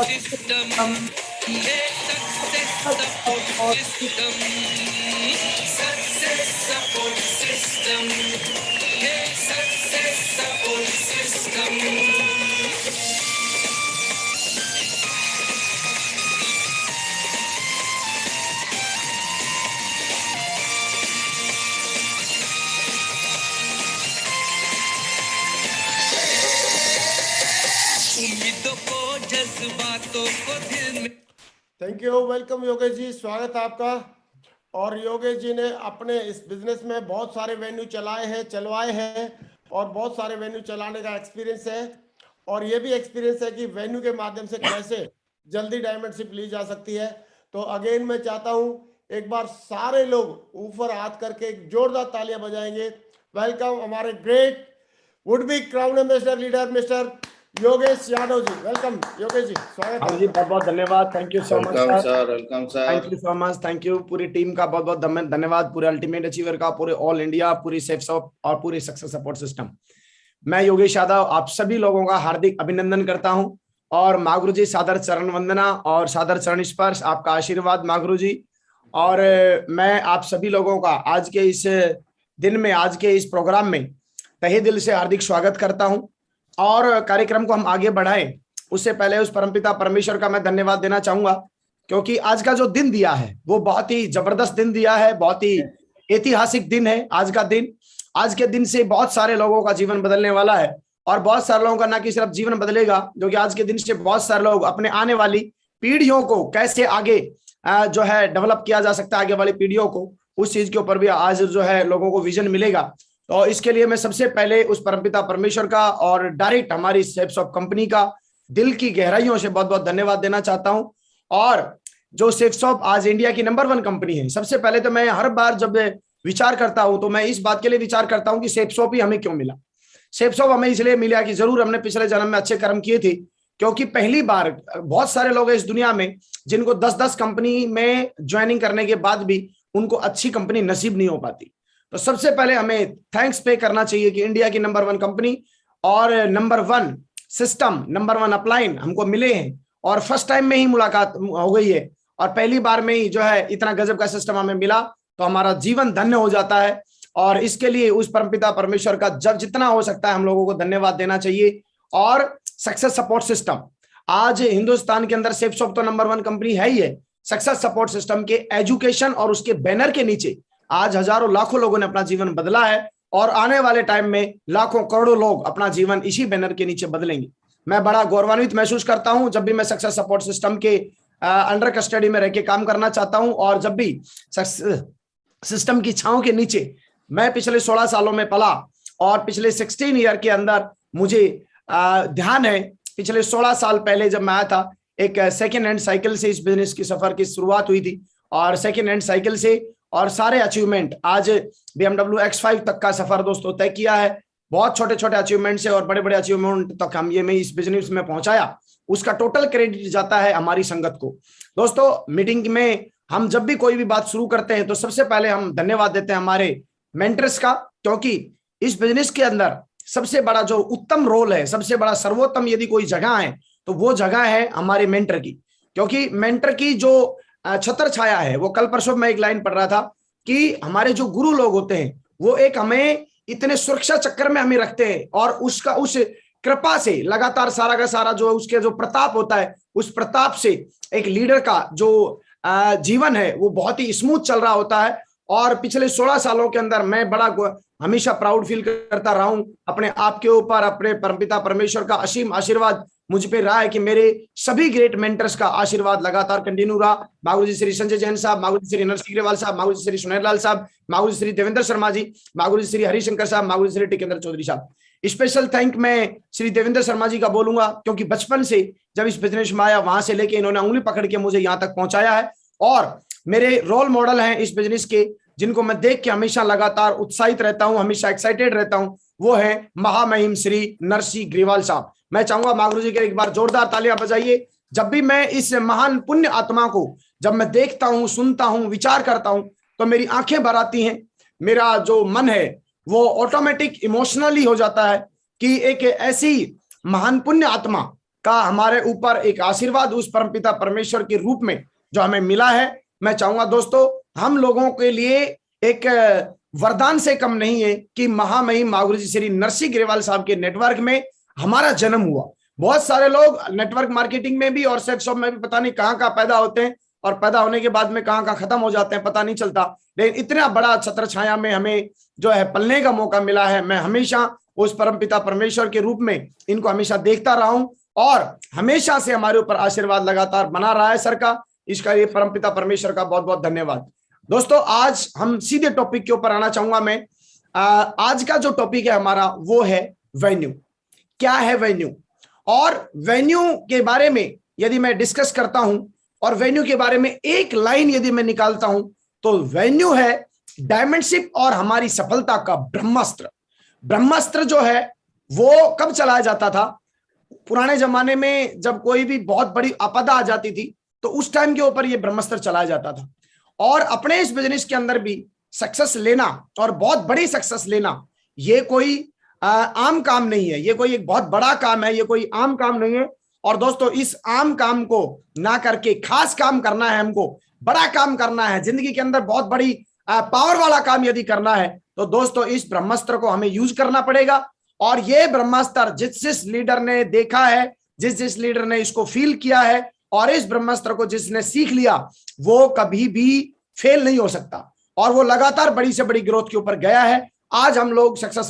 system. Success support system. Success support system. Success support system. उम्मीदों को जज्बातों को दिल में। Thank you, welcome Yogesh ji, स्वागत है आपका। और योगेश जी ने अपने इस बिजनेस में बहुत सारे वेन्यू चलवाए हैं और बहुत सारे वेन्यू चलाने का एक्सपीरियंस है। और ये भी एक्सपीरियंस है कि वेन्यू के माध्यम से कैसे जल्दी डायमंडशिप ली जा सकती है। तो अगेन मैं चाहता हूँ एक बार सारे लोग ऊपर हाथ करके एक जोरदार तालियां बजाएंगे। वेलकम हमारे great would be crown ambassador leader mister Yogesh Yadav ji. Welcome Yogesh ji, स्वागत है जी, बहुत बहुत धन्यवाद। Thank you so much sir. Welcome sir. Thank you so much. Thank you पूरी टीम का बहुत बहुत धन्यवाद, पूरे अल्टीमेट अचीवर का, पूरे ऑल इंडिया, पूरी सेफसॉफ्ट और पूरी सक्सेस सपोर्ट सिस्टम। मैं योगेश यादव आप सभी लोगों का हार्दिक अभिनंदन करता हूं और माँ गुरु जी सादर चरण वंदना और सादर चरण स्पर्श, आपका आशीर्वाद माँ गुरु जी। और मैं आप सभी लोगों का आज के इस दिन में, आज के इस प्रोग्राम में तहे दिल से हार्दिक स्वागत करता हूं। और कार्यक्रम को हम आगे बढ़ाएं उससे पहले उस परमपिता परमेश्वर का मैं धन्यवाद देना चाहूंगा, क्योंकि आज का जो दिन दिया है वो बहुत ही जबरदस्त दिन दिया है, बहुत ही ऐतिहासिक दिन है आज का दिन। आज के दिन से बहुत सारे लोगों का जीवन बदलने वाला है और बहुत सारे लोगों का न कि सिर्फ जीवन बदलेगा, जो कि आज के दिन से बहुत सारे लोग अपने आने वाली पीढ़ियों को कैसे आगे जो है डेवलप किया जा सकता है, आगे वाली पीढ़ियों को, उस चीज के ऊपर भी आज जो है लोगों को विजन मिलेगा। तो इसके लिए मैं सबसे पहले उस परमपिता परमेश्वर का और डायरेक्ट हमारी सेफसॉफ्ट कंपनी का दिल की गहराइयों से बहुत बहुत धन्यवाद देना चाहता हूं। और जो सेफसॉफ्ट आज इंडिया की नंबर 1 कंपनी है, सबसे पहले तो मैं हर बार जब विचार करता हूं तो मैं इस बात के लिए विचार करता हूं कि सेफसॉफ्ट ही हमें क्यों मिला। सेफसॉफ्ट हमें इसलिए मिला कि जरूर हमने पिछले जन्म में अच्छे कर्म किए थे, क्योंकि पहली बार बहुत सारे लोग हैं इस दुनिया में जिनको 10-10 कंपनी में ज्वाइनिंग करने के बाद भी उनको अच्छी कंपनी नसीब नहीं हो पाती। तो सबसे पहले हमें थैंक्स पे करना चाहिए कि इंडिया की नंबर 1 कंपनी और नंबर 1 सिस्टम, नंबर 1 अपलाइन हमको मिले हैं और फर्स्ट टाइम में ही मुलाकात हो गई है और पहली बार में ही जो है इतना गजब का सिस्टम हमें मिला, तो हमारा जीवन धन्य हो जाता है। और इसके लिए उस परमपिता परमेश्वर का जब जितना हो सकता है हम लोगों को धन्यवाद देना चाहिए। और सक्सेस सपोर्ट सिस्टम आज हिंदुस्तान के अंदर सेफसॉफ्ट तो नंबर 1 कंपनी है ही है। सक्सेस सपोर्ट सिस्टम के एजुकेशन और उसके बैनर के नीचे आज हजारों लाखों लोगों ने अपना जीवन बदला है और आने वाले टाइम में लाखों करोड़ों लोग अपना जीवन इसी बैनर के नीचे बदलेंगे। मैं बड़ा गौरवान्वित महसूस करता हूं जब भी मैं सक्सेस सपोर्ट सिस्टम के अंडर कस्टडी में रह के काम करना चाहता हूं और जब भी सिस्टम की छांव के नीचे मैं पिछले 16 सालों में पला और पिछले 16 ईयर के अंदर मुझे ध्यान है, पिछले 16 साल पहले जब मैं आया था, एक सेकेंड हैंड साइकिल से इस बिजनेस की सफर की शुरुआत हुई थी और सेकेंड हैंड साइकिल से और सारे अचीवमेंट आज BMW X5 तक का सफर दोस्तों तय किया है। बहुत छोटे छोटे अचीवमेंट से और बड़े बड़े अचीवमेंट तक हम ये मैं इस बिजनेस में पहुंचाया, उसका टोटल क्रेडिट जाता है हमारी संगत को। दोस्तों मीटिंग में हम जब भी कोई भी बात शुरू करते हैं तो सबसे पहले हम धन्यवाद देते हैं हमारे मेंटर्स का, क्योंकि इस बिजनेस के अंदर सबसे बड़ा जो उत्तम रोल है, सबसे बड़ा सर्वोत्तम यदि कोई जगह है तो वो जगह है हमारे मेंटर की। क्योंकि मेंटर की जो छत्र छाया है, वो कल परसों मैं एक लाइन पढ़ रहा था कि हमारे जो गुरु लोग होते हैं वो एक हमें इतने सुरक्षा चक्कर में हमें रखते हैं और उसका उस कृपा से लगातार सारा का सारा जो उसके जो प्रताप होता है, उस प्रताप से एक लीडर का जो जीवन है वो बहुत ही स्मूथ चल रहा होता है। और पिछले 16 सालों के अंदर मैं बड़ा हमेशा प्राउड फील करता रहा हूं अपने आप के ऊपर। अपने परमपिता परमेश्वर का असीम आशीर्वाद मुझ पे रहा है कि मेरे सभी ग्रेट मेंटर्स का आशीर्वाद लगातार कंटिन्यू रहा। मागुरुजी श्री संजय जैन साहब, मागुरुजी श्री नरसिंह ग्रेवाल साहब, मागुरुजी श्री सुनेर लाल साहब, मागुरुजी श्री देवेंद्र शर्मा जी, मागुरुजी श्री हरिशंकर साहब, मागुरुजी श्री टिकेंद्र चौधरी साहब। स्पेशल थैंक मैं श्री देवेंद्र शर्मा जी का बोलूंगा, क्योंकि बचपन से जब इस बिजनेस में आया वहां से लेके इन्होंने उंगली पकड़ के मुझे यहाँ तक पहुंचाया है और मेरे रोल मॉडल हैं इस बिजनेस के, जिनको मैं देख के हमेशा लगातार उत्साहित रहता हूं, हमेशा एक्साइटेड रहता हूं, वो है महामहिम श्री नरसिंह ग्रेवाल साहब। मैं चाहूंगा मागुरु जी के एक बार जोरदार तालियां बजाइए। जब भी मैं इस महान पुण्य आत्मा को जब मैं देखता हूं, सुनता हूं, विचार करता हूं तो मेरी आंखें भर आती हैं। मेरा जो मन है वो ऑटोमेटिक इमोशनली हो जाता है कि एक ऐसी महान पुण्य आत्मा का हमारे ऊपर एक आशीर्वाद उस परमपिता परमेश्वर के रूप में जो हमें मिला है, मैं चाहूंगा दोस्तों हम लोगों के लिए एक वरदान से कम नहीं है कि महामहिम मां गुरु जी श्री नरसिंह ग्रेवाल साहब के नेटवर्क में हमारा जन्म हुआ। बहुत सारे लोग नेटवर्क मार्केटिंग में भी और सेक्स शॉप में भी पता नहीं कहाँ पैदा होते हैं और पैदा होने के बाद में कहाँ खत्म हो जाते हैं, पता नहीं चलता। लेकिन इतना बड़ा छत्र छाया में हमें जो है पलने का मौका मिला है। मैं हमेशा उस परमपिता परमेश्वर के रूप में इनको हमेशा देखता रहा हूं और हमेशा से हमारे ऊपर आशीर्वाद लगातार बना रहा है सर का। इसका ये परमपिता परमेश्वर का बहुत बहुत धन्यवाद। दोस्तों आज हम सीधे टॉपिक के ऊपर आना चाहूंगा मैं। आज का जो टॉपिक है हमारा वो है वेन्यू। क्या है वेन्यू? और वेन्यू के बारे में यदि मैं डिस्कस करता हूं और वेन्यू के बारे में एक लाइन यदि मैं निकालता हूं तो वेन्यू है डायमंडशिप और हमारी सफलता का ब्रह्मास्त्र। ब्रह्मास्त्र जो है वो कब चलाया जाता था? पुराने जमाने में जब कोई भी बहुत बड़ी आपदा आ जाती थी तो उस टाइम के ऊपर ये ब्रह्मास्त्र चलाया जाता था। और अपने इस बिजनेस के अंदर भी सक्सेस लेना और बहुत बड़ी सक्सेस लेना ये कोई आम काम नहीं है, ये कोई एक बहुत बड़ा काम है, ये कोई आम काम नहीं है। और दोस्तों इस आम काम को ना करके खास काम करना है, हमको बड़ा काम करना है, जिंदगी के अंदर बहुत बड़ी पावर वाला काम यदि करना है तो दोस्तों इस ब्रह्मास्त्र को हमें यूज करना पड़ेगा। और ये ब्रह्मास्त्र जिस लीडर ने देखा है, जिस लीडर ने इसको फील किया है और इस ब्रह्मास्त्र को जिसने सीख लिया वो कभी भी फेल नहीं हो सकता और वो लगातार बड़ी से बड़ी ग्रोथ के ऊपर गया है। आज हम लोग सक्सेस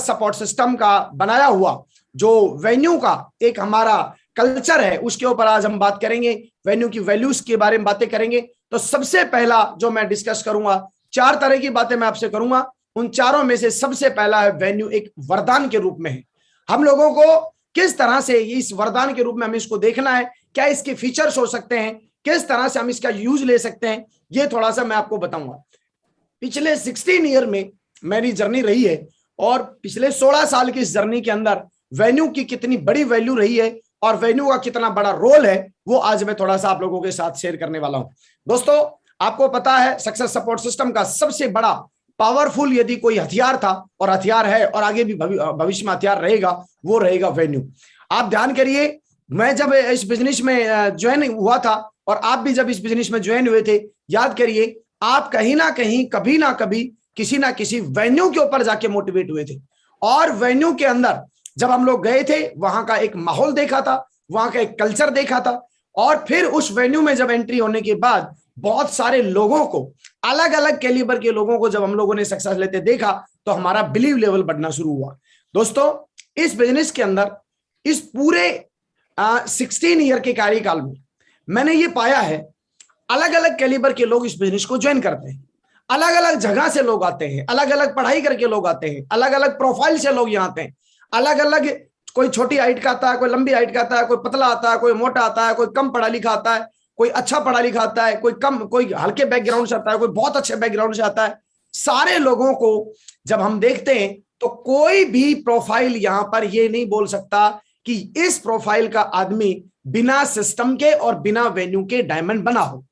सपोर्ट सिस्टम का बनाया हुआ जो वेन्यू का एक हमारा कल्चर है उसके ऊपर आज हम बात करेंगे। वेन्यू की वैल्यूज के बारे में बातें करेंगे। तो सबसे पहला जो मैं डिस्कस करूंगा, 4 तरह की बातें मैं आपसे करूंगा। उन चारों में से सबसे पहला है वेन्यू एक वरदान के रूप में है। हम लोगों को किस तरह से इस वरदान के रूप में हमें इसको देखना है, क्या इसके फीचर्स हो सकते हैं, किस तरह से हम इसका यूज ले सकते हैं, ये थोड़ा सा मैं आपको बताऊंगा। पिछले 16 ईयर में मेरी जर्नी रही है और पिछले 16 साल की इस जर्नी के अंदर वेन्यू की कितनी बड़ी वैल्यू रही है और वेन्यू का कितना बड़ा रोल है वो आज मैं थोड़ा सा आप लोगों के साथ शेयर करने वाला हूं। दोस्तों आपको पता है सक्सेस सपोर्ट सिस्टम का सबसे बड़ा पावरफुल यदि कोई हथियार था और हथियार है और आगे भी भविष्य में हथियार रहेगा, वो रहेगा वेन्यू। आप ध्यान करिए, मैं जब इस बिजनेस में ज्वाइन हुआ था और आप भी जब इस बिजनेस में ज्वाइन हुए थे, याद करिए आप कहीं ना कहीं कभी ना कभी किसी ना किसी वेन्यू के ऊपर जाके मोटिवेट हुए थे। और वेन्यू के अंदर जब हम लोग गए थे वहां का एक माहौल देखा था, वहां का एक कल्चर देखा था और फिर उस वेन्यू में जब एंट्री होने के बाद बहुत सारे लोगों को, अलग अलग कैलिबर के लोगों को जब हम लोगों ने सक्सेस लेते देखा तो हमारा बिलीव लेवल बढ़ना शुरू हुआ। दोस्तों इस बिजनेस के अंदर इस पूरे 16 ईयर के कार्यकाल में मैंने ये पाया है अलग अलग कैलिबर के लोग इस बिजनेस को ज्वाइन करते हैं। अलग अलग जगह से लोग आते हैं, अलग अलग पढ़ाई करके लोग आते हैं, अलग अलग प्रोफाइल से लोग यहाँ आते हैं। अलग अलग, कोई छोटी हाइट का आता है, कोई लंबी हाइट का आता है, कोई पतला आता है, कोई मोटा आता है, कोई कम पढ़ा लिखा आता है, कोई अच्छा पढ़ा लिखा आता है, कोई हल्के बैकग्राउंड से आता है, कोई बहुत अच्छे बैकग्राउंड से आता है। सारे लोगों को जब हम देखते हैं तो कोई भी प्रोफाइल यहाँ पर ये नहीं बोल सकता कि इस प्रोफाइल का आदमी बिना सिस्टम के और बिना वेन्यू के डायमंड बना हो।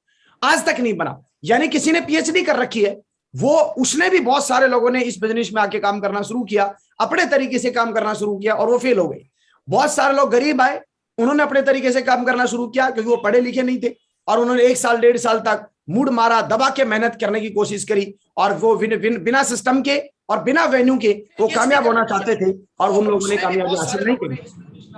आज तक नहीं बना। यानी किसी ने पीएचडी कर रखी है, वो उसने भी, बहुत सारे लोगों ने इस बिजनेस में आके काम करना शुरू किया, अपने तरीके से काम करना शुरू किया और वो फेल हो गए। बहुत सारे लोग गरीब आए, उन्होंने अपने तरीके से काम करना शुरू किया क्योंकि वो पढ़े लिखे नहीं थे और उन्होंने 1 साल 1.5 साल तक मूड मारा, दबा के मेहनत करने की कोशिश करी और वो बिना सिस्टम के और बिना वेन्यू के वो कामयाब होना चाहते थे और उन लोगों ने कामयाबी हासिल नहीं करी।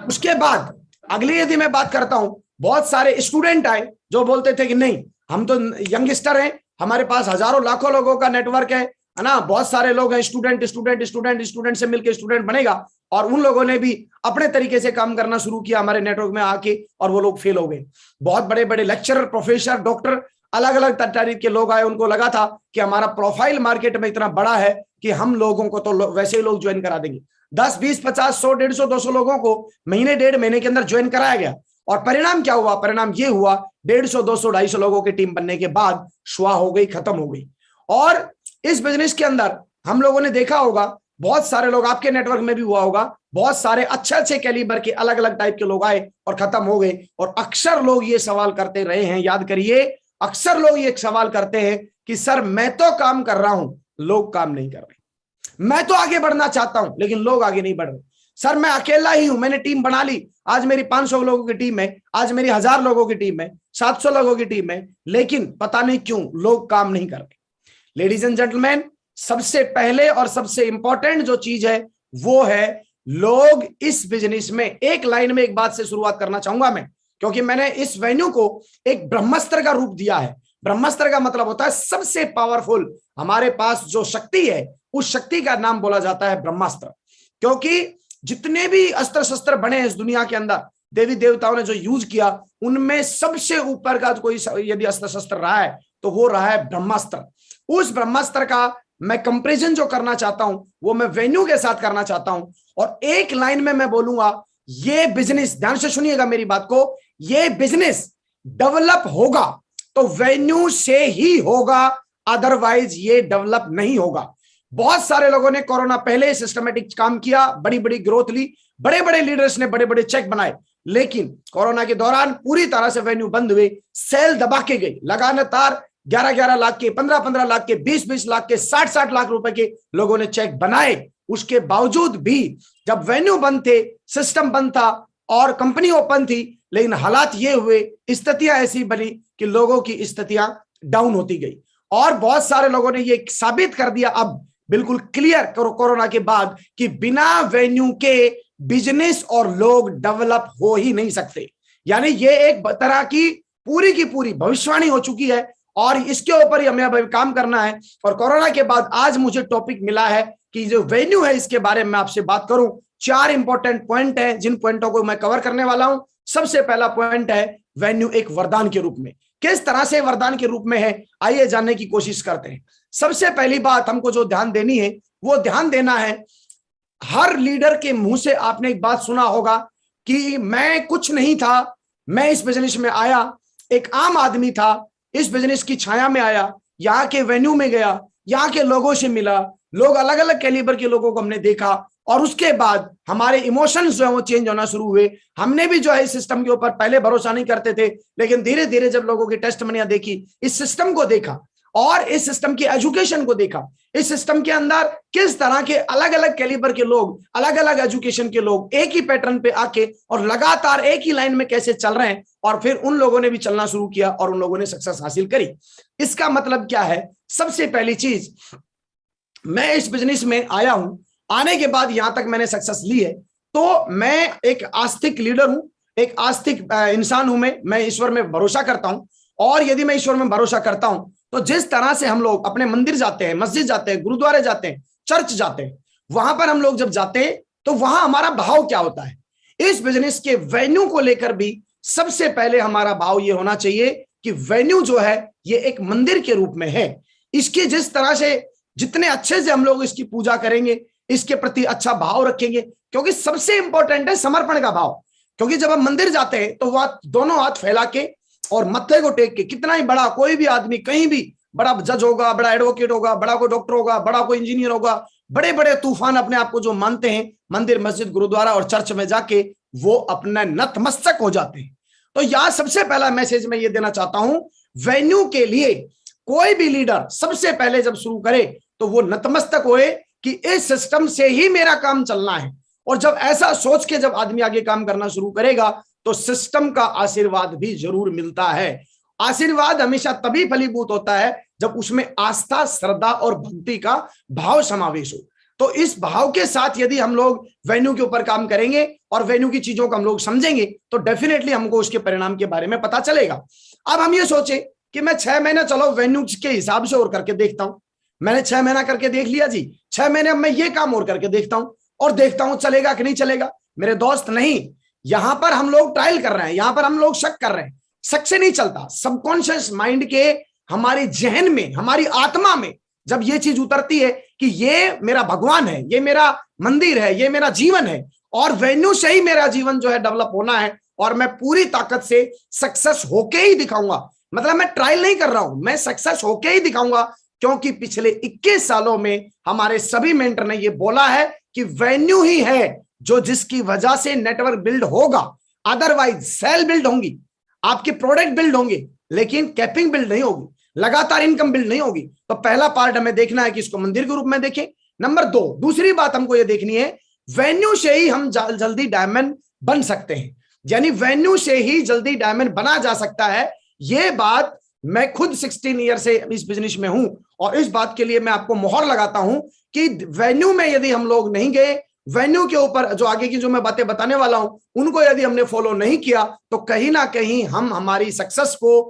उसके बाद अगली यदि मैं बात करता हूं, बहुत सारे स्टूडेंट आए जो बोलते थे कि नहीं, हम तो यंगस्टर हैं, हमारे पास हजारों लाखों लोगों का नेटवर्क है ना, बहुत सारे लोग हैं, स्टूडेंट से मिलकर स्टूडेंट बनेगा। और उन लोगों ने भी अपने तरीके से काम करना शुरू किया हमारे नेटवर्क में आके और वो लोग फेल हो गए। बहुत बड़े बड़े लेक्चरर, प्रोफेसर, डॉक्टर, अलग अलग तरीके के लोग आए, उनको लगा था कि हमारा प्रोफाइल मार्केट में इतना बड़ा है कि हम लोगों को तो वैसे ही लोग ज्वाइन करा देंगे। 10, 20, 50, 100, 150, 200 लोगों को महीने 1.5 महीने के अंदर ज्वाइन कराया गया और परिणाम क्या हुआ? परिणाम ये हुआ 150, 200, 250 लोगों की टीम बनने के बाद शुआ हो गई, खत्म हो गई। और इस बिजनेस के अंदर हम लोगों ने देखा होगा, बहुत सारे लोग, आपके नेटवर्क में भी हुआ होगा, बहुत सारे अच्छे कैलिबर के अलग अलग टाइप के लोग आए और खत्म हो गए। और अक्सर लोग ये सवाल करते रहे हैं, याद करिए, अक्सर लोग ये सवाल करते हैं कि सर मैं तो काम कर रहा हूं, लोग काम नहीं कर रहे। मैं तो आगे बढ़ना चाहता हूं लेकिन लोग आगे नहीं बढ़ रहे। सर मैं अकेला ही हूं, मैंने टीम बना ली, आज मेरी 500 लोगों की टीम है, आज मेरी 1000 लोगों की टीम है, 700 लोगों की टीम है, लेकिन पता नहीं क्यों लोग काम नहीं कर रहे। लेडीज एंड जेंटलमैन, सबसे पहले और सबसे इंपॉर्टेंट जो चीज है वो है लोग इस बिजनेस में, एक लाइन में एक बात से शुरुआत करना चाहूंगा मैं, क्योंकि मैंने इस वेन्यू को एक ब्रह्मास्त्र का रूप दिया है। ब्रह्मास्त्र का मतलब होता है सबसे पावरफुल, हमारे पास जो शक्ति है उस शक्ति का नाम बोला जाता है ब्रह्मास्त्र। क्योंकि जितने भी अस्त्र शस्त्र बने हैं इस दुनिया के अंदर, देवी देवताओं ने जो यूज किया, उनमें सबसे ऊपर का कोई यदि अस्त्र शस्त्र रहा है तो वो रहा है ब्रह्मास्त्र। उस ब्रह्मास्त्र का मैं कंपैरिजन जो करना चाहता हूं वो मैं वेन्यू के साथ करना चाहता हूं, और एक लाइन में मैं बोलूंगा, ये बिजनेस, ध्यान से सुनिएगा मेरी बात को, ये बिजनेस डेवलप होगा तो वेन्यू से ही होगा, अदरवाइज ये डेवलप नहीं होगा। बहुत सारे लोगों ने कोरोना पहले सिस्टमेटिक काम किया, बड़ी बड़ी ग्रोथ ली, बड़े बड़े लीडर्स ने बड़े बड़े चेक बनाए, लेकिन कोरोना के दौरान पूरी तरह से वेन्यू बंद हुए, सेल दबा के गई, लगातार 11-11 लाख के, 15-15 लाख के, 20-20 लाख के, 60-60 लाख रुपए के लोगों ने चेक बनाए। उसके बावजूद भी जब वेन्यू बंद थे, सिस्टम बंद था और कंपनी ओपन थी, लेकिन हालात ये हुए, स्थितियां ऐसी बनी कि लोगों की स्थितियां डाउन होती गई। और बहुत सारे लोगों ने ये साबित कर दिया अब बिल्कुल क्लियर कोरोना के बाद कि बिना वेन्यू के बिजनेस और लोग डेवलप हो ही नहीं सकते। यानी ये एक तरह की पूरी भविष्यवाणी हो चुकी है और इसके ऊपर ही हमें अब काम करना है। और कोरोना के बाद आज मुझे टॉपिक मिला है कि जो वेन्यू है इसके बारे में आपसे बात करूं। 4 इंपॉर्टेंट पॉइंट है जिन पॉइंटों को मैं कवर करने वाला हूं। सबसे पहला पॉइंट है वेन्यू एक वरदान के रूप में। किस तरह से वरदान के रूप में है, आइए जानने की कोशिश करते हैं। सबसे पहली बात हमको जो ध्यान देनी है वो ध्यान देना है, हर लीडर के मुंह से आपने एक बात सुना होगा कि मैं कुछ नहीं था, मैं इस बिजनेस में आया, एक आम आदमी था, इस बिजनेस की छाया में आया, यहाँ के वेन्यू में गया, यहाँ के लोगों से मिला, लोग अलग अलग कैलिबर के लोगों को हमने देखा और उसके बाद हमारे इमोशंस जो है वो चेंज होना शुरू हुए। हमने भी जो है इस सिस्टम के ऊपर पहले भरोसा नहीं करते थे, लेकिन धीरे धीरे जब लोगों की टेस्टमनियां देखी, इस सिस्टम को देखा और इस सिस्टम की एजुकेशन को देखा, इस सिस्टम के अंदर किस तरह के अलग अलग कैलिबर के लोग, अलग अलग एजुकेशन के लोग एक ही पैटर्न पे आके और लगातार एक ही लाइन में कैसे चल रहे हैं, और फिर उन लोगों ने भी चलना शुरू किया और उन लोगों ने सक्सेस हासिल करी। इसका मतलब क्या है? सबसे पहली चीज, मैं इस बिजनेस में आया हूं, आने के बाद यहां तक मैंने सक्सेस ली है, तो मैं एक आस्तिक लीडर हूं, एक आस्तिक इंसान हूं। मैं ईश्वर में भरोसा करता हूं, और यदि मैं ईश्वर में भरोसा करता हूं तो जिस तरह से हम लोग अपने मंदिर जाते हैं, मस्जिद जाते हैं, गुरुद्वारे जाते हैं, चर्च जाते हैं, वहां पर हम लोग जब जाते हैं तो वहां हमारा भाव क्या होता है? इस बिजनेस के वेन्यू को लेकर भी सबसे पहले हमारा भाव ये होना चाहिए कि वेन्यू जो है ये एक मंदिर के रूप में है। इसकी जिस तरह से, जितने अच्छे से हम लोग इसकी पूजा करेंगे, इसके प्रति अच्छा भाव रखेंगे, क्योंकि सबसे इंपॉर्टेंट है समर्पण का भाव। क्योंकि जब हम मंदिर जाते हैं तो वह दोनों हाथ फैला के और मत्थे को टेक के, कितना ही बड़ा कोई भी आदमी, कहीं भी बड़ा जज होगा, बड़ा एडवोकेट होगा, बड़ा कोई डॉक्टर होगा, बड़ा कोई इंजीनियर होगा, बड़े बड़े तूफान अपने आप को जो मानते हैं, मंदिर, मस्जिद, गुरुद्वारा और चर्च में जाके वो अपना नतमस्तक हो जाते हैं। तो यहां सबसे पहला मैसेज मैं ये देना चाहता हूं, वेन्यू के लिए कोई भी लीडर सबसे पहले जब शुरू करे तो वो नतमस्तक होए कि इस सिस्टम से ही मेरा काम चलना है। और जब ऐसा सोच के जब आदमी आगे काम करना शुरू करेगा तो सिस्टम का आशीर्वाद भी जरूर मिलता है। आशीर्वाद हमेशा तभी फलीभूत होता है जब उसमें आस्था, श्रद्धा और भक्ति का भाव समावेश हो। तो इस भाव के साथ यदि हम लोग वेन्यू के ऊपर काम करेंगे और वेन्यू की चीजों को हम लोग समझेंगे तो डेफिनेटली हमको उसके परिणाम के बारे में पता चलेगा। अब हम ये सोचे कि मैं 6 महीने चलो वेन्यू के हिसाब से और करके देखता हूं। मैंने 6 महीना करके देख लिया जी, 6 महीने अब मैं ये काम और करके देखता हूं और देखता हूं चलेगा कि नहीं चलेगा। मेरे दोस्त, नहीं, यहां पर हम लोग ट्रायल कर रहे हैं, यहां पर हम लोग शक कर रहे हैं। शक से नहीं चलता। सबकॉन्शियस माइंड के, हमारी जहन में, हमारी आत्मा में जब ये चीज उतरती है कि ये मेरा भगवान है, ये मेरा मंदिर है, ये मेरा जीवन है और वेन्यू से ही मेरा जीवन जो है डेवलप होना है और मैं पूरी ताकत से सक्सेस होके ही दिखाऊंगा। मतलब मैं ट्रायल नहीं कर रहा हूं, मैं सक्सेस होके ही दिखाऊंगा, क्योंकि पिछले 21 सालों में हमारे सभी मेंटर ने ये बोला है कि वेन्यू ही है जो जिसकी वजह से नेटवर्क बिल्ड होगा। अदरवाइज सेल बिल्ड होंगी, आपके प्रोडक्ट बिल्ड होंगे, लेकिन कैपिंग बिल्ड नहीं होगी, लगातार इनकम बिल्ड नहीं होगी। तो पहला पार्ट हमें देखना है कि इसको मंदिर के रूप में देखें। नंबर 2, दूसरी बात हमको ये देखनी है, वेन्यू से ही हम जल्दी डायमंड बन सकते हैं, यानी वेन्यू से ही जल्दी डायमंड बना जा सकता है। ये बात मैं खुद 16 ईयर से इस बिजनेस में हूं और इस बात के लिए मैं आपको मोहर लगाता हूं कि वेन्यू में यदि हम लोग नहीं गए, वेन्यू के ऊपर जो आगे की जो मैं बातें बताने वाला हूं उनको यदि हमने फॉलो नहीं किया, तो कहीं ना कहीं हम हमारी सक्सेस को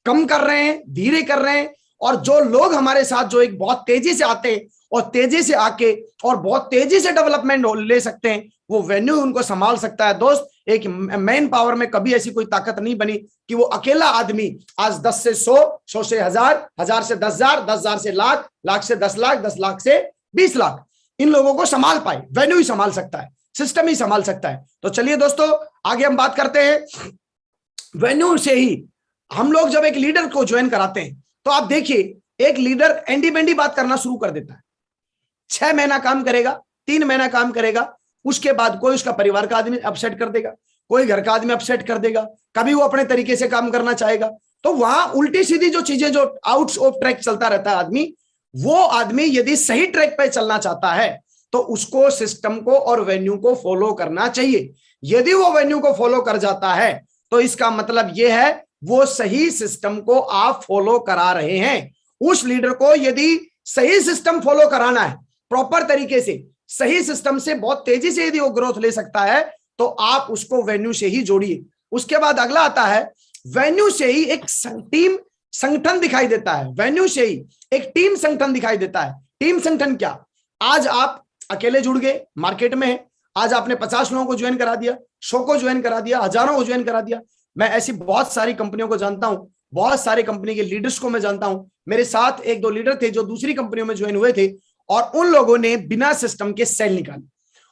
कम कर रहे हैं, धीरे कर रहे हैं। और जो लोग हमारे साथ जो एक बहुत तेजी से आते हैं और तेजी से आके और बहुत तेजी से डेवलपमेंट ले सकते हैं, वो वेन्यू उनको संभाल सकता है। दोस्त, एक मैन पावर में कभी ऐसी कोई ताकत नहीं बनी कि वो अकेला आदमी आज 10 से 100, 100 से 1000, 1000 से 10,000, 10,000 से लाख, लाख से 10 लाख, 10 लाख से 20 लाख इन लोगों को संभाल पाए। वेन्यू ही संभाल सकता है, सिस्टम ही संभाल सकता है। तो चलिए दोस्तों, आगे हम बात करते हैं। वेन्यू से ही हम लोग जब एक लीडर को ज्वाइन कराते हैं, तो आप देखिए एक लीडर एंडी बेंडी बात करना शुरू कर देता है। 6 महीना काम करेगा, 3 महीना काम करेगा, उसके बाद कोई उसका परिवार का आदमी अपसेट कर देगा, कोई घर का आदमी अपसेट कर देगा, कभी वो अपने तरीके से काम करना चाहेगा। तो वहां उल्टी सीधी जो चीजें, जो आउट ऑफ ट्रैक चलता रहता है आदमी, वो आदमी यदि सही ट्रैक पे चलना चाहता है तो उसको सिस्टम को और वेन्यू को फॉलो करना चाहिए। यदि वो वेन्यू को फॉलो कर जाता है तो इसका मतलब यह है वो सही सिस्टम को आप फॉलो करा रहे हैं। उस लीडर को यदि सही सिस्टम फॉलो कराना है, प्रॉपर तरीके से, सही सिस्टम से बहुत तेजी से यदि वो ग्रोथ ले सकता है, तो आप उसको वेन्यू से ही जोड़िए। उसके बाद अगला आता है, वेन्यू से ही एक टीम संगठन दिखाई देता है। वेन्यू से ही एक टीम संगठन दिखाई देता है। टीम संगठन क्या? आज आप अकेले जुड़ गए मार्केट में, आज आपने 50 लोगों को ज्वाइन करा दिया, 100 को ज्वाइन करा दिया, हजारों को ज्वाइन करा दिया। मैं ऐसी बहुत सारी कंपनियों को जानता हूं, बहुत सारी कंपनी के लीडर्स को मैं जानता हूं। मेरे साथ 1-2 लीडर थे जो दूसरी कंपनियों में ज्वाइन हुए थे, और उन लोगों ने बिना सिस्टम के सेल निकाली,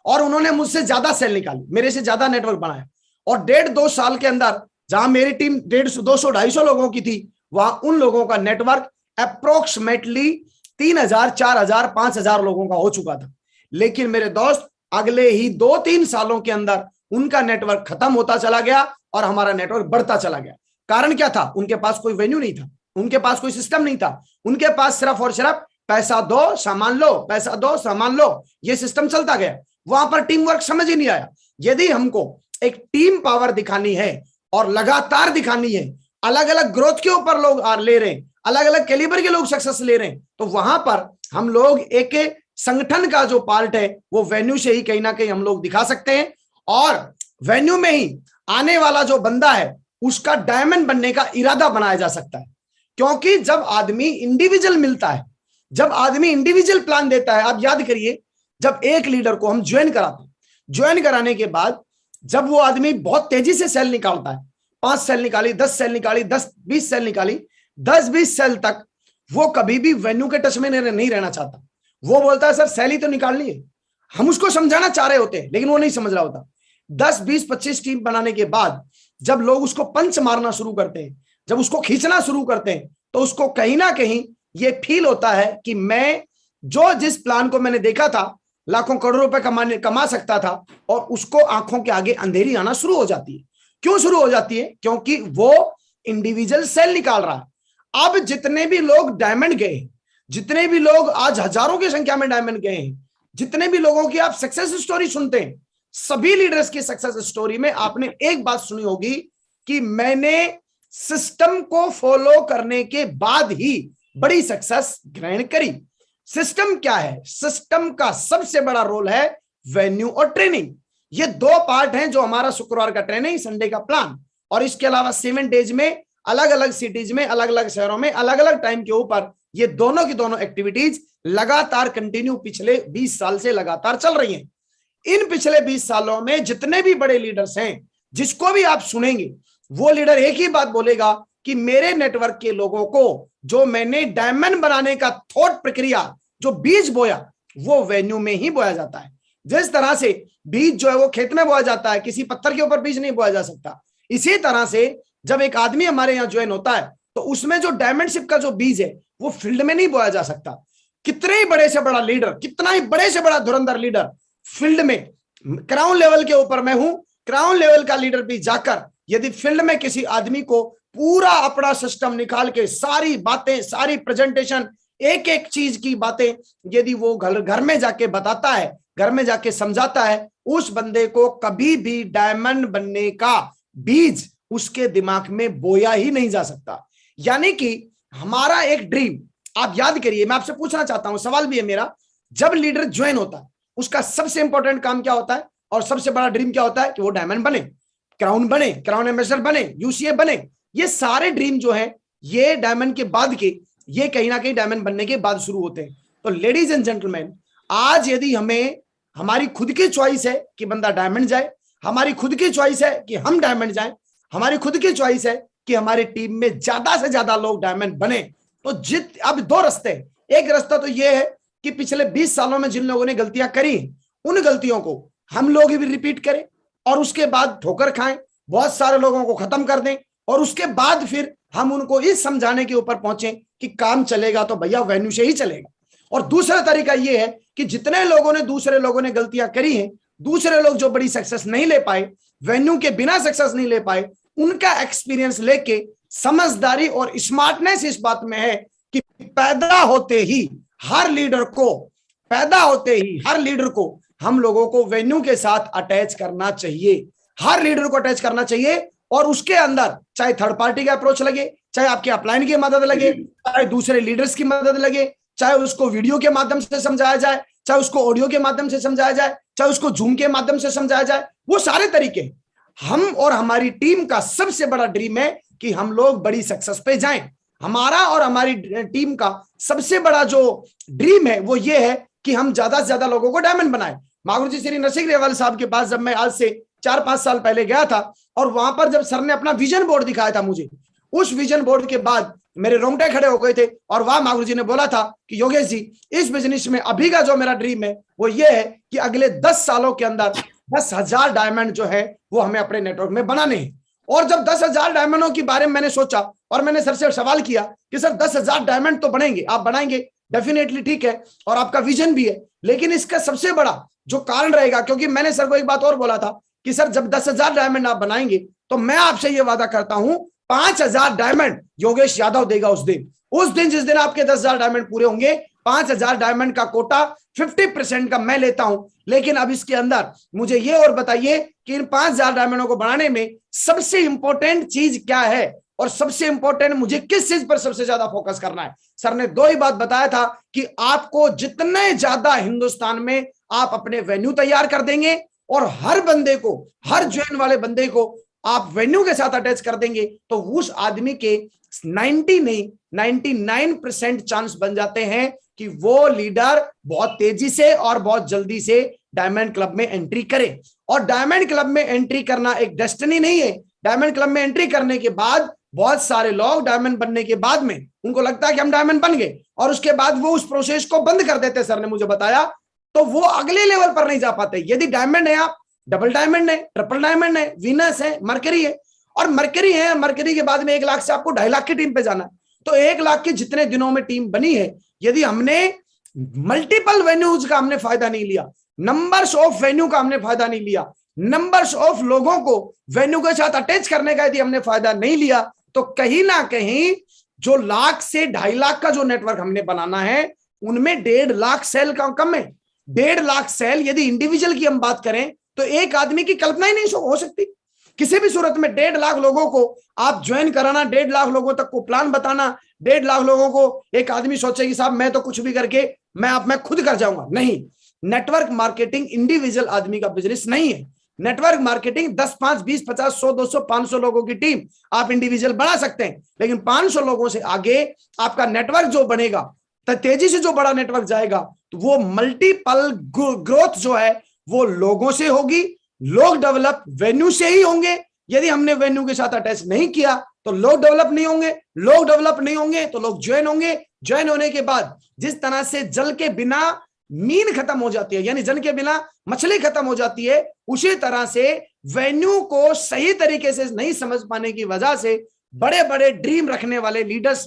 और उन्होंने मुझसे ज्यादा सेल निकाली, मेरे से ज्यादा नेटवर्क बनाया। और 1.5-2 साल के अंदर जहां मेरी टीम 150, 200, 250 लोगों की थी, वहां उन लोगों का नेटवर्क अप्रोक्सीमेटली 3000, 4000, 5000 लोगों का हो चुका था। लेकिन मेरे दोस्त, अगले ही 2-3 सालों के अंदर उनका नेटवर्क खत्म होता चला गया और हमारा नेटवर्क बढ़ता चला गया। कारण क्या था? उनके पास कोई वेन्यू नहीं था, उनके पास कोई सिस्टम नहीं था, उनके पास सिर्फ और सिर्फ पैसा दो सामान लो, पैसा दो सामान लो, ये सिस्टम चलता गया। वहां पर टीम वर्क समझ ही नहीं आया। यदि हमको एक टीम पावर दिखानी है और लगातार दिखानी है, अलग अलग ग्रोथ के ऊपर लोग ले रहे हैं, अलग अलग कैलिबर के लोग सक्सेस ले रहे हैं, तो वहां पर हम लोग एक संगठन का जो पार्ट है वो वेन्यू से ही कहीं ना कहीं हम लोग दिखा सकते हैं। और वेन्यू में ही आने वाला जो बंदा है उसका डायमंड बनने का इरादा बनाया जा सकता है। क्योंकि जब आदमी इंडिविजुअल मिलता है, जब आदमी इंडिविजुअल प्लान देता है, आप याद करिए, जब एक लीडर को हम ज्वाइन कराते हैं, ज्वाइन कराने के बाद जब वो आदमी बहुत तेजी से सेल निकालता है, 5 सेल निकाली, 10 सेल निकाली, 10-20 सेल निकाली, 10-20 सेल तक वो कभी भी वेन्यू के टच में नहीं रहना चाहता। वो बोलता है सर सेल ही तो निकालनी है। हम उसको समझाना चाह रहे होते हैं लेकिन वो नहीं समझ रहा होता। 10, 20, 25 टीम बनाने के बाद जब लोग उसको पंच मारना शुरू करते हैं, जब उसको खींचना शुरू करते हैं, तो उसको कहीं ना कहीं ये फील होता है कि मैं जिस प्लान को मैंने देखा था, लाखों करोड़ों रुपए कमा सकता था, और उसको आंखों के आगे अंधेरी आना शुरू हो जाती है। क्यों शुरू हो जाती है? क्योंकि वो इंडिविजुअल सेल निकाल रहा है। अब जितने भी लोग डायमंड गए, जितने भी लोग आज हजारों की संख्या में डायमंड गए हैं, जितने भी लोगों की आप सक्सेस स्टोरी सुनते हैं, सभी लीडर्स की सक्सेस स्टोरी में आपने एक बात सुनी होगी कि मैंने सिस्टम को फॉलो करने के बाद ही बड़ी सक्सेस ग्रहण करी। सिस्टम क्या है? सिस्टम का सबसे बड़ा रोल है वेन्यू और ट्रेनिंग। ये 2 पार्ट हैं, जो हमारा शुक्रवार का ट्रेनिंग, संडे का प्लान, और इसके अलावा 7 डेज में अलग अलग सिटीज में, अलग अलग शहरों में, अलग अलग टाइम के ऊपर ये दोनों की दोनों एक्टिविटीज लगातार कंटिन्यू पिछले 20 साल से लगातार चल रही हैं। इन पिछले 20 सालों में जितने भी बड़े लीडर्स हैं, जिसको भी आप सुनेंगे, वो लीडर एक ही बात बोलेगा कि मेरे नेटवर्क के लोगों को जो मैंने डायमंड बनाने का थॉट प्रक्रिया, जो बीज बोया, वो वेन्यू में ही बोया जाता है। जिस तरह से बीज जो है वो खेत में बोया जाता है, किसी पत्थर के ऊपर बीज नहीं बोया जा सकता, इसी तरह से जब एक आदमी हमारे यहाँ ज्वाइन होता है तो उसमें जो डायमंडशिप का जो बीज है वो फील्ड में नहीं बोया जा सकता। कितने ही बड़े से बड़ा लीडर, कितना ही बड़े से बड़ा धुरंधर लीडर फील्ड में, क्राउन लेवल के ऊपर मैं हूं, क्राउन लेवल का लीडर भी जाकर यदि फील्ड में किसी आदमी को पूरा अपना सिस्टम निकाल के सारी बातें, सारी प्रेजेंटेशन एक एक चीज की बातें यदि वो घर में जाके बताता है, घर में जाके समझाता है, उस बंदे को कभी भी डायमंड बनने का बीज उसके दिमाग में बोया ही नहीं जा सकता। यानी कि हमारा एक ड्रीम, आप याद करिए, मैं आपसे पूछना चाहता हूं, सवाल भी है मेरा, जब लीडर ज्वाइन होता है उसका सबसे इंपॉर्टेंट काम क्या होता है और सबसे बड़ा ड्रीम क्या होता है? कि वो डायमंड बने, क्राउन एम्बेसडर बने, यूसीए बने। ये सारे ड्रीम जो है ये डायमंड के बाद के, ये कहीं ना कहीं डायमंड बनने के बाद शुरू होते हैं। तो लेडीज एंड जेंटलमैन, आज यदि हमें, हमारी खुद की चॉइस है कि बंदा डायमंड जाए, हमारी खुद की चॉइस है कि हम डायमंड जाएं, हमारी खुद की चॉइस है कि हमारी टीम में ज्यादा से ज्यादा लोग डायमंड बने, तो अब दो रास्ते हैं। एक रास्ता तो यह है कि पिछले 20 सालों में जिन लोगों ने गलतियां करी उन गलतियों को हम लोग भी रिपीट करें और उसके बाद ठोकर खाएं, बहुत सारे लोगों को खत्म कर दें और उसके बाद फिर हम उनको इस समझाने के ऊपर पहुंचे कि काम चलेगा तो भैया वेन्यू से ही चलेगा। और दूसरा तरीका यह है कि जितने लोगों ने, दूसरे लोगों ने गलतियां करी हैं, दूसरे लोग जो बड़ी सक्सेस नहीं ले पाए, वेन्यू के बिना सक्सेस नहीं ले पाए, उनका एक्सपीरियंस लेके समझदारी और स्मार्टनेस इस बात में है कि पैदा होते ही हर लीडर को हम लोगों को वेन्यू के साथ अटैच करना चाहिए, हर लीडर को अटैच करना चाहिए। और उसके अंदर चाहे थर्ड पार्टी का अप्रोच लगे, चाहे आपके अपलाइन की मदद लगे, चाहे दूसरे लीडर्स की मदद लगे, चाहे उसको वीडियो के माध्यम से समझाया जाए, चाहे उसको ऑडियो के माध्यम से समझाया जाए, चाहे उसको जूम के माध्यम से समझाया जाए, वो सारे तरीके। हम और हमारी टीम का सबसे बड़ा ड्रीम है कि हम लोग बड़ी सक्सेस पे जाएं। हमारा और हमारी टीम का सबसे बड़ा जो ड्रीम है वो ये है कि हम ज्यादा से ज्यादा लोगों को डायमंड बनाएं। गुरुजी श्री नरसिंह ग्रेवाल साहब के पास जब मैं आज से 4-5 साल पहले गया था और वहां पर जब सर ने अपना विजन बोर्ड दिखाया था मुझे, उस विजन बोर्ड के बाद मेरे रोंगटे खड़े हो गए थे। और वहां गुरुजी ने बोला था कि योगेश जी, इस बिजनेस में अभी का जो मेरा ड्रीम है वो ये है कि अगले 10 सालों के अंदर 10,000 डायमंड जो है वो हमें अपने नेटवर्क में बनाने हैं। और जब 10,000 डायमंडों के बारे में मैंने सोचा और मैंने सर से सवाल किया कि सर 10,000 डायमंड तो बनेंगे, आप बनाएंगे, डेफिनेटली ठीक है, और आपका विजन भी है, लेकिन इसका सबसे बड़ा जो कारण रहेगा, क्योंकि मैंने सर को एक बात और बोला था कि सर जब 10,000 डायमंड आप बनाएंगे तो मैं आपसे ये वादा करता हूं 5,000 डायमंड योगेश यादव देगा उस दिन जिस दिन आपके 10,000 डायमंड पूरे होंगे। 5,000 डायमंड का कोटा 50% का मैं लेता हूं। लेकिन अब इसके अंदर मुझे ये और बताइए कि इन 5,000 डायमंडों को बनाने में सबसे इंपॉर्टेंट चीज क्या है और सबसे इंपॉर्टेंट मुझे किस चीज पर सबसे ज्यादा फोकस करना है। सर ने 2 ही बात बताया था कि आपको जितने ज्यादा हिंदुस्तान में आप अपने वेन्यू तैयार कर देंगे और हर बंदे को, हर ज्वाइन वाले बंदे को आप वेन्यू के साथ अटैच कर देंगे तो उस आदमी के 99% चांस बन जाते हैं कि वो लीडर बहुत तेजी से और बहुत जल्दी से डायमंड क्लब में एंट्री करे। और डायमंड क्लब में एंट्री करना एक डेस्टिनी नहीं है। डायमंड क्लब में एंट्री करने के बाद बहुत सारे लोग डायमंड बनने के बाद में उनको लगता है कि हम डायमंड बन गए और उसके बाद वो उस प्रोसेस को बंद कर देते, सर ने मुझे बताया, तो वो अगले लेवल पर नहीं जा पाते। यदि डायमंड है, आप डबल डायमंड है, ट्रिपल डायमंड है, वीनस है, मरकरी है, और मरकरी है, मरकरी के बाद में 1 लाख से आपको 2.5 लाख की टीम पे जाना है, तो 1 लाख के जितने दिनों में टीम बनी है, यदि हमने मल्टीपल वेन्यूज का हमने फायदा नहीं लिया, नंबर्स ऑफ वेन्यू का हमने फायदा नहीं लिया, नंबर्स ऑफ लोगों को वेन्यू के साथ अटैच करने का यदि हमने फायदा नहीं लिया, तो कहीं ना कहीं जो 1 लाख से 2.5 लाख का जो नेटवर्क हमने बनाना है उनमें 1.5 लाख सेल का कम है। 1.5 लाख सेल यदि इंडिविजुअल की हम बात करें तो एक आदमी की कल्पना ही नहीं हो सकती किसी भी सूरत में। 1.5 लाख लोगों को आप ज्वाइन कराना, 1.5 लाख लोगों तक को प्लान बताना, 1.5 लाख लोगों को एक आदमी सोचे कि साहब मैं तो कुछ भी करके मैं खुद कर जाऊंगा। नहीं, नेटवर्क मार्केटिंग इंडिविजुअल आदमी का बिजनेस नहीं है। नेटवर्क मार्केटिंग 10, 5, 20, 50, 100, 200, 500 लोगों की टीम आप इंडिविजुअल बना सकते हैं, लेकिन 500 लोगों से आगे आपका नेटवर्क जो बनेगा, तेजी से जो बड़ा नेटवर्क जाएगा, तो वो मल्टीपल ग्रोथ जो है वो लोगों से होगी। लोग डेवलप वेन्यू से ही होंगे। यदि हमने वेन्यू के साथ अटैच नहीं किया तो लोग डेवलप नहीं होंगे, लोग डेवलप नहीं होंगे तो लोग ज्वाइन होंगे। ज्वाइन होने के बाद जिस तरह से जल के बिना मीन खत्म हो जाती है, यानी जल के बिना मछली खत्म हो जाती है, उसी तरह से वेन्यू को सही तरीके से नहीं समझ पाने की वजह से बड़े बड़े ड्रीम रखने वाले लीडर्स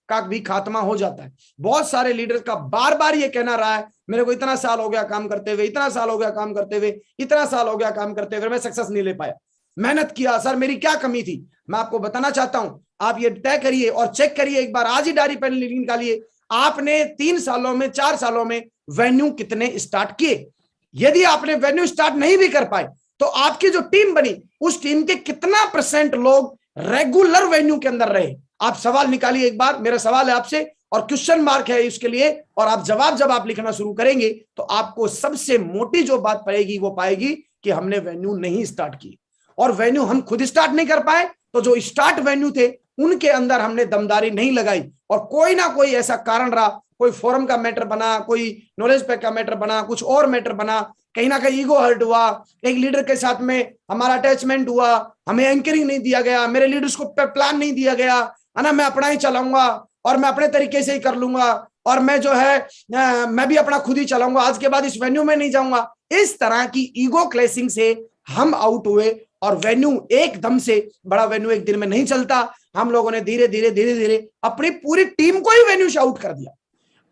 का भी खात्मा हो जाता है। बहुत सारे लीडर्स का बार बार ये कहना रहा है, मेरे को इतना साल हो गया काम करते हुए, इतना साल हो गया काम करते हुए, इतना साल हो गया काम करते हुए, मैं सक्सेस नहीं ले पाया। मेहनत किया सर, मेरी क्या कमी थी? मैं आपको बताना चाहता हूं, आप ये तय करिए और चेक करिए एक बार, आज ही डायरी पेन निकालिए, आपने 3 सालों में 4 सालों में वेन्यू कितने स्टार्ट किए। यदि आपने वेन्यू स्टार्ट नहीं भी कर पाए तो आपकी जो टीम बनी उस टीम के कितना % लोग रेगुलर वेन्यू के अंदर रहे। आप सवाल निकालिए एक बार, मेरा सवाल है आपसे, और क्वेश्चन मार्क है इसके लिए, और आप जवाब जब आप लिखना शुरू करेंगे तो आपको सबसे मोटी जो बात पड़ेगी वो पाएगी कि हमने वेन्यू नहीं स्टार्ट की। और वेन्यू हम खुद स्टार्ट नहीं कर पाए तो जो स्टार्ट वेन्यू थे उनके अंदर हमने दमदारी नहीं लगाई, और कोई ना कोई ऐसा कारण रहा, कोई फोरम का मैटर बना, कोई नॉलेज पैक का मैटर बना, कुछ और मैटर बना, कहीं ना कहीं ईगो हर्ट हुआ, एक लीडर के साथ में हमारा अटैचमेंट हुआ, हमें एंकरिंग नहीं दिया गया, मेरे लीडर्स को प्लान नहीं दिया गया, है ना, मैं अपना ही चलाऊंगा और मैं अपने तरीके से ही कर लूंगा, और मैं जो है मैं भी अपना खुद ही चलाऊंगा, आज के बाद इस वेन्यू में नहीं जाऊंगा। इस तरह की ईगो क्लैशिंग से हम आउट हुए, और वेन्यू एकदम से बड़ा वेन्यू एक दिन में नहीं चलता। हम लोगों ने धीरे धीरे अपनी पूरी टीम को ही वेन्यू से आउट कर दिया।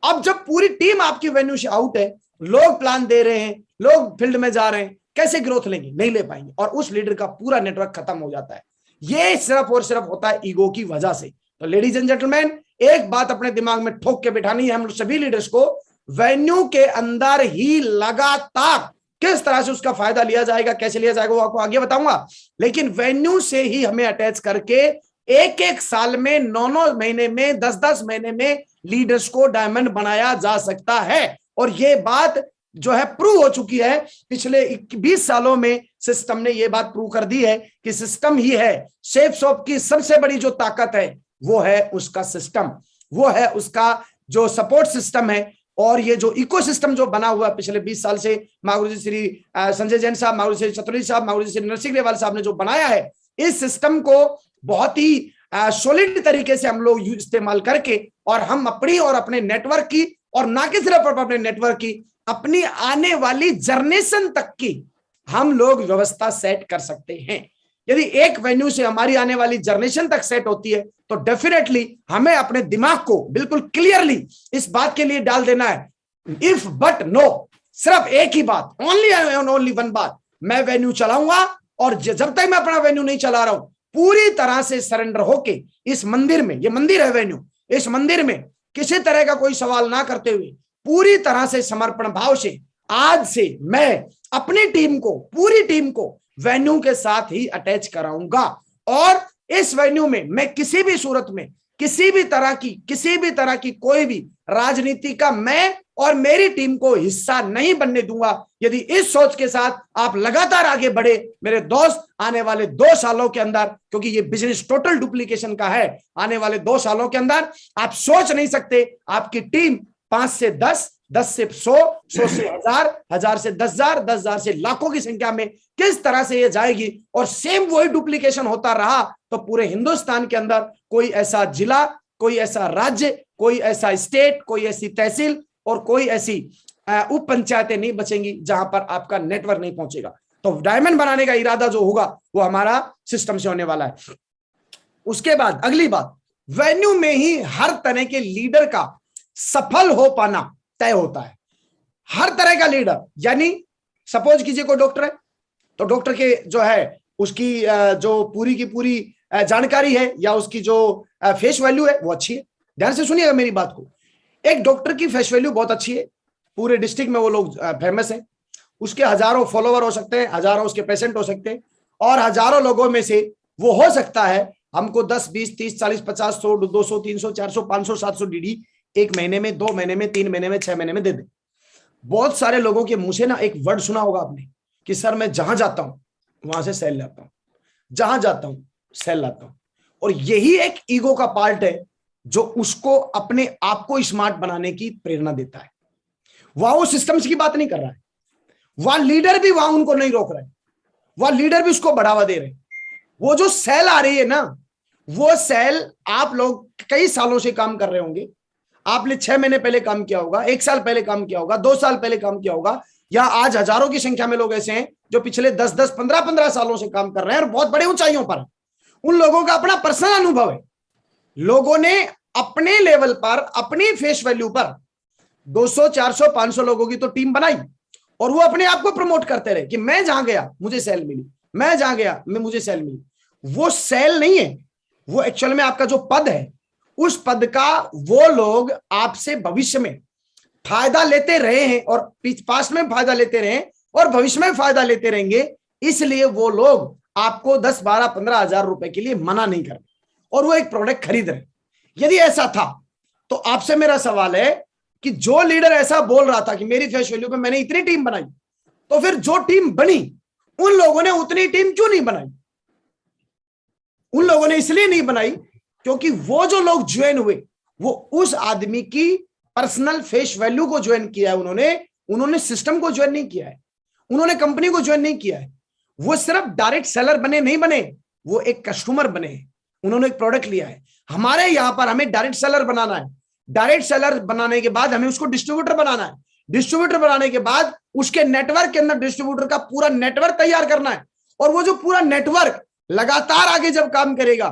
अब जब पूरी टीम आपकी वेन्यू से आउट है, लोग प्लान दे रहे हैं, लोग फील्ड में जा रहे हैं, कैसे ग्रोथ लेंगे? नहीं ले पाएंगे, और उस लीडर का पूरा नेटवर्क खत्म हो जाता है। ये सिर्फ और सिर्फ होता है ईगो की वजह से। तो लेडीज एंड जेंटलमैन, एक बात अपने दिमाग में ठोक के बिठानी है हम सभी लीडर्स को, वेन्यू के अंदर ही लगातार किस तरह से उसका फायदा लिया जाएगा, कैसे लिया जाएगा वो आपको आगे बताऊंगा, लेकिन वेन्यू से ही हमें अटैच करके एक एक साल में 9-9 महीने में 10-10 महीने में लीडर्स को डायमंड बनाया जा सकता है। और ये बात जो है प्रूव हो चुकी है, पिछले 20 सालों में सिस्टम ने ये बात प्रूव कर दी है कि सिस्टम ही है सेफ शॉप की सबसे बड़ी जो ताकत है, वो है उसका सिस्टम, वो है उसका जो सपोर्ट सिस्टम है। और ये जो इकोसिस्टम जो बना हुआ है पिछले 20 साल से, मागुरुजी श्री संजय जैन साहब, मागुरुजी श्री चतुर्वेदी साहब, मागुरुजी श्री नरसिंह ग्रेवाल साहब ने जो बनाया है, इस सिस्टम को बहुत ही सॉलिड तरीके से हम लोग इस्तेमाल करके, और हम अपनी और अपने नेटवर्क की, और ना कि सिर्फ अपने नेटवर्क की, अपनी आने वाली जनरेशन तक की हम लोग व्यवस्था सेट कर सकते हैं। यदि एक वेन्यू से हमारी आने वाली जनरेशन तक सेट होती है तो डेफिनेटली हमें अपने दिमाग को बिल्कुल क्लियरली इस बात के लिए डाल देना है, इफ बट नो, सिर्फ एक ही बात, ओनली वन बात, मैं वेन्यू चलाऊंगा, और जब तक मैं अपना वेन्यू नहीं चला रहा हूं पूरी तरह से सरेंडर होके इस मंदिर में, ये मंदिर है वेन्यू, इस मंदिर में किसी तरह का कोई सवाल ना करते हुए पूरी तरह से समर्पण भाव से आज से मैं अपनी टीम को, पूरी टीम को वेन्यू के साथ ही अटैच कराऊंगा। और इस वेन्यू में मैं किसी भी सूरत में किसी भी तरह की कोई भी राजनीति का मैं और मेरी टीम को हिस्सा नहीं बनने दूंगा। यदि इस सोच के साथ आप लगातार आगे बढ़े मेरे दोस्त, आने वाले 2 सालों के अंदर, क्योंकि ये बिजनेस टोटल डुप्लीकेशन का है, आने वाले 2 सालों के अंदर आप सोच नहीं सकते आपकी टीम 5 से 10, 10 से 100, 100 से 1000, 1000 से 10,000, 10,000 से लाखों की संख्या में किस तरह से ये जाएगी। और सेम वही डुप्लीकेशन होता रहा तो पूरे हिंदुस्तान के अंदर कोई ऐसा जिला, कोई ऐसा राज्य, कोई ऐसा स्टेट, कोई ऐसी तहसील और कोई ऐसी उप पंचायतें नहीं बचेंगी जहां पर आपका नेटवर्क नहीं पहुंचेगा। तो डायमंड बनाने का इरादा जो होगा वो हमारा सिस्टम से होने वाला है। उसके बाद अगली बात, वेन्यू में ही हर तरह के लीडर का सफल हो पाना तय होता है। हर तरह का लीडर, यानी सपोज कीजिए कोई डॉक्टर है तो डॉक्टर के जो है उसकी जो पूरी की पूरी जानकारी है या उसकी जो फेस वैल्यू है वो अच्छी है। ध्यान से सुनिएगा मेरी बात को, एक डॉक्टर की फेस वैल्यू बहुत अच्छी है, पूरे डिस्ट्रिक्ट में वो लोग फेमस है, उसके हजारों फॉलोवर हो सकते हैं, हजारों उसके पेशेंट हो सकते हैं, और हजारों लोगों में से वो हो सकता है हमको 10, 20, 30, 40, 50, 100, 200, 300, 400, 500, 700 डीडी 1 महीने में, 2 महीने में, 3 महीने में, 6 महीने में दे दे। बहुत सारे लोगों के मुंह से ना एक वर्ड सुना होगा आपने कि सर मैं जहां जाता हूं वहां से सेल लाता हूं, जहां जाता हूं सेल लाता हूं। और यही एक ईगो का पार्ट है जो उसको अपने आप को स्मार्ट बनाने की प्रेरणा देता है। वहां वो सिस्टम्स की बात नहीं कर रहा है, वहां लीडर भी वहां उनको नहीं रोक रहे, वहां लीडर भी उसको बढ़ावा दे रहे। वो जो सेल आ रही है ना, वो सेल आप लोग कई सालों से काम कर रहे होंगे, आपने 6 महीने पहले काम किया होगा, 1 साल पहले काम किया होगा, 2 साल पहले काम किया होगा, या आज हजारों की संख्या में लोग ऐसे हैं जो पिछले 10-10, 15-15 सालों से काम कर रहे हैं और बहुत बड़े ऊंचाइयों पर। उन लोगों का अपना पर्सनल अनुभव है, लोगों ने अपने लेवल पर, अपनी फेस वैल्यू पर 200, 400, 500 लोगों की तो टीम बनाई और वो अपने आप को प्रमोट करते रहे कि मैं जहां गया मुझे सेल मिली, मैं जहां गया मुझे सेल मिली। वो सेल नहीं है, वो एक्चुअल में आपका जो पद है उस पद का वो लोग आपसे भविष्य में फायदा लेते रहे हैं और पास्ट में फायदा लेते रहे और भविष्य में फायदा लेते रहेंगे, इसलिए वो लोग आपको 10, 12, 15 हजार रुपए के लिए मना नहीं कर और वो एक प्रोडक्ट खरीद रहे। यदि ऐसा था तो आपसे मेरा सवाल है कि जो लीडर ऐसा बोल रहा था कि मेरी फेस वैल्यू पे मैंने इतनी टीम बनाई, तो फिर जो टीम बनी उन लोगों ने उतनी टीम क्यों नहीं बनाई? उन लोगों ने इसलिए नहीं बनाई क्योंकि वो जो लोग ज्वाइन हुए वो उस आदमी की पर्सनल फेस वैल्यू को ज्वाइन किया है, उन्होंने सिस्टम को ज्वाइन नहीं किया है, उन्होंने कंपनी को ज्वाइन नहीं किया है। वो सिर्फ डायरेक्ट सेलर नहीं बने, वो एक कस्टमर बने, उन्होंने एक प्रोडक्ट लिया है। हमारे यहां पर हमें डायरेक्ट सेलर बनाना है, डायरेक्ट सेलर बनाने के बाद हमें उसको डिस्ट्रीब्यूटर बनाना है, डिस्ट्रीब्यूटर बनाने के बाद उसके नेटवर्क के अंदर डिस्ट्रीब्यूटर का पूरा नेटवर्क तैयार करना है, और वो जो पूरा नेटवर्क लगातार आगे जब काम करेगा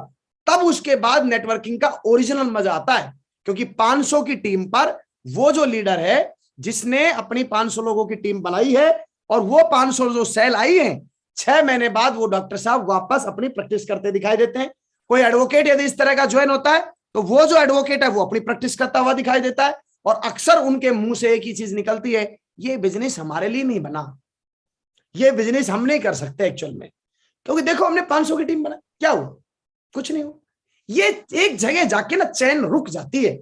तब उसके बाद नेटवर्किंग का ओरिजिनल मजा आता है। क्योंकि 500 की टीम पर वो जो लीडर है जिसने अपनी 500 लोगों की टीम बनाई है और वो 500 जो सेल आई है, 6 महीने बाद वो डॉक्टर साहब वापस अपनी प्रैक्टिस करते दिखाई देते हैं। कोई एडवोकेट यदि इस तरह का ज्वाइन होता है तो वो जो एडवोकेट है वो अपनी प्रैक्टिस करता हुआ दिखाई देता है, और अक्सर उनके मुंह से एक ही चीज निकलती है, ये बिजनेस हमारे लिए नहीं बना, ये बिजनेस हम नहीं कर सकते एक्चुअल में, क्योंकि देखो हमने 500 की टीम बनाई, क्या हुआ? कुछ नहीं हुआ। ये एक जगह जाके ना चैन रुक जाती है,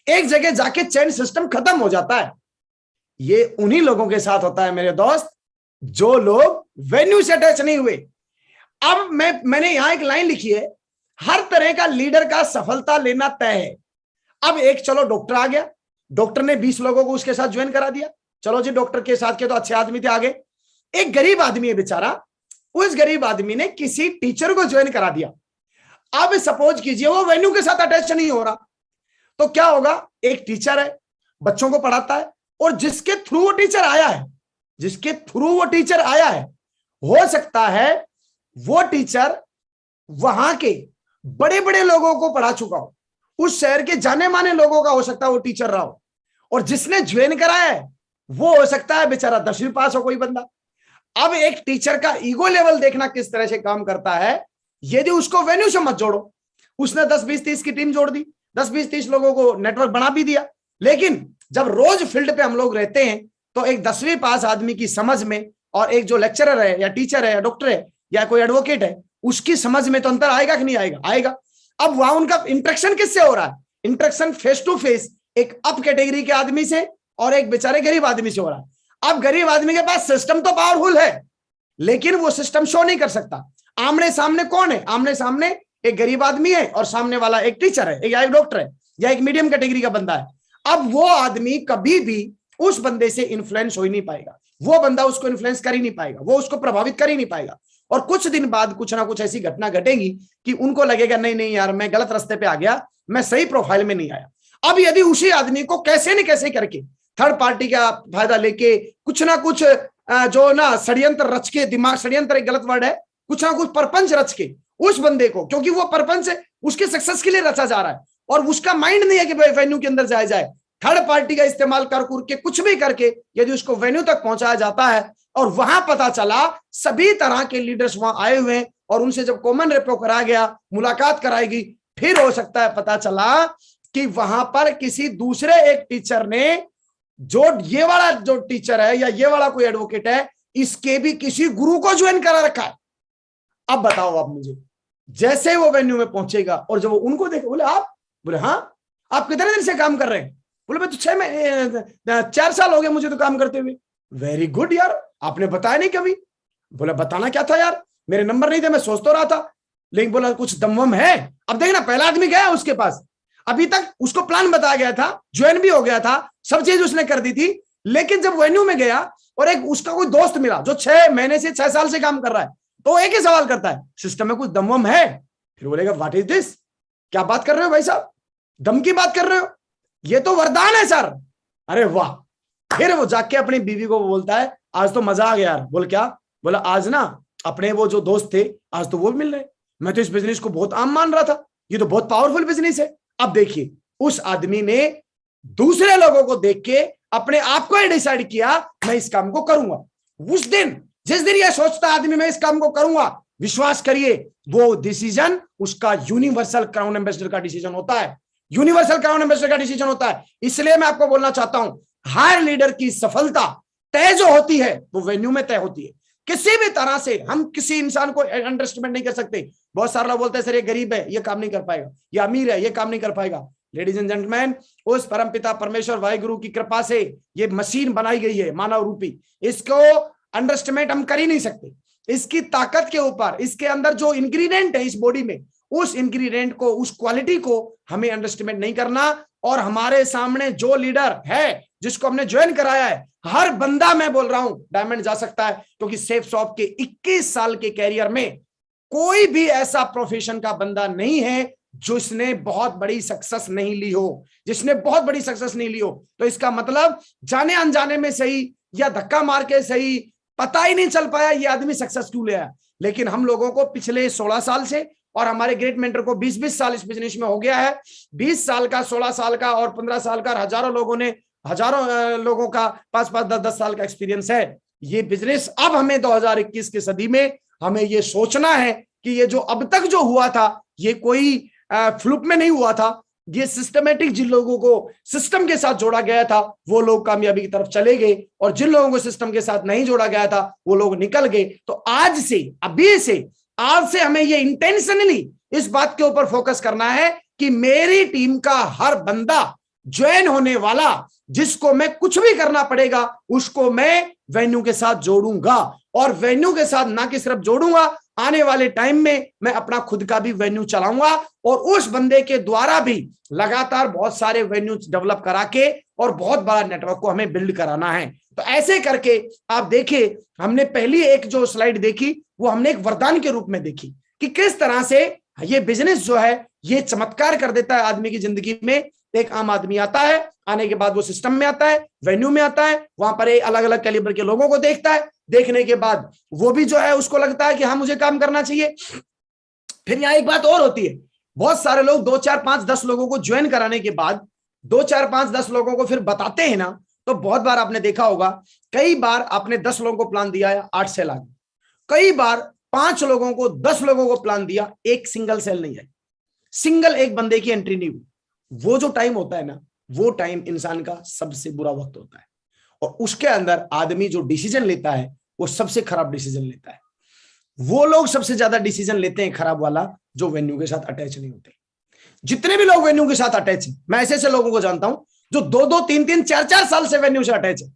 एक जगह जाके चैन सिस्टम खत्म हो जाता है। ये उन्हीं लोगों के साथ होता है मेरे दोस्त, जो लोग वेन्यू से अटैच नहीं हुए। अब मैंने यहां एक लाइन लिखी है, हर तरह का लीडर का सफलता लेना तय है। अब एक चलो डॉक्टर आ गया, डॉक्टर ने 20 लोगों को उसके साथ ज्वाइन करा दिया, चलो जी डॉक्टर के साथ के तो अच्छे आदमी थे आगे। एक गरीब आदमी है बेचारा, उस गरीब आदमी ने किसी टीचर को ज्वाइन करा दिया। अब सपोज कीजिए वो वेन्यू के साथ अटैच नहीं हो रहा, तो क्या होगा? एक टीचर है, बच्चों को पढ़ाता है, और जिसके थ्रू वो टीचर आया है, जिसके थ्रू वो टीचर आया है, हो सकता है वो टीचर वहां के बड़े बड़े लोगों को पढ़ा चुका हो, उस शहर के जाने माने लोगों का हो सकता है वो टीचर रहा हो, और जिसने ज्वाइन कराया है वो हो सकता है बेचारा 10वीं पास हो कोई बंदा। अब एक टीचर का ईगो लेवल देखना किस तरह से काम करता है। यदि उसको वेन्यू से मत जोड़ो, उसने 10, 20, 30 की टीम जोड़ दी, 10, 20, 30 लोगों को नेटवर्क बना भी दिया, लेकिन जब रोज फील्ड पे हम लोग रहते हैं तो एक 10वीं पास आदमी की समझ में और एक जो लेक्चरर है या टीचर है या डॉक्टर है या कोई एडवोकेट है उसकी समझ में तो अंतर आएगा कि नहीं आएगा? आएगा। अब वहां उनका इंटरेक्शन किससे हो रहा है? इंटरेक्शन फेस टू फेस एक अप कैटेगरी के आदमी से और एक बेचारे गरीब आदमी से हो रहा है। अब गरीब आदमी के पास सिस्टम तो पावरफुल है, लेकिन वो सिस्टम शो नहीं कर सकता। आमने सामने कौन है? आमने सामने एक गरीब आदमी है और सामने वाला एक टीचर है या एक डॉक्टर है या एक मीडियम कैटेगरी का बंदा है। अब वो आदमी कभी भी उस बंदे से इन्फ्लुएंस हो ही नहीं पाएगा, वो बंदा उसको इन्फ्लुएंस कर ही नहीं पाएगा, वो उसको प्रभावित कर ही नहीं पाएगा। और कुछ दिन बाद कुछ ना कुछ ऐसी घटना घटेगी कि उनको लगेगा नहीं नहीं यार मैं गलत रास्ते पे आ गया, मैं सही प्रोफाइल में नहीं आया। अब यदि उसी आदमी को कैसे न कैसे करके थर्ड पार्टी का फायदा लेके कुछ ना कुछ जो ना षड्यंत्र रच के, दिमाग षड्यंत्र एक गलत वर्ड है, कुछ ना कुछ परपंच रच के उस बंदे को, क्योंकि वो परपंच उसके सक्सेस के लिए रचा जा रहा है और उसका माइंड नहीं है कि वेन्यू के अंदर जाया जाए, थर्ड पार्टी का इस्तेमाल कर के कुछ भी करके यदि उसको वेन्यू तक पहुंचाया जाता है और वहां पता चला सभी तरह के लीडर्स वहां आए हुए हैं और उनसे जब कॉमन रेपो कराया गया, मुलाकात कराएगी, फिर हो सकता है पता चला कि वहां पर किसी दूसरे एक टीचर ने, जो ये वाला जो टीचर है या ये वाला कोई एडवोकेट है, इसके भी किसी गुरु को ज्वाइन करा रखा है। अब बताओ आप मुझे, जैसे वो वेन्यू में पहुंचेगा और जब वो उनको देखे, बोले आप, बोले हाँ आप कितने दिन से काम कर रहे हैं? बोले मैं तो 4 साल हो गए मुझे तो काम करते हुए। वेरी गुड यार, आपने बताया नहीं कभी। बोला बताना क्या था यार, मेरे नंबर नहीं थे, मैं सोच तो रहा था, लेकिन बोला कुछ दमवम है। अब देखना पहला आदमी गया उसके पास, अभी तक उसको प्लान बताया गया था, ज्वाइन भी हो गया था, सब चीज उसने कर दी थी, लेकिन जब वेन्यू में गया और एक उसका कोई दोस्त मिला जो 6 महीने से 6 साल से काम कर रहा है, तो एक ही सवाल करता है, सिस्टम में कुछ दमवम है? फिर बोलेगा व्हाट इज दिस, क्या बात कर रहे हो भाई साहब, दम की बात कर रहे हो, ये तो वरदान है सर। अरे वाह। फिर वो जाके अपनी बीवी को बोलता है आज तो मजा आ गया यार। बोल क्या? बोला आज ना अपने वो जो दोस्त थे आज तो वो भी मिल रहे, मैं तो इस बिजनेस को बहुत आम मान रहा था, ये तो बहुत पावरफुल बिजनेस है। अब देखिए उस आदमी ने दूसरे लोगों को देख के अपने आप को डिसाइड किया मैं इस काम को करूंगा। उस दिन जिस दिन यह सोचता आदमी मैं इस काम को करूंगा, विश्वास करिए वो डिसीजन उसका यूनिवर्सल क्राउन एम्बेसडर का डिसीजन होता है। यूनिवर्सल क्राउन एम्बेसडर का डिसीजन होता है। इसलिए मैं आपको बोलना चाहता हूं, हर लीडर की सफलता तय जो होती है वो वेन्यू में तय होती है। किसी भी तरह से हम किसी इंसान को अंडर एस्टिमेट नहीं कर सकते। बहुत सारे लोग बोलते हैं सर ये गरीब है, ये काम नहीं कर पाएगा, ये अमीर है, ये काम नहीं कर पाएगा। लेडीज एंड जेंटलमैन, उस परमपिता परमेश्वर वाहिगुरु की कृपा से ये मशीन बनाई गई है मानव रूपी, इसको अंडर एस्टिमेट हम कर ही नहीं सकते। इसकी ताकत के ऊपर, इसके अंदर जो इंग्रेडिएंट है इस बॉडी में, उस इंग्रेडिएंट को, उस क्वालिटी को हमें अंडर एस्टिमेट नहीं करना। और हमारे सामने जो लीडर है जिसको हमने ज्वाइन कराया है, हर बंदा, मैं बोल रहा हूं, डायमंड जा सकता है, क्योंकि सेफ शॉप के 21 साल के कैरियर में कोई भी ऐसा प्रोफेशन का बंदा नहीं है जिसने बहुत बड़ी सक्सेस नहीं ली हो, जिसने बहुत बड़ी सक्सेस नहीं ली हो। तो इसका मतलब जाने अनजाने में सही या धक्का मार के सही, पता ही नहीं चल पाया ये आदमी सक्सेस क्यों ले आया। लेकिन हम लोगों को पिछले 16 साल से, और हमारे ग्रेट मेंटर को 20-20 साल इस बिजनेस में हो गया है, 20 साल का, 16 साल का और 15 साल का, हजारों लोगों का 5-5, 10-10 साल का एक्सपीरियंस है। ये बिजनेस अब हमें 2021 की सदी में हमें ये सोचना है कि ये जो अब तक जो हुआ था ये कोई फ्लूक में नहीं हुआ था। ये सिस्टमेटिक, जिन लोगों को सिस्टम के साथ जोड़ा गया था वो लोग कामयाबी की तरफ चले गए, और जिन लोगों को सिस्टम के साथ नहीं जोड़ा गया था वो लोग निकल गए। तो आज से हमें ये इंटेंशनली इस बात के ऊपर फोकस करना है कि मेरी टीम का हर बंदा ज्वाइन होने वाला, जिसको मैं कुछ भी करना पड़ेगा उसको मैं वेन्यू के साथ जोड़ूंगा। और वेन्यू के साथ ना कि सिर्फ जोड़ूंगा, आने वाले टाइम में मैं अपना खुद का भी वेन्यू चलाऊंगा, और उस बंदे के द्वारा भी लगातार बहुत सारे वेन्यू डेवलप करा के और बहुत बड़ा नेटवर्क को हमें बिल्ड कराना है। तो ऐसे करके आप देखिए, हमने पहली एक जो स्लाइड देखी वो हमने एक वरदान के रूप में देखी कि किस तरह से ये बिजनेस जो है ये चमत्कार कर देता है आदमी की जिंदगी में। एक आम आदमी आता है, आने के बाद वो सिस्टम में आता है, वेन्यू में आता है, वहां पर अलग अलग कैलिबर के लोगों को देखता है, देखने के बाद वो भी जो है उसको लगता है कि हाँ मुझे काम करना चाहिए। फिर यहाँ एक बात और होती है, बहुत सारे लोग 2, 4, 5, 10 लोगों को ज्वाइन कराने के बाद 2, 4, 5, 10 लोगों को फिर बताते हैं ना, तो बहुत बार आपने देखा होगा, कई बार आपने 10 लोगों को प्लान दिया है 8 सेल आ गए, कई बार 5 लोगों को, 10 लोगों को प्लान दिया, एक सिंगल सेल नहीं आई, सिंगल एक बंदे की एंट्री नहीं हुई। वो जो टाइम होता है ना, वो टाइम इंसान का सबसे बुरा वक्त होता है, और उसके अंदर आदमी जो डिसीजन लेता है वो सबसे खराब डिसीजन लेता है। वो लोग सबसे ज्यादा डिसीजन लेते हैं खराब वाला जो वेन्यू के साथ अटैच नहीं होते। जितने भी लोग वेन्यू के साथ अटैच है, मैं ऐसे ऐसे लोगों को जानता हूं जो 2-2, 3-3, 4-4 साल से वेन्यू से अटैच है।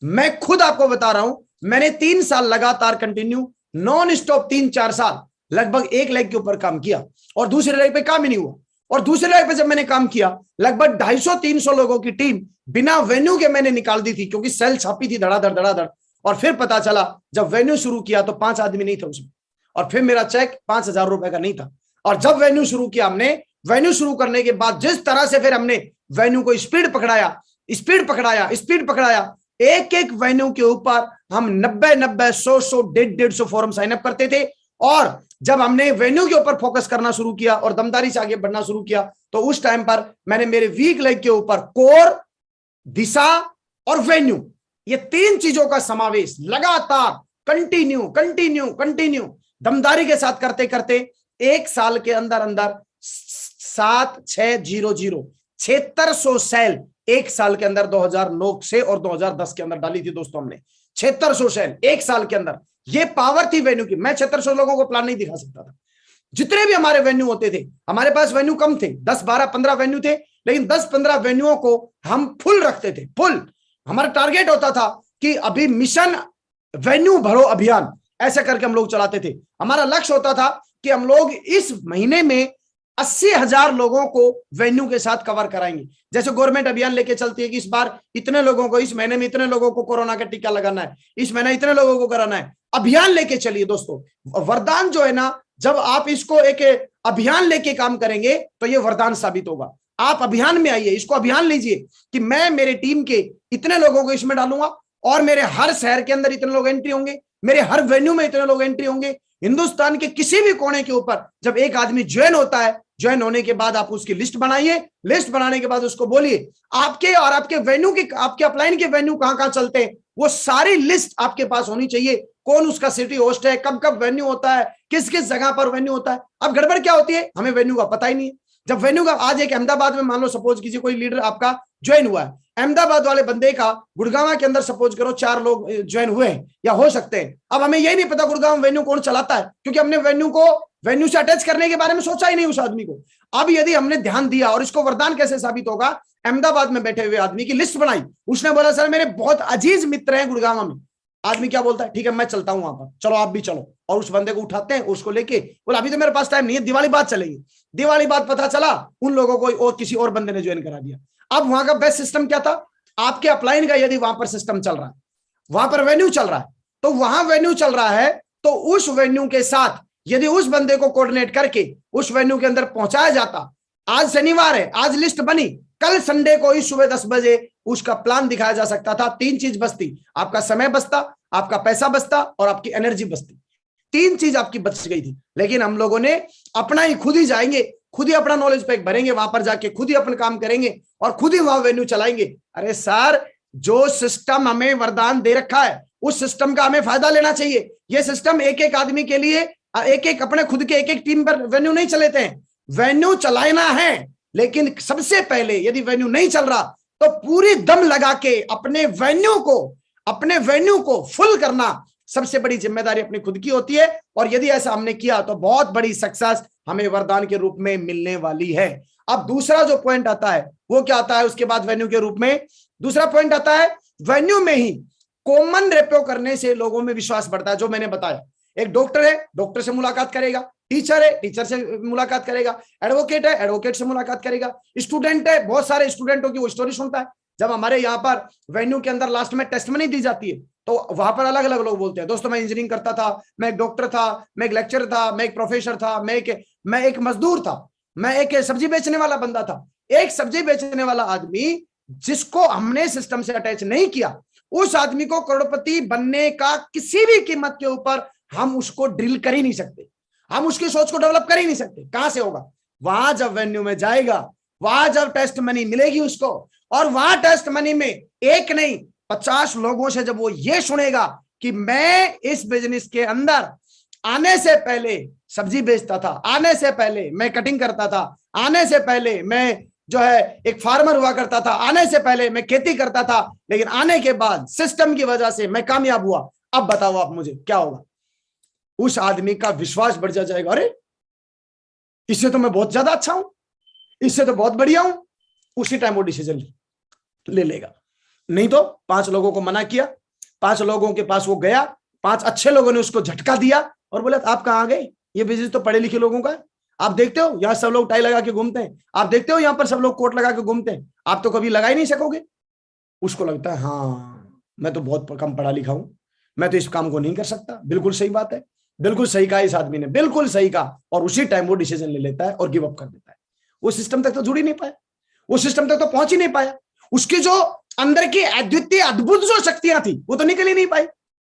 मैं खुद आपको बता रहा हूं, मैंने 3 साल लगातार कंटिन्यू नॉन स्टॉप 3-4 साल लगभग एक लेग के ऊपर काम किया, और दूसरे लेग पे काम ही नहीं हुआ। और दूसरे लेग पे जब मैंने काम किया, लगभग 250-300 लोगों की टीम बिना वेन्यू के मैंने निकाल दी थी, क्योंकि सेल छापी थी धड़ाधड़। और फिर पता चला जब वेन्यू शुरू किया तो 5 आदमी नहीं थे उसमें, और फिर मेरा चेक 5,000 रुपए का नहीं था। और जब वेन्यू शुरू किया हमने, वेन्यू शुरू करने के बाद जिस तरह से फिर हमने वेन्यू को स्पीड पकड़ाया, एक एक वेन्यू के ऊपर हम 90-90, 100-100, 150-150 फॉर्म साइन अप करते थे। और जब हमने वेन्यू के ऊपर फोकस करना शुरू किया और दमदारी से आगे बढ़ना शुरू किया, तो उस टाइम पर मैंने मेरे वीक लेग के ऊपर कोर, दिशा और वेन्यू, ये 3 चीजों का समावेश लगातार कंटिन्यू दमदारी के साथ करते करते 1 साल के अंदर 7600 सेल 1 साल के अंदर 2009 से और 2010 के अंदर डाली थी दोस्तों हमने। 7600 सेल 1 साल के अंदर, ये पावर थी वेन्यू की। मैं 7600 लोगों को प्लान नहीं दिखा सकता था। जितने भी हमारे वेन्यू होते थे, हमारे पास वेन्यू कम थे, 10, 12, 15 वेन्यू थे, लेकिन 10, 15 वेन्यूओं को हम फुल रखते थे, फुल। हमारा टारगेट होता था कि अभी मिशन वेन्यू भरो अभियान, ऐसे करके हम लोग चलाते थे। हमारा लक्ष्य होता था कि हम लोग इस महीने में 80,000 लोगों को वेन्यू के साथ कवर कराएंगे। जैसे गवर्नमेंट अभियान लेके चलती है कि इस बार इतने लोगों को, इस महीने में इतने लोगों को कोरोना का टीका लगाना है, इस महीने इतने लोगों को कराना है। अभियान लेके चलिए दोस्तों। वरदान जो है ना, जब आप इसको एक अभियान लेके काम करेंगे तो ये वरदान साबित होगा। आप अभियान में आइए, इसको अभियान लीजिए कि मैं मेरे टीम के इतने लोगों को इसमें डालूंगा, और मेरे हर शहर के अंदर इतने लोग एंट्री होंगे, मेरे हर वेन्यू में इतने लोग एंट्री होंगे। हिंदुस्तान के किसी भी कोने के ऊपर जब एक आदमी ज्वाइन होता है, ज्वाइन होने के बाद आप उसकी लिस्ट बनाइए, लिस्ट बनाने के बाद उसको बोलिए आपके और आपके वेन्यू के, आपके अपलाइन के वेन्यू कहां चलते हैं, वो सारी लिस्ट आपके पास होनी चाहिए। कौन उसका सिटी होस्ट है, कब कब वेन्यू होता है, किस किस जगह पर वेन्यू होता है। अब गड़बड़ क्या होती है, हमें वेन्यू का पता ही नहीं है। जब वेन्यू का आज एक अहमदाबाद में मान लो सपोज कीजिए कोई लीडर आपका ज्वाइन हुआ है, अहमदाबाद वाले बंदे का गुड़गांव के अंदर सपोज करो 4 लोग ज्वाइन हुए हैं या हो सकते हैं। अब हमें यही नहीं पता गुड़गांव वेन्यू कौन चलाता है, क्योंकि हमने वेन्यू से अटैच करने के बारे में सोचा ही नहीं उस आदमी को। अब यदि हमने ध्यान दिया, और इसको वरदान कैसे साबित होगा, अहमदाबाद में बैठे हुए आदमी की लिस्ट बनाई, उसने बोला सर मेरे बहुत अजीज मित्र हैं गुड़गांव में। आदमी क्या बोलता है, ठीक है मैं चलता हूं वहां पर, चलो आप भी चलो। और उस बंदे को उठाते हैं, उसको लेके बोला अभी तो मेरे पास टाइम नहीं है, दिवाली बाद चलेंगे। दिवाली बाद पता चला उन लोगों को और किसी और बंदे ने ज्वाइन करा दिया। अब वहां का बेस्ट सिस्टम क्या था, आपके अपलाइन का यदि वहां पर सिस्टम चल रहा है, वहां पर वेन्यू चल रहा है, तो वहां वेन्यू चल रहा है तो उस वेन्यू के साथ यदि उस बंदे को कोऑर्डिनेट करके उस वेन्यू के अंदर पहुंचाया जाता, आज शनिवार है, आज लिस्ट बनी, कल संडे को ही सुबह 10 बजे उसका प्लान दिखाया जा सकता था। 3 चीज बचती, आपका समय बचता, आपका पैसा बचता और आपकी एनर्जी बचती। 3 चीज आपकी बच गई थी। लेकिन हम लोगों ने अपना ही खुद ही जाएंगे, खुद ही अपना नॉलेज पैक भरेंगे, वहां पर जाके खुद ही अपन काम करेंगे और खुद ही वहां वेन्यू चलाएंगे। अरे सर, जो सिस्टम हमें वरदान दे रखा है उस सिस्टम का हमें फायदा लेना चाहिए। ये सिस्टम एक एक आदमी के लिए, एक एक अपने खुद के एक एक टीम पर वेन्यू नहीं चलेते हैं, वेन्यू चलाना है। लेकिन सबसे पहले यदि वेन्यू नहीं चल रहा तो पूरी दम लगा के अपने वेन्यू को फुल करना सबसे बड़ी जिम्मेदारी अपनी खुद की होती है। और यदि ऐसा हमने किया तो बहुत बड़ी सक्सेस हमें वरदान के रूप में मिलने वाली है। अब दूसरा जो पॉइंट आता है वो क्या आता है उसके बाद वेन्यू के रूप में, दूसरा पॉइंट आता है वेन्यू में ही कॉमन रेपो करने से लोगों में विश्वास बढ़ता है। जो मैंने बताया, एक डॉक्टर है, डॉक्टर से मुलाकात करेगा, टीचर है, टीचर से मुलाकात करेगा, एडवोकेट है, एडवोकेट से मुलाकात करेगा, स्टूडेंट है, बहुत सारे स्टूडेंटों की वो स्टोरी सुनता है। जब हमारे यहाँ पर वेन्यू के अंदर लास्ट में टेस्टमनी दी जाती है तो वहां पर अलग अलग लोग बोलते हैं, दोस्तों मैं इंजीनियरिंग करता था, मैं एक डॉक्टर था, मैं एक लेक्चरर था, मैं एक प्रोफेसर था, मैं एक मजदूर था, मैं एक सब्जी बेचने वाला बंदा था। एक सब्जी बेचने वाला आदमी जिसको हमने सिस्टम से अटैच नहीं किया, उस आदमी को करोड़पति बनने का किसी भी कीमत के ऊपर हम उसको ड्रिल कर ही नहीं सकते, हम उसकी सोच को डेवलप कर ही नहीं सकते। कहां से होगा? वहां जब वेन्यू में जाएगा, वहां जब टेस्ट मनी मिलेगी उसको, और वहां टेस्ट मनी में एक नहीं 50 लोगों से जब वो ये सुनेगा कि मैं इस बिजनेस के अंदर आने से पहले सब्जी बेचता था, आने से पहले मैं कटिंग करता था, आने से पहले मैं जो है एक फार्मर हुआ करता था, आने से पहले मैं खेती करता था, लेकिन आने के बाद सिस्टम की वजह से मैं कामयाब हुआ। अब बताओ आप मुझे क्या होगा? उस आदमी का विश्वास बढ़ जाएगा, अरे इससे तो मैं बहुत ज्यादा अच्छा हूं, इससे तो बहुत बढ़िया हूं। उसी टाइम वो डिसीजन ले लेगा। नहीं तो 5 लोगों को मना किया, 5 लोगों के पास वो गया, 5 अच्छे लोगों ने उसको झटका दिया और बोला आप कहां गए, ये बिजनेस तो पढ़े लिखे लोगों का है। आप देखते हो यहाँ सब लोग टाई लगा के घूमते हैं, आप देखते हो यहाँ पर सब लोग कोट लगा के घूमते हैं, आप तो कभी लगा ही नहीं सकोगे। उसको लगता है हाँ मैं तो बहुत कम पढ़ा लिखा हूं, मैं तो इस काम को नहीं कर सकता। बिल्कुल सही बात है, बिल्कुल सही कहा इस आदमी ने, बिल्कुल सही कहा। और उसी टाइम वो डिसीजन ले लेता है और गिव अप कर देता है। वो सिस्टम तक तो जुड़ ही नहीं पाया, वो सिस्टम तक तो पहुंच ही नहीं पाया। उसकी जो अंदर की अद्वितीय अद्भुत जो शक्तियां थी वो तो निकल ही नहीं पाई।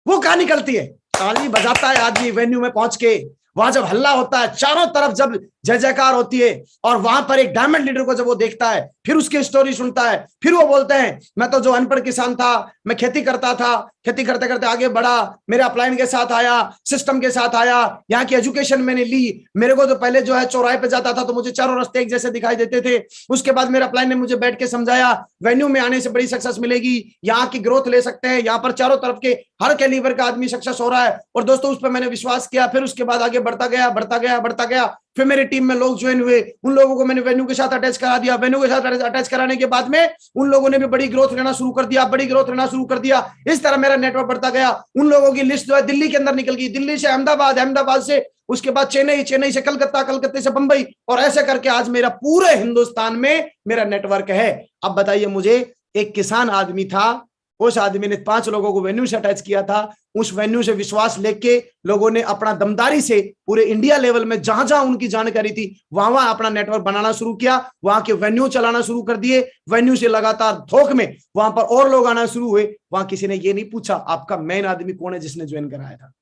वो कहां निकलती है? ताली बजाता है आदमी वेन्यू में पहुंच के, वहां जब हल्ला होता है, चारों तरफ जब जय जयकार होती है, और वहां पर एक डायमंड लीडर को जब वो देखता है, फिर उसकी स्टोरी सुनता है, फिर वो बोलते हैं मैं तो जो अनपढ़ किसान था, मैं खेती करता था, खेती करते करते आगे बढ़ा, मेरे अपलाइन के साथ आया, सिस्टम के साथ आया, यहाँ की एजुकेशन मैंने ली। मेरे को तो पहले जो है चौराहे पे जाता था तो मुझे चारों रास्ते एक जैसे दिखाई देते थे। उसके बाद मेरे अपलाइन ने मुझे बैठ के समझाया वेन्यू में आने से बड़ी सक्सेस मिलेगी, यहाँ की ग्रोथ ले सकते हैं, यहाँ पर चारों तरफ के हर कैलिबर का आदमी सक्सेस हो रहा है। और दोस्तों उस पर मैंने विश्वास किया। फिर उसके बाद आगे बढ़ता गया, बढ़ता गया, बढ़ता गया। फिर मेरी टीम में लोग ज्वाइन हुए, उन लोगों को मैंने वेन्यू के साथ अटैच करा दिया। वेन्यू के साथ अटैच कराने के बाद में उन लोगों ने भी बड़ी ग्रोथ लेना शुरू कर दिया, बड़ी ग्रोथ लेना शुरू कर दिया। इस तरह मेरा नेटवर्क बढ़ता गया। उन लोगों की लिस्ट जो है दिल्ली के अंदर निकल गई, दिल्ली से अहमदाबाद, अहमदाबाद से उसके बाद चेन्नई, चेन्नई से कलकत्ता, कलकत्ते से बंबई, और ऐसे करके आज मेरा पूरे हिंदुस्तान में मेरा नेटवर्क है। अब बताइए मुझे, एक किसान आदमी था, उस आदमी ने 5 लोगों को वेन्यू से अटैच किया था। उस वेन्यू से विश्वास लेके लोगों ने अपना दमदारी से पूरे इंडिया लेवल में जहां जहां उनकी जानकारी थी वहां वहां अपना नेटवर्क बनाना शुरू किया, वहां के वेन्यू चलाना शुरू कर दिए। वेन्यू से लगातार थोक में वहां पर और लोग आना शुरू हुए। वहां किसी ने ये नहीं पूछा आपका मेन आदमी कौन है जिसने ज्वाइन कराया था,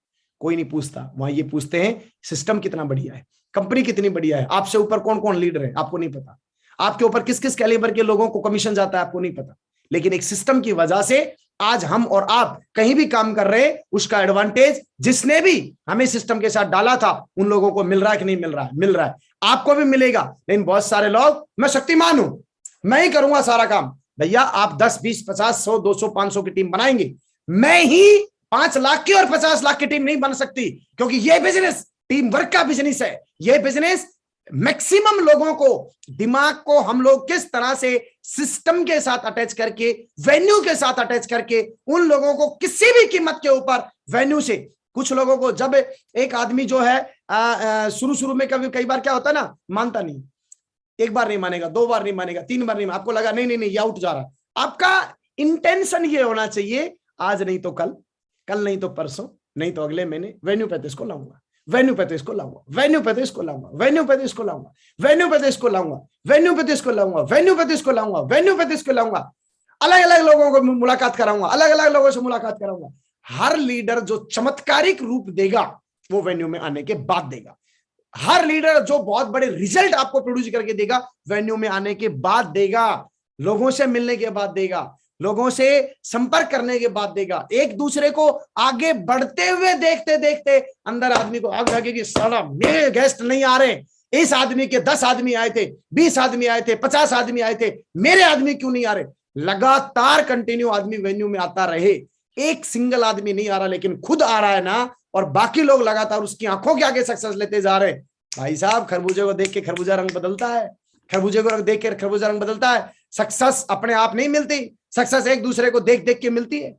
कोई नहीं पूछता। वहां ये पूछते हैं सिस्टम कितना बढ़िया है, कंपनी कितनी बढ़िया है, आपसे ऊपर कौन कौन लीडर है आपको नहीं पता, आपके ऊपर किस किस कैलिबर के लोगों को कमीशन जाता है आपको नहीं पता। लेकिन एक सिस्टम की वजह से आज हम और आप कहीं भी काम कर रहे हैं, उसका एडवांटेज जिसने भी हमें सिस्टम के साथ डाला था उन लोगों को मिल रहा है कि नहीं मिल रहा है? मिल रहा है। आपको भी मिलेगा। लेकिन बहुत सारे लोग, मैं शक्तिमान हूं, मैं ही करूंगा सारा काम। भैया आप 10, 20, 50, 100, 200, 500 की टीम बनाएंगे, मैं ही 5 लाख की और 50 लाख की टीम नहीं बन सकती, क्योंकि यह बिजनेस टीम वर्क का बिजनेस है। यह बिजनेस मैक्सिमम लोगों को, दिमाग को हम लोग किस तरह से सिस्टम के साथ अटैच करके, वेन्यू के साथ अटैच करके, उन लोगों को किसी भी कीमत के ऊपर वेन्यू से, कुछ लोगों को जब एक आदमी जो है शुरू में कई बार क्या होता है ना, मानता नहीं, एक बार नहीं मानेगा, 2 बार नहीं मानेगा, 3 बार नहीं, आपको लगा नहीं नहीं नहीं ये आउट जा रहा है। आपका इंटेंशन ये होना चाहिए, आज नहीं तो कल, कल नहीं तो परसों, नहीं तो अगले महीने वेन्यू पे तो इसको लाऊंगा, वेन्यू पे तो इसको लाऊंगा, वेन्यू पे तो इसको लाऊंगा, वेन्यू पे तो इसको लाऊंगा, वेन्यू पे तो इसको लाऊंगा, वेन्यू पे तो इसको लाऊंगा, वेन्यू पे तो इसको लाऊंगा, वेन्यू पे तो इसको लाऊंगा। अलग अलग लोगों को मुलाकात कराऊंगा, अलग अलग लोगों से मुलाकात कराऊंगा। हर लीडर जो चमत्कारिक रूप देगा वो वेन्यू में आने के बाद देगा। हर लीडर जो बहुत बड़े रिजल्ट आपको प्रोड्यूस करके देगा वेन्यू में आने के बाद देगा, लोगों से मिलने के बाद देगा, लोगों से संपर्क करने के बाद देगा, एक दूसरे को आगे बढ़ते हुए देखते देखते अंदर आदमी को आग लगे कि साला मेरे गेस्ट नहीं आ रहे, इस आदमी के 10 आदमी आए थे, 20 आदमी आए थे, 50 आदमी आए थे, मेरे आदमी क्यों नहीं आ रहे? लगातार कंटिन्यू आदमी वेन्यू में आता रहे, एक सिंगल आदमी नहीं आ रहा लेकिन खुद आ रहा है ना, और बाकी लोग लगातार उसकी आंखों के आगे सक्सेस लेते जा रहे हैं। भाई साहब, खरबूजे को देख के खरबूजा रंग बदलता है, खरबूजे को देख के खरबूजा रंग बदलता है। सक्सेस अपने आप नहीं मिलती, सक्सेस एक दूसरे को देख देख के मिलती है।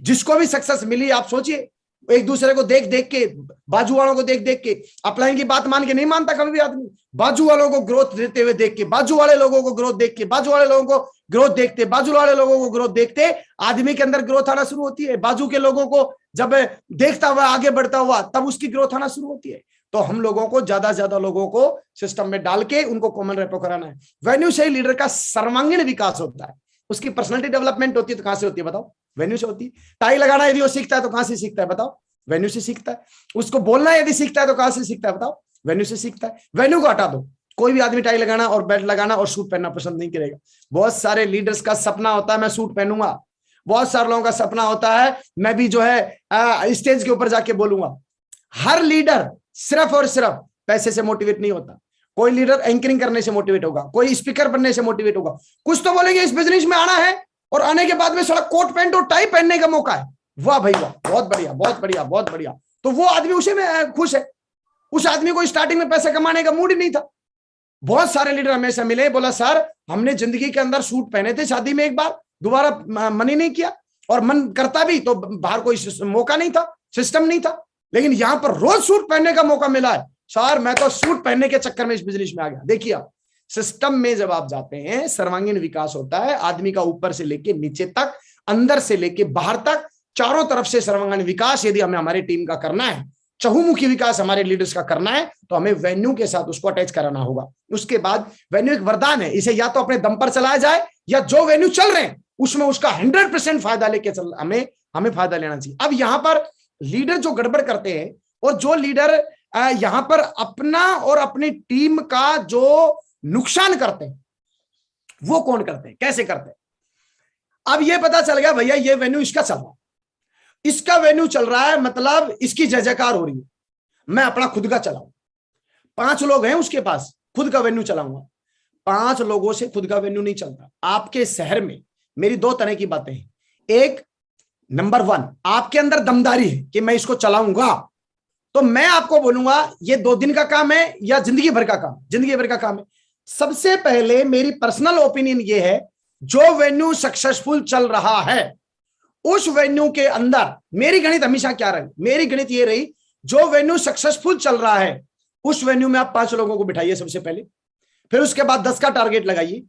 जिसको भी सक्सेस मिली, आप सोचिए, एक दूसरे को देख देख के, बाजू वालों को देख देख के, अपलाइन की बात मान के नहीं मानता कभी भी आदमी, बाजू वालों को ग्रोथ देते हुए देख के, बाजू वाले लोगों को ग्रोथ देख के, बाजू वाले लोगों को ग्रोथ देखते, बाजू वाले लोगों को ग्रोथ देखते आदमी के अंदर ग्रोथ आना शुरू होती है। बाजू के लोगों को जब देखता हुआ आगे बढ़ता हुआ तब उसकी ग्रोथ आना शुरू होती है। तो हम लोगों को ज्यादा से ज्यादा लोगों को सिस्टम में डाल के उनको कॉमन रेपो कराना है। वेन्यू से ही लीडर का सर्वांगीण विकास होता है, उसकी पर्सनालिटी डेवलपमेंट होती है। तो कहां से होती है बताओ? वेन्यू से होती है। टाई लगाना यदि वो सीखता है तो कहां से सीखता है बताओ? वेन्यू से सीखता है। उसको बोलना यदि सीखता है तो कहां से सीखता है बताओ? वेन्यू से सीखता है। वेन्यू को हटा दो, कोई भी आदमी टाई लगाना और बेल्ट लगाना और सूट पहनना पसंद नहीं करेगा। बहुत सारे लीडर्स का सपना होता है मैं सूट पहनूंगा, बहुत सारे लोगों का सपना होता है मैं भी जो है स्टेज के ऊपर जाके बोलूंगा। हर लीडर सिर्फ और सिर्फ पैसे से मोटिवेट नहीं होता। कोई लीडर एंकरिंग करने से मोटिवेट होगा, कोई स्पीकर बनने से मोटिवेट होगा। कुछ तो बोलेंगे इस बिजनेस में आना है और आने के बाद में साला कोट पैंट और टाई पहनने का मौका है, वाह भाई वाह, बहुत बढ़िया बहुत बढ़िया बहुत बढ़िया। तो वो आदमी उसे में खुश है। उस आदमी को स्टार्टिंग में पैसे कमाने का मूड ही नहीं था। बहुत सारे लीडर हमेशा मिले, बोला सर हमने जिंदगी के अंदर सूट पहने थे शादी में एक बार, दोबारा मन ही नहीं किया, और मन करता भी तो बाहर कोई मौका नहीं था, सिस्टम नहीं था, लेकिन यहां पर रोज सूट पहनने का मौका मिला है। सर मैं तो सूट पहनने के चक्कर में इस बिजनेस में आ गया। देखिए आप, सिस्टम में जब आप जाते हैं सर्वांगीण विकास होता है आदमी का, ऊपर से लेके नीचे तक, अंदर से लेके बाहर तक, चारों तरफ से सर्वांगीण विकास यदि हमें हमारी टीम का करना है, चहुमुखी विकास हमारे लीडर्स का करना है, तो हमें वेन्यू के साथ उसको अटैच कराना होगा। उसके बाद वेन्यू एक वरदान है, इसे या तो अपने दम पर चलाया जाए या जो वेन्यू चल रहे हैं उसमें उसका 100% फायदा लेके चल, हमें फायदा लेना चाहिए। अब यहां पर लीडर जो गड़बड़ करते हैं और जो लीडर यहां पर अपना और अपनी टीम का जो नुकसान करते हैं, वो कौन करते हैं, कैसे करते हैं? अब ये पता चल गया भैया ये वेन्यू इसका चल रहा है, इसका वेन्यू चल रहा है, मतलब इसकी जय जयकार हो रही है, मैं अपना खुद का चलाऊं। 5 लोग हैं उसके पास, खुद का वेन्यू चलाऊंगा। 5 लोगों से खुद का वेन्यू नहीं चलता। आपके शहर में मेरी 2 तरह की बातें हैं। एक, नंबर 1, आपके अंदर दमदारी है कि मैं इसको चलाऊंगा, तो मैं आपको बोलूंगा ये 2 दिन का काम है या जिंदगी भर का काम? जिंदगी भर का काम है। सबसे पहले मेरी पर्सनल ओपिनियन ये है, जो वेन्यू सक्सेसफुल चल रहा है उस वेन्यू के अंदर, मेरी गणित हमेशा क्या रही, मेरी गणित ये रही, जो वेन्यू सक्सेसफुल चल रहा है उस वेन्यू में आप 5 लोगों को बिठाइए सबसे पहले, फिर उसके बाद 10 का टारगेट लगाइए।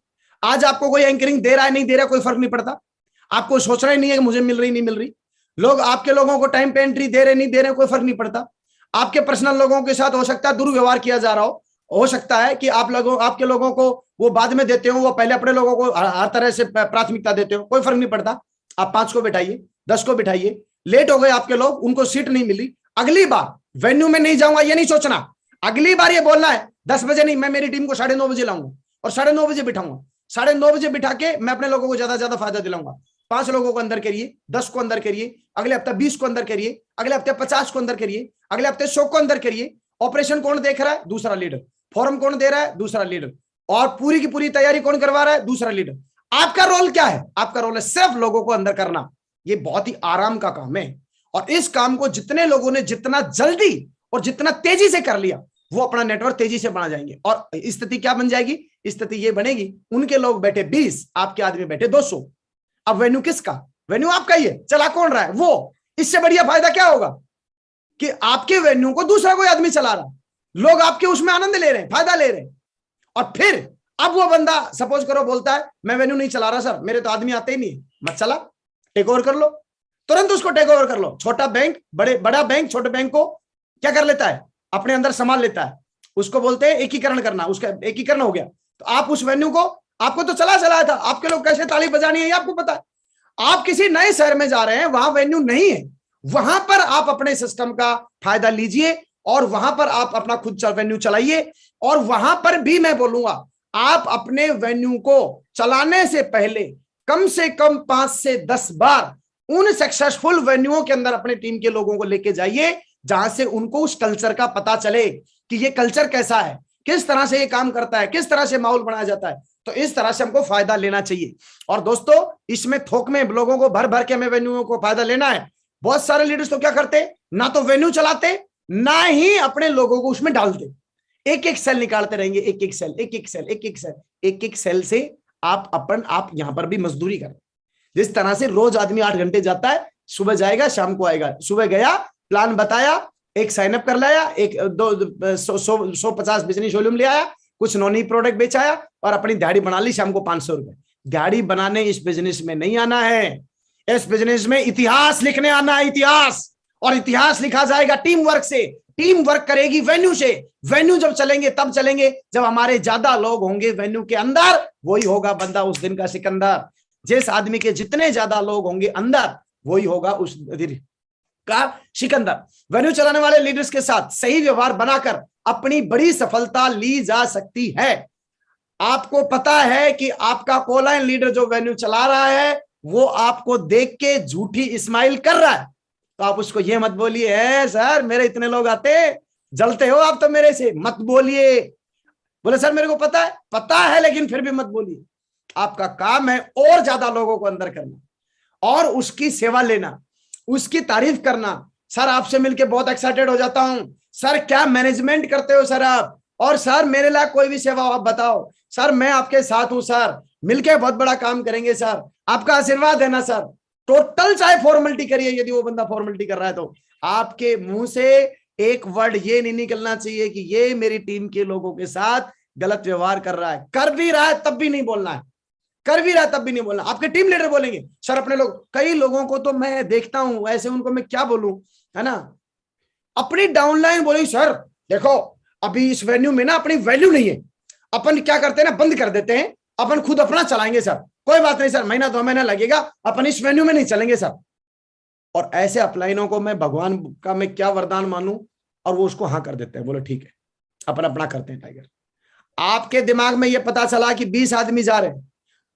आज आपको कोई एंकरिंग दे रहा है नहीं दे रहा कोई फर्क नहीं पड़ता, आपको सोचना ही नहीं है कि मुझे मिल रही नहीं मिल रही। लोग आपके लोगों को टाइम पे एंट्री दे रहे नहीं दे रहे कोई फर्क नहीं पड़ता। आपके पर्सनल लोगों के साथ हो सकता है दुर्व्यवहार किया जा रहा हो सकता है कि आपके लोगों को वो बाद में देते हो, वो पहले अपने लोगों को हर तरह से प्राथमिकता देते हो, कोई फर्क नहीं पड़ता। आप 5 को बिठाइए, 10 को बिठाइए। लेट हो गए आपके लोग, उनको सीट नहीं मिली, अगली बार वेन्यू में नहीं जाऊंगा ये नहीं सोचना, अगली बार ये बोलना है 10 बजे नहीं, मैं मेरी टीम को 9:30 बजे लाऊंगा और 9:30 बजे बिठाऊंगा। 9:30 बजे बिठा के मैं अपने लोगों को ज्यादा से ज्यादा फायदा दिलाऊंगा। 5 लोगों को अंदर करिए, 10 को अंदर करिए, अगले हफ्ते 20 को अंदर करिए, अगले हफ्ते 50 को अंदर करिए, अगले हफ्ते 100 को अंदर करिए। ऑपरेशन कौन देख रहा है? दूसरा लीडर। फॉर्म कौन दे रहा है? दूसरा लीडर। और पूरी की पूरी तैयारी कौन करवा रहा है? दूसरा लीडर। आपका रोल क्या है? आपका रोल है सिर्फ लोगों को अंदर करना। ये बहुत ही आराम का काम है, और इस काम को जितने लोगों ने जितना जल्दी और जितना तेजी से कर लिया, वो अपना नेटवर्क तेजी से बना जाएंगे। और स्थिति क्या बन जाएगी? स्थिति ये बनेगी, उनके लोग बैठे 20, आपके आदमी बैठे 200। अब वेन्यू किसका? वेन्यू आपका ही है, चला कौन रहा है? वो। इससे बढ़िया फायदा क्या होगा कि आपके वेन्यू को दूसरा कोई आदमी चला रहा है, लोग आपके उसमें आनंद ले रहे हैं, फायदा ले रहे हैं। और फिर अब वो बंदा सपोज करो बोलता है मैं वेन्यू नहीं चला रहा सर, मेरे तो आदमी आते ही नहीं, मत चला, टेक ओवर कर लो, तुरंत उसको टेक ओवर कर लो। छोटा बैंक बड़ा बैंक छोटे बैंक को क्या कर लेता है? अपने अंदर संभाल लेता है। उसको बोलते हैं एकीकरण करना, उसका एकीकरण हो गया। तो आप उस वेन्यू को, आपको तो चलाया था, आपके लोग कैसे ताली बजानी है ये आपको पता है। आप किसी नए शहर में जा रहे हैं, वहां वेन्यू नहीं है, वहां पर आप अपने सिस्टम का फायदा लीजिए और वहां पर आप अपना खुद वेन्यू चलाइए। और वहां पर भी मैं बोलूंगा, आप अपने वेन्यू को चलाने से पहले कम से कम 5 से 10 बार उन सक्सेसफुल वेन्यूओं के अंदर अपने टीम के लोगों को लेके जाइए, जहां से उनको उस कल्चर का पता चले कि ये कल्चर कैसा है, किस तरह से ये काम करता है, किस तरह से माहौल बनाया जाता है। तो इस तरह से हमको फायदा लेना चाहिए। और दोस्तों, इसमें थोक में लोगों को भर भर के हमें वेन्यूओं को फायदा लेना है। बहुत सारे लीडर्स तो क्या करते, ना तो वेन्यू चलाते, ना ही अपने लोगों को उसमें डालते। एक एक सेल निकालते रहेंगे, एक एक सेल, एक एक सेल, एक एक सेल, एक एक सेल से आप यहां पर भी मजदूरी करें। जिस तरह से रोज आदमी 8 घंटे जाता है, सुबह जाएगा शाम को आएगा, सुबह गया, प्लान बताया, एक साइन अप कर लाया, एक 150 बिजनेस वॉल्यूम ले आया, कुछ नॉनी प्रोडक्ट बेचाया और अपनी दिहाड़ी बना ली, शाम को 500 रुपए। दिहाड़ी बनाने इस बिजनेस में नहीं आना है, इस बिजनेस में इतिहास लिखने आना है, इतिहास। और इतिहास लिखा जाएगा टीम वर्क से, टीम वर्क करेगी वेन्यू से। वेन्यू जब चलेंगे तब चलेंगे जब हमारे ज्यादा लोग होंगे वेन्यू के अंदर, वही होगा बंदा उस दिन का सिकंदर। जिस आदमी के जितने ज्यादा लोग होंगे अंदर, वही होगा उस दिन का सिकंदर। वेन्यू चलाने वाले लीडर्स के साथ सही व्यवहार बनाकर अपनी बड़ी सफलता ली जा सकती है। आपको पता है कि आपका कोलाइन लीडर जो वेन्यू चला रहा है, वो आपको देख के झूठी स्माइल कर रहा है, तो आप उसको ये मत बोलिए है सर मेरे इतने लोग आते, जलते हो आप तो मेरे से, मत बोलिए। बोले सर मेरे को पता है लेकिन फिर भी मत बोलिए। आपका काम है और ज्यादा लोगों को अंदर करना और उसकी सेवा लेना, उसकी तारीफ करना। सर आपसे मिलके बहुत एक्साइटेड हो जाता हूं, सर क्या मैनेजमेंट करते हो सर आप, और सर मेरे लिए कोई भी सेवा आप बताओ, सर मैं आपके साथ हूं, सर मिलके बहुत बड़ा काम करेंगे, सर आपका आशीर्वाद है ना सर। टोटल चाहे फॉर्मेलिटी करिए, यदि वो बंदा फॉर्मेलिटी कर रहा है तो आपके मुंह से एक वर्ड ये नहीं निकलना चाहिए कि ये मेरी टीम के लोगों के साथ गलत व्यवहार कर रहा है। कर भी रहा है तब भी नहीं बोलना है, कर भी रहा है तब भी नहीं बोलना। आपके टीम लीडर बोलेंगे सर अपने लोग, कई लोगों को तो मैं देखता हूं ऐसे, उनको मैं क्या बोलूं, है ना। अपनी डाउनलाइन बोलेगी सर देखो अभी इस वेन्यू में ना अपनी वैल्यू नहीं है, अपन क्या करते हैं ना बंद कर देते हैं, अपन खुद अपना चलाएंगे सर, कोई बात नहीं सर महीना 2 महीना लगेगा, अपन इस वेन्यू में नहीं चलेंगे सर। और ऐसे अपलाइनों को मैं भगवान का मैं क्या वरदान मानूं, और वो उसको हाँ कर देते हैं, बोले ठीक है अपन अपना करते हैं टाइगर। आपके दिमाग में ये पता चला कि 20 आदमी जा रहे हैं,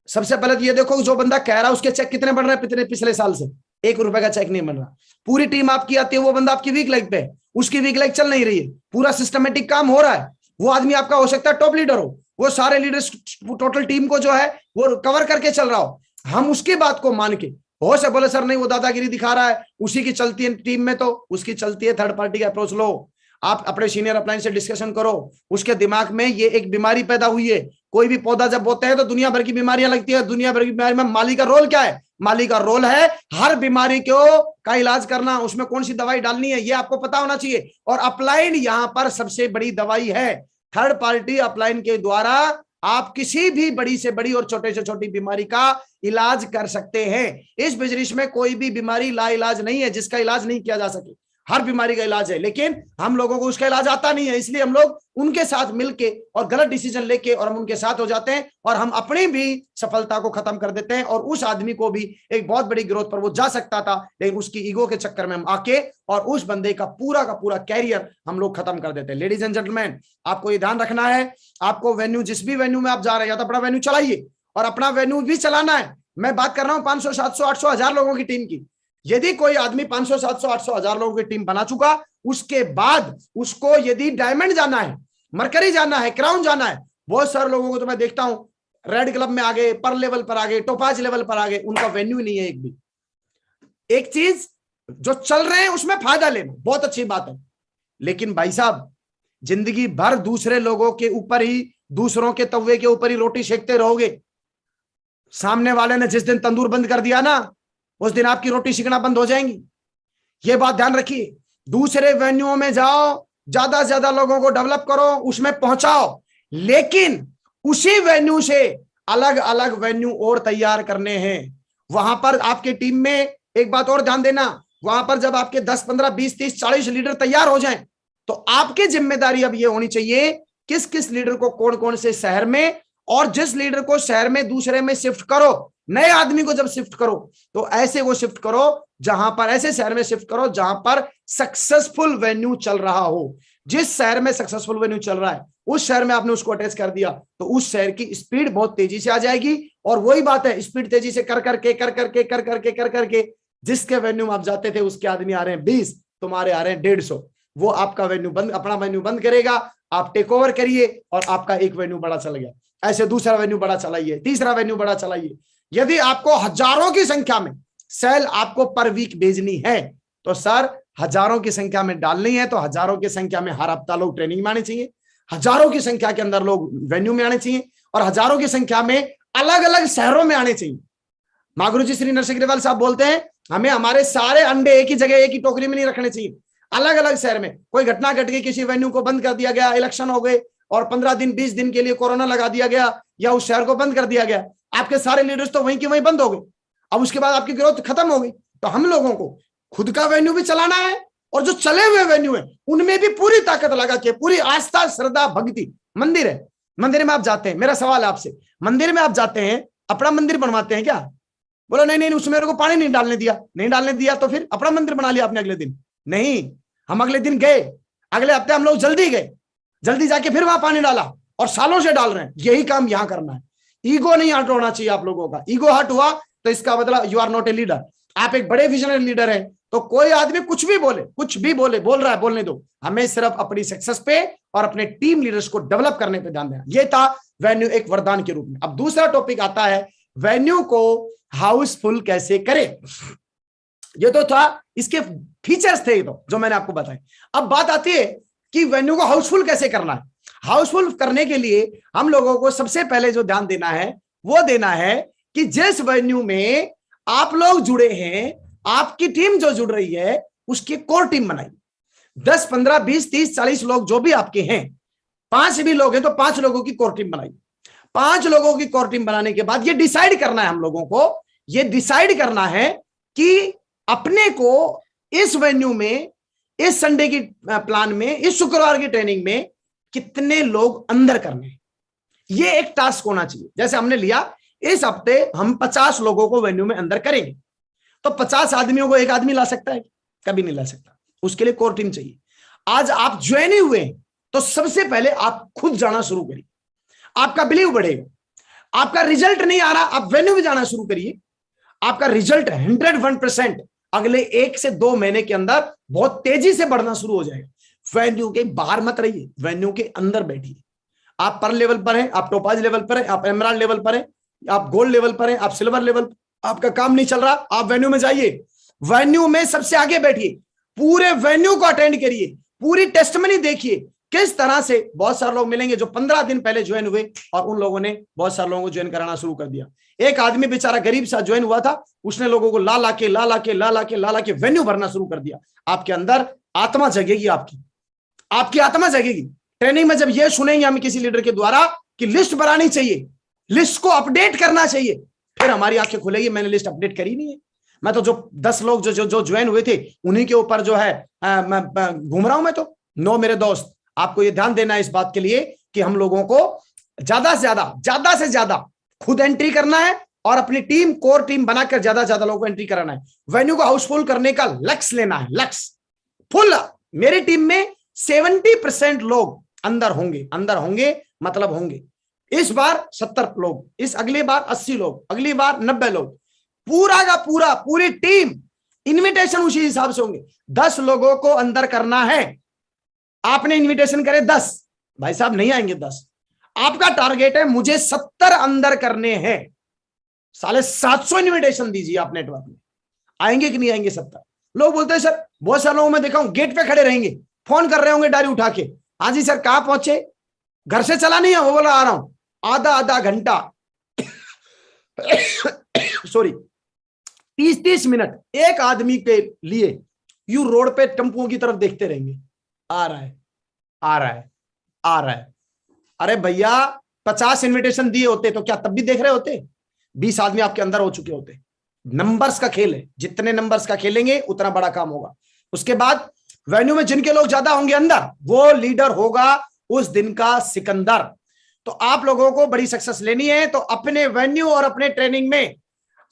सबसे पहले तो ये देखो जो बंदा कह रहा है उसके चेक कितने बन रहे हैं, पिछले साल से 1 रुपए का चेक नहीं बन रहा। पूरी टीम आपकी आती है, वो बंदा आपकी वीक लेग पे है, उसकी वीक लेग चल नहीं रही है, पूरा सिस्टमेटिक काम हो रहा है। वो आदमी आपका हो सकता है टॉप लीडर हो, वो सारे लीडर्स टोटल टीम को जो है वो कवर करके चल रहा हो, हम उसकी बात को मान के हो से बोले सर नहीं वो दादागिरी दिखा रहा है, उसी की चलती है टीम में, तो उसकी चलती है, थर्ड पार्टी का अप्रोच लो। आप अपने सीनियर अपलाइन से डिस्कशन करो, उसके दिमाग में ये एक बीमारी पैदा हुई है। कोई भी पौधा जब बोते हैं तो दुनिया भर की बीमारियां लगती है, दुनिया भर की बीमारी में माली का रोल क्या है, माली का रोल है हर बीमारी का इलाज करना, उसमें कौन सी दवाई डालनी है ये आपको पता होना चाहिए। और अपलाइन यहां पर सबसे बड़ी दवाई है। थर्ड पार्टी अपलाइन के द्वारा आप किसी भी बड़ी से बड़ी और छोटे से छोटी बीमारी का इलाज कर सकते हैं। इस बिजनेस में कोई भी बीमारी ला इलाज नहीं है जिसका इलाज नहीं किया जा सके, हर बीमारी का इलाज है, लेकिन हम लोगों को उसका इलाज आता नहीं है, इसलिए हम लोग उनके साथ मिलके और गलत डिसीजन लेके और हम उनके साथ हो जाते हैं और हम अपनी भी सफलता को खत्म कर देते हैं। और उस आदमी को भी एक बहुत बड़ी ग्रोथ पर वो जा सकता था, लेकिन उसकी ईगो के चक्कर में हम आके और उस बंदे का पूरा कैरियर हम लोग खत्म कर देते हैं। लेडीज एंड जेंटलमैन, आपको ये ध्यान रखना है, आपको वेन्यू जिस भी वेन्यू में आप जा रहे हैं या तो अपना वेन्यू चलाइए और अपना वेन्यू भी चलाना है। मैं बात कर रहा हूं 500, 700, 800, 1000 लोगों की टीम की। यदि कोई आदमी 500, 700, 800, 1000 लोगों की टीम बना चुका, उसके बाद उसको यदि डायमंड जाना है, मरकरी जाना है, क्राउन जाना है, बहुत सारे लोगों को तो मैं देखता हूं रेड क्लब में आ गए, पर्ल लेवल पर आ गए, टोपाज लेवल पर आ गए, उनका वेन्यू नहीं है एक भी। एक चीज जो चल रहे हैं उसमें फायदा लेना बहुत अच्छी बात है, लेकिन भाई साहब जिंदगी भर दूसरे लोगों के ऊपर ही, दूसरों के तवे के ऊपर ही रोटी सेकते रहोगे। सामने वाले ने जिस दिन तंदूर बंद कर दिया ना, उस दिन आपकी रोटी सेकना बंद हो जाएंगी। ये बात ध्यान रखिए। दूसरे वेन्यूओं में जाओ, ज्यादा से ज्यादा लोगों को डेवलप करो, उसमें पहुंचाओ, लेकिन उसी वेन्यू से अलग अलग वेन्यू और तैयार करने हैं। वहां पर आपके टीम में एक बात और ध्यान देना, वहां पर जब आपके 10, 15, 20, 30, 40 लीडर तैयार हो जाएं, तो आपकी जिम्मेदारी अब ये होनी चाहिए किस किस लीडर को कौन कौन से शहर में, और जिस लीडर को शहर में दूसरे में शिफ्ट करो, नए आदमी को जब शिफ्ट करो तो ऐसे वो शिफ्ट करो जहां पर, ऐसे शहर में शिफ्ट करो जहां पर सक्सेसफुल वेन्यू चल रहा हो। जिस शहर में सक्सेसफुल वेन्यू चल रहा है उस शहर में आपने उसको अटैच कर दिया तो उस शहर की स्पीड बहुत तेजी से आ जाएगी। और वही बात है, स्पीड तेजी से कर करके जिसके वेन्यू में आप जाते थे उसके आदमी आ रहे हैं 20, तुम्हारे आ रहे हैं 150। वो आपका वेन्यू बंद, अपना वेन्यू बंद करेगा, आप टेक ओवर करिए और आपका एक वेन्यू बड़ा चल गया। ऐसे दूसरा वेन्यू बड़ा चलाइए, तीसरा वेन्यू बड़ा चलाइए। यदि आपको हजारों की संख्या में सेल आपको पर वीक भेजनी है तो सर हजारों की संख्या में डालनी है तो हजारों की संख्या में हर हफ्ता लोग ट्रेनिंग में आने चाहिए, हजारों की संख्या के अंदर लोग वेन्यू में आने चाहिए और हजारों की संख्या में अलग अलग शहरों में आने चाहिए। माँ गुरु जी श्री नरसिंह अग्रवाल साहब बोलते हैं हमें हमारे सारे अंडे एक ही जगह, एक ही टोकरी में नहीं रखने चाहिए, अलग अलग शहर में। कोई घटना घट गई, किसी वेन्यू को बंद कर दिया गया, इलेक्शन हो गए और 15 दिन 20 दिन के लिए कोरोना लगा दिया गया या उस शहर को बंद कर दिया गया, आपके सारे लीडर्स तो वहीं के वहीं बंद हो गए। अब उसके बाद आपकी ग्रोथ खत्म हो गई। तो हम लोगों को खुद का वेन्यू भी चलाना है और जो चले हुए वेन्यू है उनमें भी पूरी ताकत लगा के, पूरी आस्था, श्रद्धा, भक्ति। मंदिर है, मंदिर में आप जाते हैं, मेरा सवाल है आपसे, मंदिर में आप जाते हैं, अपना मंदिर बनवाते हैं क्या? बोलो नहीं नहीं, उसमें मेरे को पानी नहीं डालने दिया, नहीं डालने दिया तो फिर अपना मंदिर बना लिया आपने अगले दिन? नहीं, हम अगले दिन गए, अगले हफ्ते हम लोग जल्दी गए, जल्दी जाके फिर वहां पानी डाला और सालों से डाल रहे हैं। यही काम यहां करना है। ईगो नहीं हट होना चाहिए आप लोगों का। ईगो हट हुआ तो इसका मतलब you are not a leader. आप एक बड़े विजनरी लीडर हैं तो कोई आदमी कुछ भी बोले, कुछ भी बोले, बोल रहा है बोलने दो, हमें सिर्फ अपनी सक्सेस पे और अपने टीम लीडर्स को डेवलप करने पे ध्यान देना। ये था वेन्यू एक वरदान के रूप में। अब दूसरा टॉपिक आता है वेन्यू को हाउसफुल कैसे करें। ये तो था, इसके फीचर्स थे तो जो मैंने आपको बताए। अब बात आती है कि वेन्यू को हाउसफुल कैसे करना है। हाउसफुल करने के लिए हम लोगों को सबसे पहले जो ध्यान देना है वो देना है कि जिस वेन्यू में आप लोग जुड़े हैं, आपकी टीम जो जुड़ रही है उसकी कोर टीम बनाइए। 10, 15, 20, 30, 40 लोग जो भी आपके हैं, 5 भी लोग हैं तो 5 लोगों की कोर टीम बनाइए। 5 लोगों की कोर टीम बनाने के बाद ये डिसाइड करना है हम लोगों को, ये डिसाइड करना है कि अपने को इस वेन्यू में, इस संडे की प्लान में, इस शुक्रवार की ट्रेनिंग में कितने लोग अंदर करने हैं। ये एक टास्क होना चाहिए। जैसे हमने लिया इस हफ्ते हम 50 लोगों को वेन्यू में अंदर करेंगे, तो 50 आदमियों को एक आदमी ला सकता है? कभी नहीं ला सकता। उसके लिए कोर टीम चाहिए। आज आप ज्वाइन हुए तो सबसे पहले आप खुद जाना शुरू करिए, आपका बिलीव बढ़ेगा। आपका रिजल्ट नहीं आ रहा, आप वेन्यू में जाना शुरू करिए, आपका रिजल्ट 101% अगले 1 से 2 महीने के अंदर बहुत तेजी से बढ़ना शुरू हो जाएगा। वेन्यू के बाहर मत रहिए, वेन्यू के अंदर बैठिए। आप पर्ल लेवल पर हैं, आप टोपाज लेवल पर हैं, आप एमराल्ड लेवल पर हैं, आप गोल्ड लेवल पर हैं, आप सिल्वर लेवल, आपका काम नहीं चल रहा, आप वेन्यू में जाइए, वेन्यू में सबसे आगे बैठिए, पूरे वेन्यू को अटेंड करिए, पूरी टेस्टमनी देखिए किस तरह से। बहुत सारे लोग मिलेंगे जो 15 दिन पहले ज्वाइन हुए और उन लोगों ने बहुत सारे लोगों को ज्वाइन कराना शुरू कर दिया। एक आदमी बेचारा गरीब सा ज्वाइन हुआ था, उसने लोगों को ला ला के वेन्यू भरना शुरू कर दिया। आपके अंदर आत्मा जगेगी, आपकी आत्मा जगेगी। ट्रेनिंग में जब ये सुनेंगे हम किसी लीडर के द्वारा कि लिस्ट बनानी चाहिए, लिस्ट को अपडेट करना चाहिए, फिर हमारी आंखें खुलेगी। मैंने लिस्ट अपडेट करी नहीं है, मैं तो जो 10 लोग जो ज्वाइन हुए थे उन्हीं के ऊपर जो है मैं घूम रहा हूं मैं तो। नो मेरे दोस्त, आपको ये ध्यान देना है इस बात के लिए कि हम लोगों को ज्यादा से ज्यादा खुद एंट्री करना है और अपनी टीम, कोर टीम बनाकर ज्यादा से ज्यादा लोगों को एंट्री कराना है। वेन्यू को हाउसफुल करने का लक्ष्य लेना है, लक्ष्य फुल। मेरी टीम में 70% लोग अंदर होंगे मतलब होंगे। इस बार 70 लोग, इस अगली बार 80 लोग, अगली बार 90 लोग, पूरा का पूरा पूरी टीम, इनविटेशन उसी हिसाब से होंगे। 10 लोगों को अंदर करना है, आपने इनविटेशन करे 10, भाई साहब नहीं आएंगे 10, आपका टारगेट है मुझे 70 अंदर करने हैं, साले 700 इनविटेशन दीजिए आप नेटवर्क में, आएंगे कि नहीं आएंगे 70 लोग? बोलते हैं सर, बहुत सारे लोगों में देखा हूं गेट पे खड़े रहेंगे, फोन कर रहे होंगे डायरी उठा के, हाँ जी सर कहां पहुंचे, घर से चला नहीं है, वो बोला आ रहा हूं, आधा घंटा सॉरी 30 मिनट एक आदमी के लिए यू रोड पे टेम्पुओं की तरफ देखते रहेंगे, आ रहा है आ रहा है आ रहा है। अरे भैया 50 इनविटेशन दिए होते तो क्या तब भी देख रहे होते? 20 आदमी आपके अंदर हो चुके होते। नंबर्स का खेल है, जितने नंबर्स का खेलेंगे उतना बड़ा काम होगा। उसके बाद वेन्यू में जिनके लोग ज्यादा होंगे अंदर, वो लीडर होगा उस दिन का सिकंदर। तो आप लोगों को बड़ी सक्सेस लेनी है तो अपने वेन्यू और अपने ट्रेनिंग में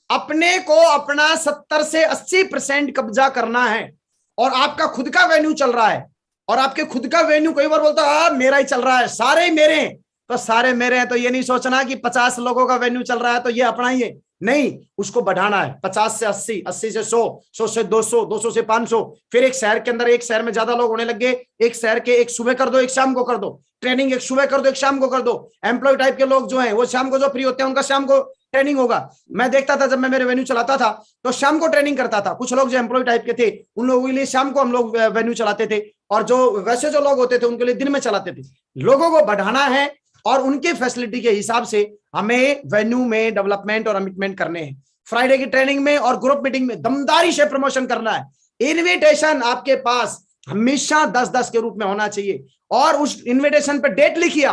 अपने को अपना 70 से 80% कब्जा करना है। और आपका खुद का वेन्यू चल रहा है और आपके खुद का वेन्यू कई बार बोलता है मेरा ही चल रहा है, सारे ही मेरे हैं, तो सारे मेरे हैं तो ये नहीं सोचना कि 50 लोगों का वेन्यू चल रहा है तो ये अपना ही है, नहीं, उसको बढ़ाना है। 50 से 80, 80 से 100, 100 से 200, 200 से 500, फिर एक शहर के अंदर, एक शहर में ज्यादा लोग होने लगे, एक शहर के एक सुबह कर दो एक शाम को कर दो, ट्रेनिंग एक सुबह कर दो एक शाम को कर दो। एम्प्लॉय टाइप के लोग जो हैं वो शाम को जो फ्री होते हैं उनका शाम को ट्रेनिंग होगा। मैं देखता था जब मैं मेरे वेन्यू चलाता था तो शाम को ट्रेनिंग करता था। कुछ लोग जो एम्प्लॉय टाइप के थे उन लोगों के लिए शाम को हम लोग वेन्यू चलाते थे, और जो वैसे जो लोग होते थे उनके लिए दिन में चलाते थे। लोगों को बढ़ाना है और उनके फैसिलिटी के हिसाब से हमें वेन्यू में डेवलपमेंट और कमिटमेंट करने हैं। फ्राइडे की ट्रेनिंग में और ग्रुप मीटिंग में दमदारी से प्रमोशन करना है। इनविटेशन आपके पास हमेशा 10-10 के रूप में होना चाहिए और उस इनविटेशन पे डेट लिखिए।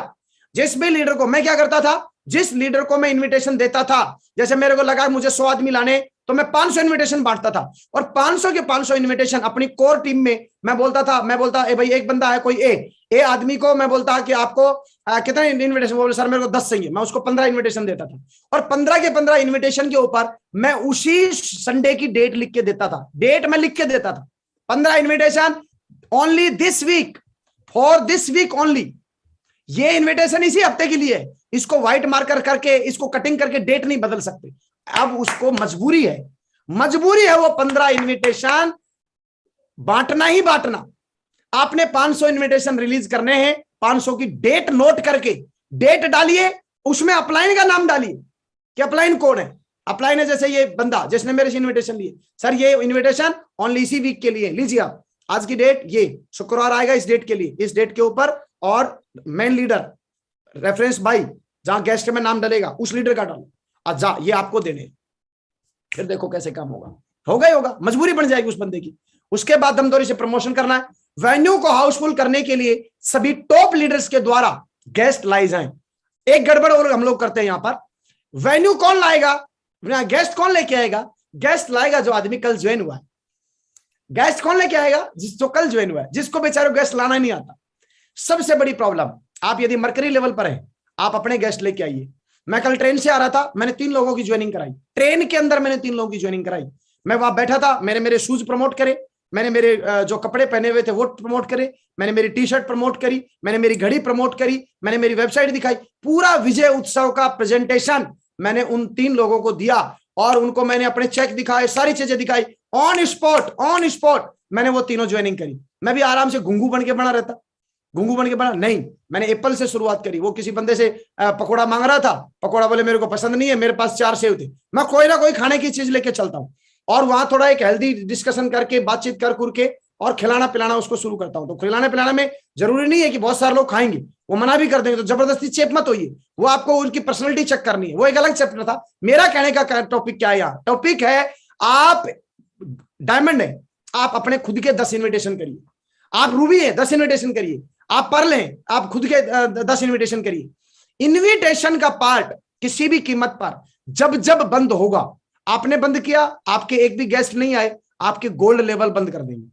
जिस भी लीडर को, मैं क्या करता था, जिस लीडर को मैं इनविटेशन देता था, जैसे मेरे को लगा मुझे 100 आदमी लाने तो मैं 500 इनविटेशन बांटता था और 500 के 500 इनविटेशन अपनी कोर टीम में मैं बोलता ए भाई एक बंदा है कोई ए आदमी को मैं बोलता कि आपको कितने इनविटेशन, बोले सर मेरे को 10 चाहिए, मैं उसको 15 इनविटेशन देता था और 15 के 15 इनविटेशन के ऊपर मैं उसी संडे की डेट लिख के देता था। डेट मैं लिख के देता था, 15 invitation only this week, for this week only. ये इनविटेशन इसी हफ्ते के लिए है, इसको व्हाइट मार्कर करके इसको कटिंग करके डेट नहीं बदल सकते। अब उसको मजबूरी है वो 15 इनविटेशन बांटना ही बांटना। आपने 500 इनविटेशन रिलीज करने हैं, 500 की डेट नोट करके डेट डालिए, उसमें अपलाइन का नाम डालिए कि अपलाइन कौन है। अपलाइन है जैसे ये बंदा जिसने मेरे से इनविटेशन लिए, सर ये इनविटेशन ओनली इसी वीक के लिए, लीजिए आप, आज की डेट ये शुक्रवार आएगा इस डेट के लिए, इस डेट के ऊपर, और मेन लीडर रेफरेंस भाई जहां गेस्ट में नाम डलेगा उस लीडर का डालो, अच्छा ये आपको देने। फिर देखो कैसे काम होगा, मजबूरी बन जाएगी उस बंदे की। उसके बाद दमदोरी से प्रमोशन करना है। वेन्यू को हाउसफुल करने के लिए सभी टॉप लीडर्स के द्वारा गेस्ट लाई जाएं। एक गड़बड़ और हम लोग करते हैं यहां पर, वेन्यू कौन लाएगा, गेस्ट कौन लेके आएगा? गेस्ट लाएगा जो आदमी कल ज्वाइन हुआ है। गेस्ट कौन लेके आएगा? जो कल ज्वाइन हुआ है, जिसको बेचारे गेस्ट लाना नहीं आता। सबसे बड़ी प्रॉब्लम, आप यदि मरकरी लेवल पर है आप अपने गेस्ट लेके आइए। मैं कल ट्रेन से आ रहा था, मैंने 3 लोगों की ज्वाइनिंग कराई, ट्रेन के अंदर मैंने 3 लोगों की ज्वाइनिंग कराई। मैं वहां बैठा था, मैंने मेरे शूज प्रमोट करे, मैंने मेरे जो कपड़े पहने हुए थे वो प्रमोट करे, मैंने मेरी टी शर्ट प्रमोट करी, मैंने मेरी घड़ी प्रमोट करी, मैंने मेरी वेबसाइट दिखाई, पूरा विजय उत्सव का प्रेजेंटेशन मैंने उन 3 लोगों को दिया और उनको मैंने अपने चेक दिखाए, सारी चीजें दिखाई, ऑन स्पॉट मैंने वो तीनों ज्वाइनिंग करी। मैं भी आराम से घुंघू बन के बना रहता, घुंघू बन के बना नहीं, मैंने एप्पल से शुरुआत करी। वो किसी बंदे से पकोड़ा मांग रहा था, पकोड़ा बोले मेरे को पसंद नहीं है, मेरे पास 4 सेव थे। मैं कोई ना कोई खाने की चीज लेके चलता हूँ और वहां थोड़ा एक हेल्दी डिस्कशन करके बातचीत कर के और खिलाना पिलाना उसको शुरू करता हूं। तो खिलाने पिलाने में जरूरी नहीं है कि बहुत सारे लोग खाएंगे, वो मना भी कर देंगे, तो जबरदस्ती चेप मत होइए, वो आपको उनकी पर्सनैलिटी चेक करनी है, वो एक अलग चैप्टर था। मेरा कहने का टॉपिक क्या है यहाँ? टॉपिक है आप डायमंड है, आप अपने खुद के 10 इन्विटेशन करिए, आप रूबी है 10 इन्विटेशन करिए, आप पर्ल हैं आप खुद के 10 इन्विटेशन करिए। इन्विटेशन का पार्ट किसी भी कीमत पर जब बंद होगा, आपने बंद किया आपके एक भी गेस्ट नहीं आए, आपके गोल्ड लेवल बंद कर देंगे।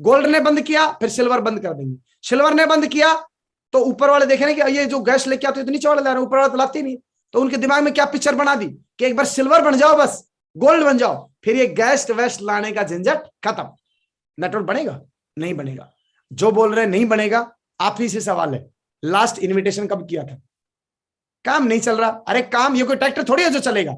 गोल्ड ने बंद किया फिर सिल्वर बंद कर देंगे, सिल्वर ने बंद किया तो ऊपर वाले देखेंगे कि ये जो गेस्ट लेके आते तो नीचे वाले ला रहे, ऊपर वाले तो लाते नहीं, तो उनके दिमाग में क्या पिक्चर बना दी कि एक बार सिल्वर बन जाओ, बस गोल्ड बन जाओ, फिर ये गेस्ट वेस्ट लाने का झंझट खत्म। नेटवर्क बनेगा? नहीं बनेगा। जो बोल रहे नहीं बनेगा, आप ही से सवाल है, लास्ट इन्विटेशन कब किया था? काम नहीं चल रहा। अरे काम, ये कोई ट्रैक्टर थोड़ी है जो चलेगा,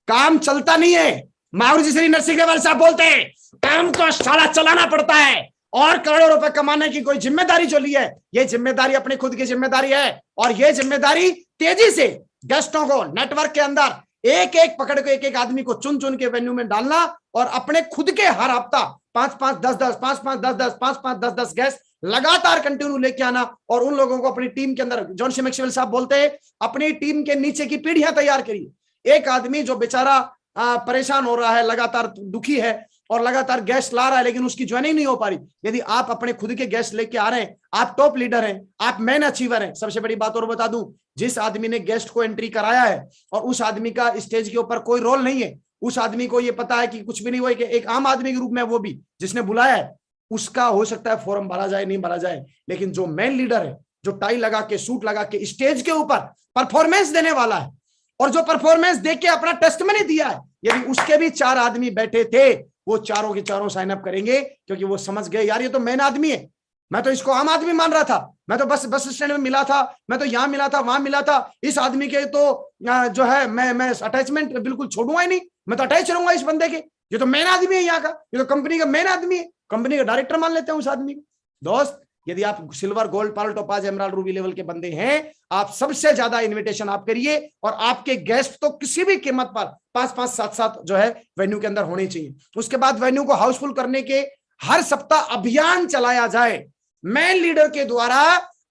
काम चलता नहीं है। मारुति श्री नरसिंहवाल साहब बोलते हैं काम तो साला चलाना पड़ता है, और करोड़ों रुपए कमाने की कोई जिम्मेदारी जो ली है, ये जिम्मेदारी अपनी खुद की जिम्मेदारी है। और ये जिम्मेदारी तेजी से गेस्टों को नेटवर्क के अंदर एक एक पकड़ के एक एक आदमी को चुन चुन के वेन्यू में डालना, और अपने खुद के हर हफ्ता 5-5, 10-10, 5-5, 10-10, 5-5, 10-10 गेस्ट लगातार कंटिन्यू लेके आना, और उन लोगों को अपनी टीम के अंदर, जॉन सी मैक्सवेल साहब बोलते हैं अपनी टीम के नीचे की पीढ़ियां तैयार करिए। एक आदमी जो बेचारा परेशान हो रहा है, लगातार दुखी है और लगातार गेस्ट ला रहा है, लेकिन उसकी ज्वाइनिंग नहीं हो पा रही। यदि आप अपने खुद के गेस्ट लेके आ रहे हैं, आप टॉप लीडर हैं, आप मैन अचीवर हैं। सबसे बड़ी बात और बता दूं, जिस आदमी ने गेस्ट को एंट्री कराया है और उस आदमी का स्टेज के ऊपर कोई रोल नहीं है, उस आदमी को ये पता है कि कुछ भी नहीं हुआ, कि एक आम आदमी के रूप में वो भी जिसने बुलाया है, उसका हो सकता है फॉर्म भरा जाए, नहीं भरा जाए, लेकिन जो मैन लीडर है, जो टाई लगा के, सूट लगा के स्टेज के ऊपर परफॉर्मेंस देने वाला है, और जो परफॉर्मेंस देख के अपना टेस्टमनी दिया है, यदि उसके भी 4 आदमी बैठे थे, वो चारों के चारों साइन अप करेंगे, क्योंकि वो समझ गए यार ये तो मैन आदमी है, मैं तो इसको आम आदमी मान रहा था, मैं तो बस स्टैंड में मिला था, मैं तो यहां मिला था, वहां मिला था, इस आदमी के तो जो है मैं अटैचमेंट बिल्कुल छोड़ूंगा ही नहीं, मैं तो अटैच रहूंगा इस बंदे के, ये तो मैन आदमी है यहाँ का, ये तो कंपनी का मैन आदमी है, कंपनी का डायरेक्टर मान लेते हैं उस आदमी को। दोस्त, यदि आप silver, gold, pearl, topaz, emerald, ruby level के बंदे हैं, आप सबसे ज्यादा इनविटेशन आप करिए, और आपके गेस्ट तो किसी भी कीमत पर 5-5, 7-7 जो है वेन्यू के अंदर होने चाहिए। उसके बाद वेन्यू को हाउसफुल करने के हर सप्ताह अभियान चलाया जाए मैन लीडर के द्वारा।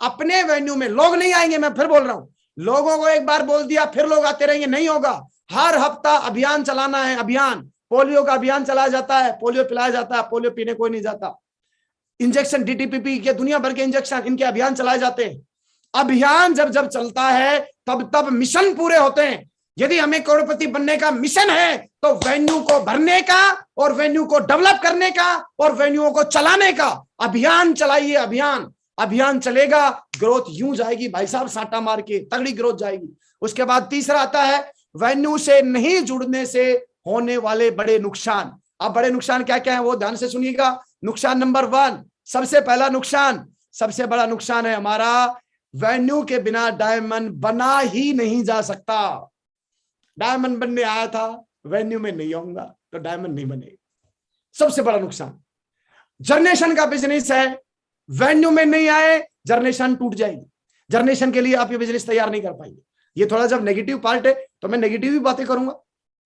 अपने वेन्यू में लोग नहीं आएंगे, मैं फिर बोल रहा हूं, लोगों को एक बार बोल दिया फिर लोग आते रहेंगे, नहीं होगा। हर हफ्ता अभियान चलाना है। अभियान, पोलियो का अभियान चलाया जाता है, पोलियो पिलाया जाता है, पोलियो पीने कोई नहीं जाता। इंजेक्शन, DTPP के दुनिया भर के इंजेक्शन, इनके अभियान चलाए जाते हैं। अभियान जब जब चलता है तब मिशन पूरे होते हैं। यदि हमें करोड़पति बनने का मिशन है, तो वेन्यू को भरने का, और वेन्यू को डेवलप करने का, और वेन्यूओं को चलाने का अभियान चलाइए। अभियान चलेगा, ग्रोथ यूं जाएगी भाई साहब, साटा मार के तगड़ी ग्रोथ जाएगी। उसके बाद तीसरा आता है वेन्यू से नहीं जुड़ने से होने वाले बड़े नुकसान। अब बड़े नुकसान क्या क्या है वो ध्यान से सुनिएगा। नुकसान नंबर 1, सबसे पहला नुकसान, सबसे बड़ा नुकसान है हमारा, वेन्यू के बिना डायमंड बना ही नहीं जा सकता। डायमंड बनने आया था, वेन्यू में नहीं आऊंगा तो डायमंड नहीं बनेगा, सबसे बड़ा नुकसान। जर्नेशन का बिजनेस है, वेन्यू में नहीं आए, जर्नेशन टूट जाएगी। जर्नेशन के लिए आप ये बिजनेस तैयार नहीं कर पाएंगे। ये थोड़ा जब नेगेटिव पार्ट है तो मैं नेगेटिव ही बातें करूंगा,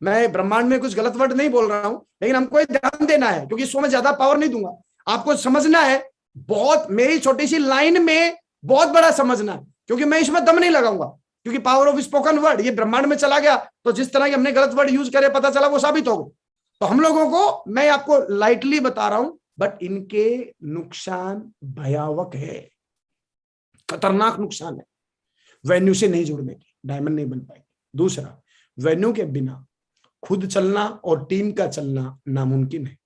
मैं ब्रह्मांड में कुछ गलत वर्ड नहीं बोल रहा हूं, लेकिन हमको ध्यान देना है, क्योंकि इसको मैं ज्यादा पावर नहीं दूंगा। आपको समझना है, बहुत मेरी छोटी सी लाइन में बहुत बड़ा समझना है, क्योंकि मैं इसमें दम नहीं लगाऊंगा, क्योंकि पावर ऑफ स्पोकन वर्ड ये ब्रह्मांड में चला गया, तो जिस तरह के हमने गलत वर्ड यूज करे पता चला वो साबित हो गए। तो हम लोगों को, मैं आपको लाइटली बता रहा हूं, बट इनके नुकसान भयावह है, खतरनाक नुकसान है। वेन्यू से नहीं जुड़ने के, डायमंड नहीं बन पाएंगे। दूसरा, वेन्यू के बिना खुद चलना और टीम का चलना नामुमकिन है।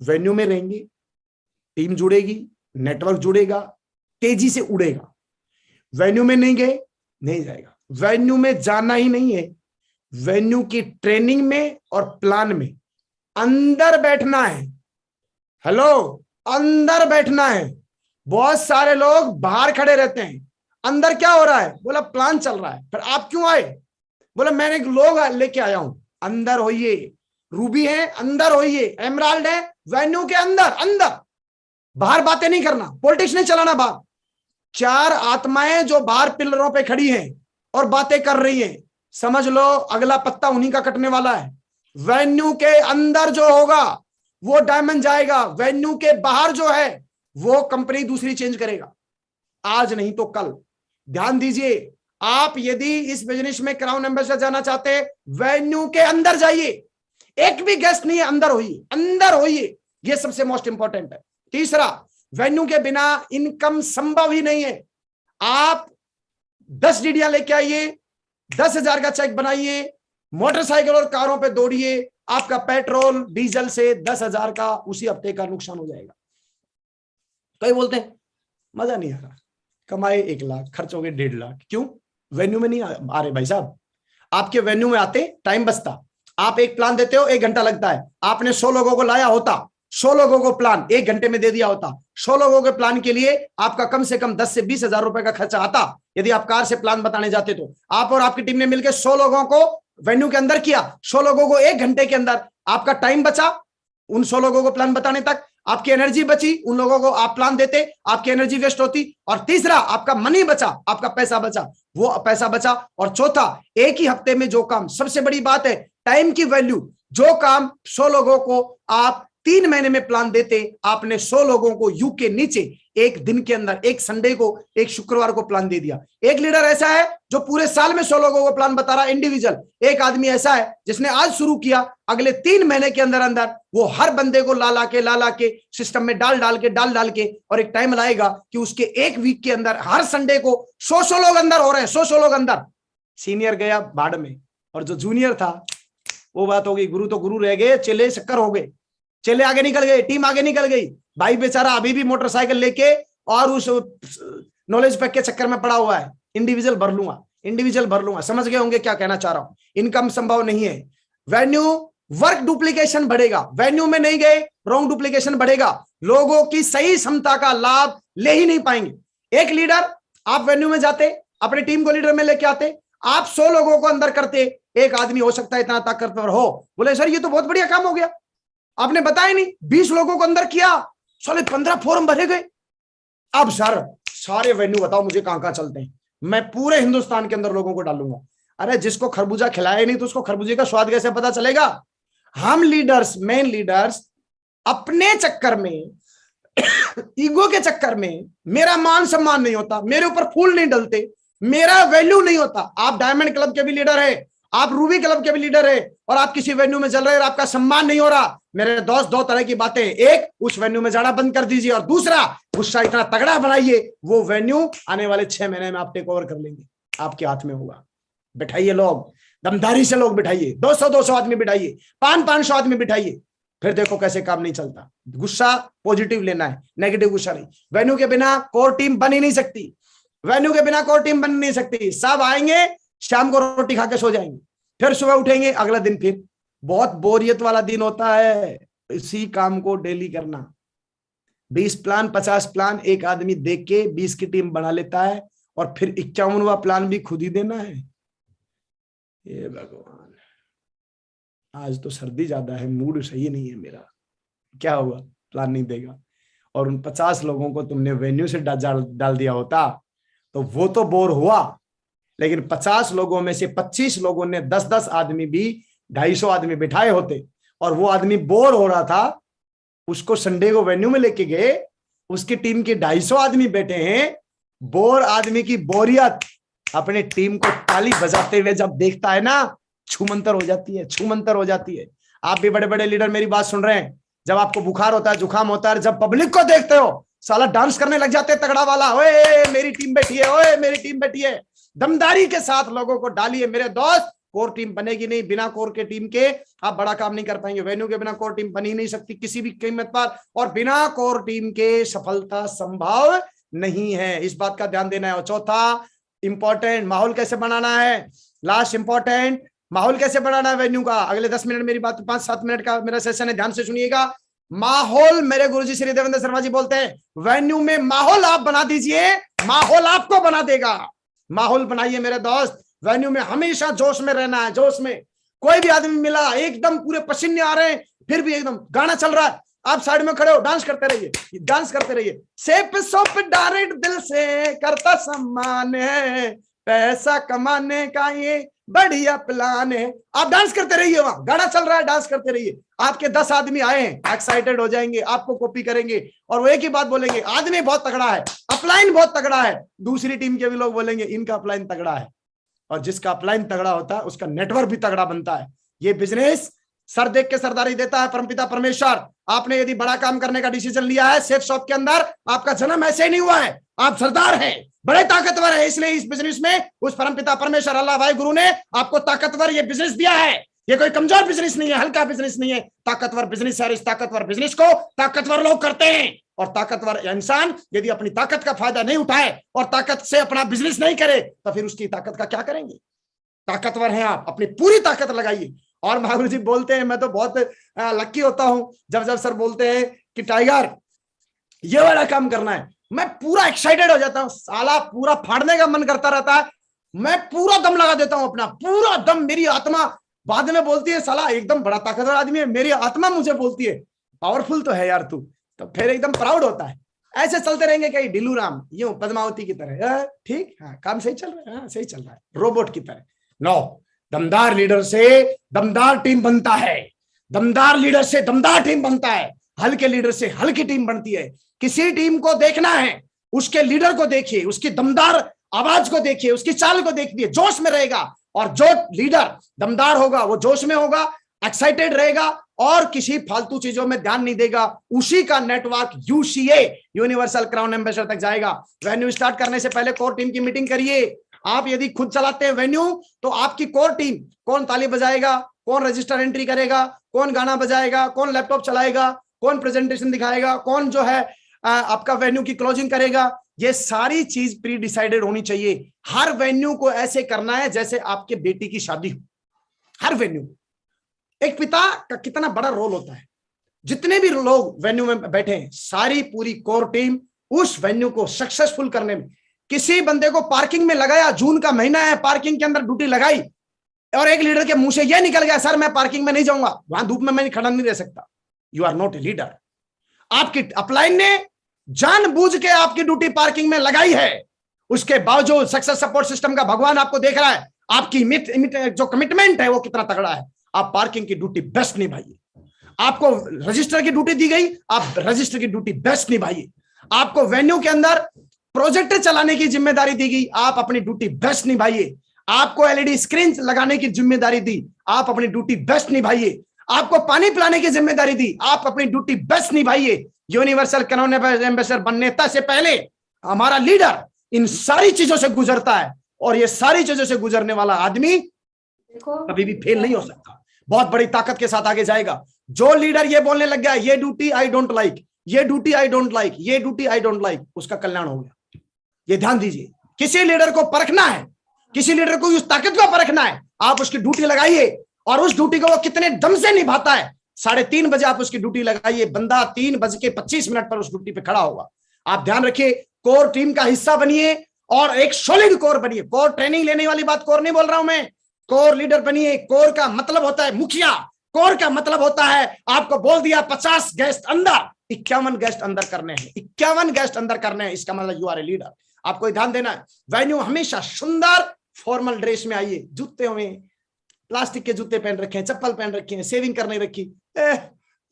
वेन्यू में रहेंगे, टीम जुड़ेगी, नेटवर्क जुड़ेगा, तेजी से उड़ेगा। वेन्यू में नहीं गए, नहीं जाएगा। वेन्यू में जाना ही नहीं है, वेन्यू की ट्रेनिंग में और प्लान में अंदर बैठना है। हेलो, अंदर बैठना है। बहुत सारे लोग बाहर खड़े रहते हैं, अंदर क्या हो रहा है, बोला प्लान चल रहा है। फिर आप क्यों आए, बोला मैंने लोग लेके आया हूं। अंदर होइए, रूबी है अंदर होइए, एमराल्ड है वेन्यू के अंदर, बाहर बातें नहीं करना, पॉलिटिक्स नहीं चलाना बाहर। 4 आत्माएं जो बाहर पिलरों पे खड़ी हैं और बातें कर रही हैं, समझ लो अगला पत्ता उन्हीं का कटने वाला है। वेन्यू के अंदर जो होगा वो डायमंड जाएगा, वेन्यू के बाहर जो है वो कंपनी दूसरी चेंज करेगा, आज नहीं तो कल। ध्यान दीजिए, आप यदि इस बिजनेस में क्राउन एम्बेसडर जाना चाहते हैं, वेन्यू के अंदर जाइए। एक भी गेस्ट नहीं है, अंदर होइए, ये सबसे मोस्ट इंपॉर्टेंट है। तीसरा, वेन्यू के बिना इनकम संभव ही नहीं है। आप 10 डीडियां लेके आइए, 10,000 का चेक बनाइए, मोटरसाइकिल और कारों पे दौड़िए, आपका पेट्रोल डीजल से 10,000 का उसी हफ्ते का नुकसान हो जाएगा। कई बोलते हैं मजा नहीं आ रहा, कमाए 1 लाख, खर्च हो गए 1.5 लाख। क्यों? वेन्यू में नहीं आ रहे भाई साहब। आपके वेन्यू में आते टाइम बचता, आप एक प्लान देते हो 1 घंटा लगता है। आपने 100 लोगों को लाया होता, 100 लोगों को प्लान 1 घंटे में दे दिया होता, 100 लोगों के प्लान के लिए आपका कम से कम 10 से 20 हजार रुपए का खर्चा आता। यदि आप कार से प्लान बताने जाते तो आप और आपकी टीम ने मिलकर 100 लोगों को वेन्यू के अंदर किया, 100 लोगों को 1 घंटे के अंदर, आपका टाइम बचा उन 100 लोगों को प्लान बताने तक, आपकी एनर्जी बची, उन लोगों को आप प्लान देते, आपकी एनर्जी वेस्ट होती, और तीसरा आपका मनी बचा, आपका पैसा बचा, वो पैसा बचा, और चौथा एक ही हफ्ते में जो काम, सबसे बड़ी बात है टाइम की वैल्यू, जो काम 100 लोगों को आप 3 महीने में प्लान देते, आपने 100 लोगों को यू के नीचे एक दिन के अंदर, एक संडे को, एक शुक्रवार को प्लान दे दिया। एक लीडर ऐसा है जो पूरे साल में 100 लोगों को प्लान बता रहा है इंडिविजुअल। एक आदमी ऐसा है जिसने आज शुरू किया, अगले 3 महीने के अंदर अंदर वो हर बंदे को ला ला के सिस्टम में डाल के, और एक टाइम लाएगा कि उसके एक वीक के अंदर हर संडे को 100 लोग अंदर हो रहे हैं, 100 लोग अंदर। सीनियर गया बाढ़ में, और जो जूनियर था वो बात हो गई, गुरु तो गुरु रह गए, चेले शक्कर हो गए, चेले आगे निकल गए, टीम आगे निकल गई, भाई बेचारा अभी भी मोटरसाइकिल लेके और उस नॉलेज पैक के चक्कर में पड़ा हुआ है। इंडिविजुअल भर लूंगा। समझ गए होंगे क्या कहना चाह रहा हूं। इनकम संभव नहीं है। वेन्यू वर्क डुप्लीकेशन बढ़ेगा, वेन्यू में नहीं गए रॉन्ग डुप्लीकेशन बढ़ेगा, लोगों की सही क्षमता का लाभ ले ही नहीं पाएंगे। एक लीडर, आप वेन्यू में जाते, अपनी टीम को लीडर में लेके आते, आप 100 लोगों को अंदर करते, एक आदमी हो सकता है इतना ताकतवर हो, बोले सर ये तो बहुत बढ़िया काम हो गया, आपने बताया नहीं, 20 लोगों को अंदर किया, साले 15 फॉर्म भरे गए। अब सर सारे वेन्यू बताओ मुझे कहां चलते हैं, मैं पूरे हिंदुस्तान के अंदर लोगों को डालूंगा। अरे जिसको खरबूजा खिलाया नहीं तो उसको खरबूजे का स्वाद कैसे पता चलेगा। हम लीडर्स, मेन लीडर्स अपने चक्कर में ईगो के चक्कर में, मेरा मान सम्मान नहीं होता, मेरे ऊपर फूल नहीं डलते, मेरा वैल्यू नहीं होता। आप डायमंड क्लब के भी लीडर है, आप रूबी क्लब के भी लीडर है, और आप किसी वेन्यू में चल रहे हैं और आपका सम्मान नहीं हो रहा, मेरे दोस्त 2 तरह की बातें, एक उस वेन्यू में जाना बंद कर दीजिए, और दूसरा गुस्सा इतना तगड़ा बनाइए वो वेन्यू आने वाले 6 महीने में आप टेक ओवर कर लेंगे, आपके हाथ में होगा। बिठाइए लोग, दमदारी से लोग बिठाइए, 200 आदमी बिठाइए, 500 आदमी बिठाइए, फिर देखो कैसे काम नहीं चलता। गुस्सा पॉजिटिव लेना है, नेगेटिव गुस्सा नहीं। वेन्यू के बिना कोर टीम बन ही नहीं सकती, वेन्यू के बिना कोर टीम बन नहीं सकती। सब आएंगे, शाम को रोटी खा के सो जाएंगे, फिर सुबह उठेंगे, अगला दिन फिर बहुत बोरियत वाला दिन होता है। इसी काम को डेली करना। 20 प्लान 50 प्लान एक आदमी देख के 20 की टीम बना लेता है, और फिर 51वां प्लान भी खुद ही देना है। ये भगवान, आज तो सर्दी ज्यादा है, मूड सही नहीं है मेरा, क्या हुआ, प्लान नहीं देगा। और उन 50 लोगों को तुमने वेन्यू से डाल दिया होता तो वो तो बोर हुआ, लेकिन 50 लोगों में से 25 लोगों ने 10-10 आदमी भी 250 आदमी बिठाए होते, और वो आदमी बोर हो रहा था, उसको संडे को वेन्यू में लेके गए, उसकी टीम के 250 आदमी बैठे हैं, बोर आदमी की बोरियत अपने टीम को ताली बजाते हुए जब देखता है ना, छूमंतर हो जाती है, छूमंतर हो जाती है। आप भी बड़े बड़े लीडर मेरी बात सुन रहे हैं, जब आपको बुखार होता है, जुकाम होता है, जब पब्लिक को देखते हो, साला डांस करने लग जाते हैं तगड़ा वाला, ओए मेरी टीम बैठी है, ओए मेरी टीम बैठी है। दमदारी के साथ लोगों को डालिए मेरे दोस्त, कोर टीम बनेगी नहीं। बिना कोर के टीम के आप बड़ा काम नहीं कर पाएंगे। वेन्यू के बिना कोर टीम बनी नहीं सकती किसी भी कीमत पर, और बिना कोर टीम के सफलता संभव नहीं है। इस बात का ध्यान देना है। और चौथा इंपॉर्टेंट, माहौल कैसे बनाना है। लास्ट इंपॉर्टेंट, माहौल कैसे बनाना है वेन्यू का। अगले 10 मिनट मेरी बात, 5-7 मिनट का मेरा सेशन है, ध्यान से सुनिएगा। माहौल, मेरे गुरुजी श्री देवेंद्र शर्मा जी बोलते हैं, वेन्यू में माहौल आप बना दीजिए, माहौल आपको बना देगा। माहौल बनाइए मेरे दोस्त। वेन्यू में हमेशा जोश में रहना है, जोश में। कोई भी आदमी मिला, एकदम पूरे पसीने आ रहे हैं, फिर भी एकदम गाना चल रहा है, आप साइड में खड़े हो, डांस करते रहिए, डांस करते रहिए। सेप सोप डायरेक्ट दिल से करता सम्मान है, पैसा कमाने का ये बढ़िया प्लान है। आप डांस करते रहिए, वहां गाना चल रहा है, डांस करते रहिए। आपके 10 आदमी आए हैं, एक्साइटेड हो जाएंगे, आपको कॉपी करेंगे, और वो एक ही बात बोलेंगे, आदमी बहुत तगड़ा है, अपलाइन बहुत तगड़ा है। दूसरी टीम के भी लोग बोलेंगे, इनका अपलाइन तगड़ा है। और जिसका अपलाइन तगड़ा होता है उसका नेटवर्क भी तगड़ा बनता है। ये बिजनेस सर देख के सरदारी देता है परमपिता परमेश्वर। आपने यदि बड़ा काम करने का डिसीजन लिया है सेफ शॉप के अंदर, आपका जन्म ऐसे ही नहीं हुआ है, आप सरदार हैं, बड़े ताकतवर है। इसलिए इस बिजनेस में उस परमपिता परमेश्वर अल्लाह भाई गुरु ने आपको ताकतवर ये बिजनेस दिया है। ये कोई कमजोर बिजनेस नहीं है, हल्का बिजनेस नहीं है, ताकतवर बिजनेस है। इस ताकतवर बिजनेस को ताकतवर लोग करते हैं। और ताकतवर इंसान यदि अपनी ताकत का फायदा नहीं उठाए और ताकत से अपना बिजनेस नहीं करे तो फिर उसकी ताकत का क्या करेंगे। ताकतवर हैं आप, अपनी पूरी ताकत लगाइए। और महागुरु जी बोलते हैं, मैं तो बहुत लक्की होता हूं जब जब सर बोलते हैं कि टाइगर ये वाला काम करना है। मैं पूरा एक्साइटेड हो जाता हूं, साला पूरा फाड़ने का मन करता रहता है, मैं पूरा दम लगा देता हूं, अपना पूरा दम। मेरी आत्मा बाद में बोलती है साला एकदम बड़ा ताकतवर आदमी है, मेरी आत्मा मुझे बोलती है पावरफुल तो है यार तू, तो फिर एकदम प्राउड होता है। ऐसे चलते रहेंगे कहीं ढिल्लू राम यूं पद्मावती की तरह, ठीक, हाँ काम सही चल रहा है, हाँ सही चल रहा है, रोबोट की तरह। नो, दमदार लीडर से दमदार टीम बनता है, दमदार लीडर से दमदार टीम बनता है, हल्के लीडर से हल्की टीम बनती है। किसी टीम को देखना है, उसके लीडर को देखिए, उसकी दमदार आवाज को देखिए, उसकी चाल को देखिए, जोश में रहेगा। और जो लीडर दमदार होगा वो जोश में होगा, एक्साइटेड रहेगा और किसी फालतू चीजों में ध्यान नहीं देगा। उसी का network UCA, universal crown ambassador तक जाएगा। वेन्यू स्टार्ट करने से पहले कोर टीम की मीटिंग करिए। आप यदि खुद चलाते हैं वेन्यू तो आपकी कोर टीम, कौन ताली बजाएगा, कौन रजिस्टर एंट्री करेगा, कौन गाना बजाएगा, कौन लैपटॉप चलाएगा, कौन प्रेजेंटेशन दिखाएगा, कौन जो है आपका वेन्यू की क्लोजिंग करेगा, ये सारी चीज प्री डिसाइडेड होनी चाहिए। हर वेन्यू को ऐसे करना है जैसे आपके बेटी की शादी हो। हर वेन्यू, एक पिता का कितना बड़ा रोल होता है। जितने भी लोग वेन्यू में बैठे हैं, सारी पूरी कोर टीम उस वेन्यू को सक्सेसफुल करने में। किसी बंदे को पार्किंग में लगाया, जून का महीना है, पार्किंग के अंदर ड्यूटी लगाई और एक लीडर के मुंह से यह निकल गया सर मैं पार्किंग में नहीं जाऊंगा, वहां धूप में मैं खड़ा नहीं रह सकता, you are not a leader. आपकी अपलाइन ने जानबूझ के आपकी ड्यूटी पार्किंग में लगाई है, उसके बावजूद सक्सेस सपोर्ट सिस्टम का भगवान आपको देख रहा है, आपकी जो कमिटमेंट है वो कितना तगड़ा है। आप पार्किंग की ड्यूटी बेस्ट निभाइए। आपको रजिस्टर की ड्यूटी दी गई, आप रजिस्टर की ड्यूटी बेस्ट निभाइए। आपको वेन्यू के अंदर प्रोजेक्टर चलाने की जिम्मेदारी दी गई, आप अपनी ड्यूटी बेस्ट निभाइए। आपको एलईडी स्क्रीन लगाने की जिम्मेदारी दी, आप अपनी ड्यूटी बेस्ट निभाइए। आपको पानी पिलाने की जिम्मेदारी दी, आप अपनी ड्यूटी बेस्ट निभाइए। यूनिवर्सल क्राउन एम्बेसडर बनने से पहले हमारा लीडर इन सारी चीजों से गुजरता है और ये सारी चीजों से गुजरने वाला आदमी कभी भी फेल नहीं हो सकता, बहुत बड़ी ताकत के साथ आगे जाएगा। जो लीडर ये बोलने लग गया ये ड्यूटी आई डोंट लाइक, ये ड्यूटी आई डोंट लाइक, ये ड्यूटी आई डोंट लाइक, उसका कल्याण हो गया। ये ध्यान दीजिए, किसी लीडर को परखना है, किसी लीडर को उस ताकत को परखना है, आप उसकी ड्यूटी लगाइए और उस ड्यूटी को वो कितने दम से निभाता है। 3:30 बजे आप उसकी ड्यूटी लगाइए, बंदा 3:25 पर उस ड्यूटी पे खड़ा होगा। आप ध्यान रखिए, कोर टीम का हिस्सा बनिए और एक सॉलिड कोर बनिए। कोर ट्रेनिंग लेने वाली बात कोर नहीं बोल रहा हूं मैं, कोर लीडर बनिए। कोर का मतलब होता है मुखिया, कोर का मतलब होता है आपको बोल दिया 50 गेस्ट अंदर, 51 गेस्ट अंदर करने हैं, 51 गेस्ट अंदर करने हैं, इसका मतलब यू आर ए लीडर। आपको ध्यान देना है, वेन्यू हमेशा सुंदर फॉर्मल ड्रेस में आइए। जूते में प्लास्टिक के जूते पहन रखे हैं, चप्पल पहन रखी है, सेविंग करने रखी,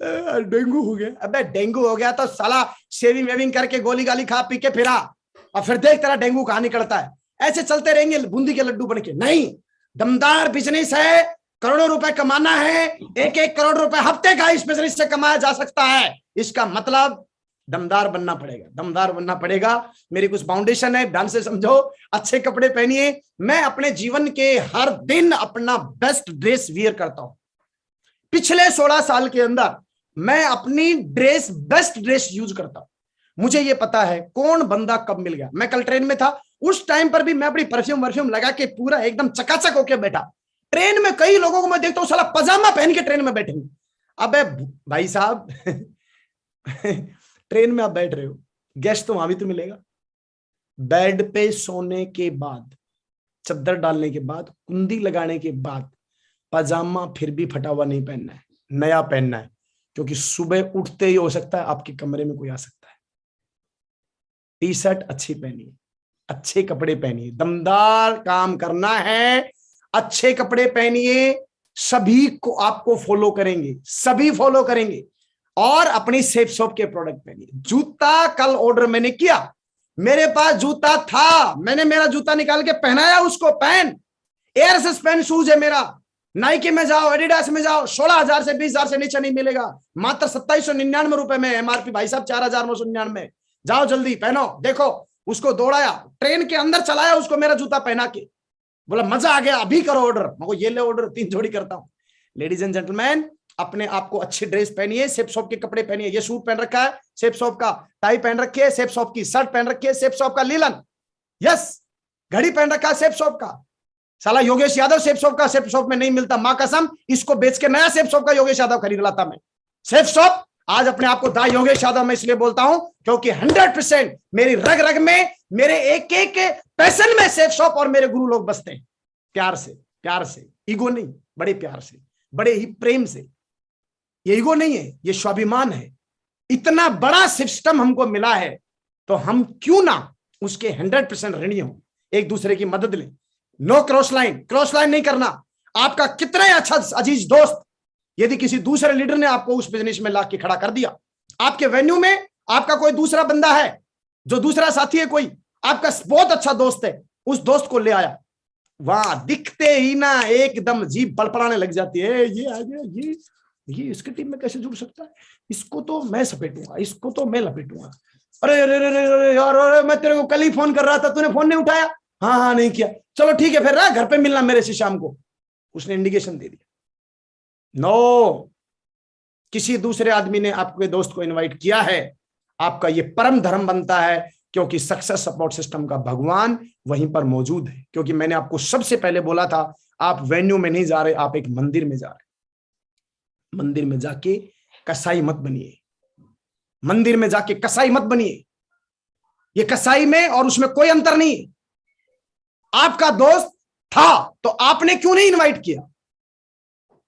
डेंगू हो गया। अबे डेंगू हो गया तो साला सेविंग वेविंग करके गोली गाली खा पी के फिरा और फिर देख तेरा डेंगू कहां निकलता है। ऐसे चलते रहेंगे बूंदी के लड्डू बन के, नहीं। दमदार बिजनेस है, करोड़ों रुपए कमाना है, 1-1 करोड़ रुपए हफ्ते का इस बिजनेस से कमाया जा सकता है। इसका मतलब दमदार बनना पड़ेगा, दमदार बनना पड़ेगा। मेरी कुछ फाउंडेशन है, ध्यान से समझो। अच्छे कपड़े पहनिए। मैं अपने जीवन के हर दिन अपना बेस्ट ड्रेस वियर करता हूं। पिछले 16 साल के अंदर मैं अपनी ड्रेस, बेस्ट ड्रेस यूज करता हूं। मुझे ये पता है कौन बंदा कब मिल गया। मैं कल ट्रेन में था, उस टाइम पर भी मैं अपनी परफ्यूम लगा के पूरा एकदम चकाचक होके बैठा। ट्रेन में कई लोगों को मैं देखता हूं साला पजामा पहन के ट्रेन में बैठे हैं। अबे भाई साहब ट्रेन में आप बैठ रहे हो, गेस्ट तो वहां भी तो मिलेगा। बेड पे सोने के बाद, चद्दर डालने के बाद, कुंदी लगाने के बाद पजामा फिर भी फटा हुआ नहीं पहनना है, नया पहनना है, क्योंकि सुबह उठते ही हो सकता है आपके कमरे में कोई आ सकता है। टी शर्ट अच्छी पहनिए, अच्छे कपड़े पहनिए, दमदार काम करना है, अच्छे कपड़े पहनिए। सभी को आपको फॉलो करेंगे, सभी फॉलो करेंगे। और अपनी सेफ शॉप के प्रोडक्ट पहनिए। जूता कल ऑर्डर मैंने किया, मेरे पास जूता था, मैंने मेरा जूता निकाल के पहनाया उसको। पहन एयर सस्पेंड शूज है मेरा, नाइकी में जाओ, एडिडास में जाओ, 16,000 से 20,000 से नीचे नहीं मिलेगा, मात्र 2799 रुपए में एमआरपी। भाई साहब 4,999 जाओ जल्दी पहनो। देखो उसको दौड़ाया, ट्रेन के अंदर चलाया उसको, मेरा जूता पहना के, बोला मजा आ गया, अभी करो ऑर्डर। मैं ये ले ऑर्डर, 3 जोड़ी करता हूं। लेडीज एंड जेंटलमैन, अपने आप को अच्छी ड्रेस पहनिए, सेफ शॉप के कपड़े पहनिए। ये सूट पहन रखा है, सेफ शॉप का टाई पहन रखी है, सेफ शॉप की शर्ट पहन रखी है, सेफ शॉप का लीलन, यस, घड़ी पहन रखा है सेफ शॉप का। साला योगेश यादव सेफ शॉप का सेफ शॉप में नहीं मिलता, मां कसम, इसको बेच के नया सेफ शॉप का योगेश यादव खरीद लाता मैं। सेफ शॉप आज अपने आप को दा योगेश यादव मैं इसलिए बोलता हूं क्योंकि 100% मेरी रग रग में, मेरे एक एक पैशन में सेफ शॉप और मेरे गुरु लोग बसते हैं। प्यार से, ईगो नहीं, बड़े प्यार से, बड़े ही प्रेम से। ये ईगो नहीं है, ये स्वाभिमान है। इतना बड़ा सिस्टम हमको मिला है तो हम क्यों ना उसके 100% ऋणी हो, एक दूसरे की मदद लें। नो क्रॉस लाइन नहीं करना। आपका कितना अच्छा अजीज दोस्त यदि किसी दूसरे लीडर ने आपको उस बिजनेस में ला के खड़ा कर दिया, आपके वेन्यू में आपका कोई दूसरा बंदा है जो दूसरा साथी है, कोई आपका बहुत अच्छा दोस्त है, उस दोस्त को ले आया, वहां दिखते ही ना एकदम जीभ बड़बड़ाने लग जाती है, ये आ गया, ये इसकी टीम में कैसे जुड़ सकता है, इसको तो मैं सपेटूंगा, इसको तो मैं लपेटूंगा। अरे अरे अरे यार, अरे मैं तेरे को कल ही फोन कर रहा था, तूने फोन नहीं उठाया। हाँ नहीं किया, चलो ठीक है फिर ना घर पे मिलना मेरे से शाम को। उसने इंडिकेशन दे दिया। नो, किसी दूसरे आदमी ने आपके दोस्त को इनवाइट किया है, आपका ये परम धर्म बनता है, क्योंकि सक्सेस सपोर्ट सिस्टम का भगवान वहीं पर मौजूद है। क्योंकि मैंने आपको सबसे पहले बोला था, आप वेन्यू में नहीं जा रहे, आप एक मंदिर में जा रहे। मंदिर में जाके कसाई मत बनिए, मंदिर में जाके कसाई मत बनिए। ये कसाई में और उसमें कोई अंतर नहीं है। आपका दोस्त था तो आपने क्यों नहीं इनवाइट किया?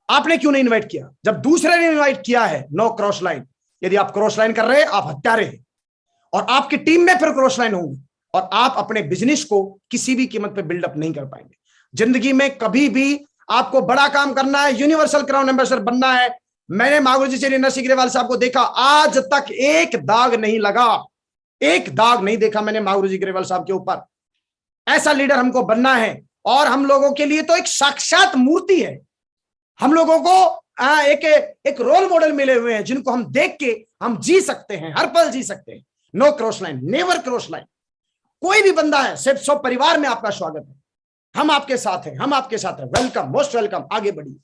आपने क्यों नहीं इनवाइट किया? जब दूसरे ने इनवाइट किया है, नो क्रॉस लाइन। यदि आप क्रॉस लाइन कर रहे हैं, आप हत्यारे हैं, और आपकी टीम में फिर क्रॉस लाइन होंगी, और आप अपने बिजनेस को किसी भी कीमत पे बिल्डअप नहीं कर पाएंगे। जिंदगी में कभी भी आपको बड़ा काम करना है, यूनिवर्सल क्राउन एम्बेसडर बनना है। मैंने महागुरु जी नरसिंह ग्रेवाल साहब को देखा, आज तक एक दाग नहीं लगा, एक दाग नहीं देखा मैंने महागुरु जी ग्रेवाल साहब के ऊपर। ऐसा लीडर हमको बनना है, और हम लोगों के लिए तो एक साक्षात मूर्ति है। हम लोगों को एक रोल मॉडल मिले हुए हैं जिनको हम देख के हम जी सकते हैं, हर पल जी सकते हैं। No cross line, never cross line. कोई भी बंदा है, सिर्फ सब परिवार में आपका स्वागत है। हम आपके साथ हैं, हम आपके साथ हैं। वेलकम, मोस्ट वेलकम, आगे बढ़िए।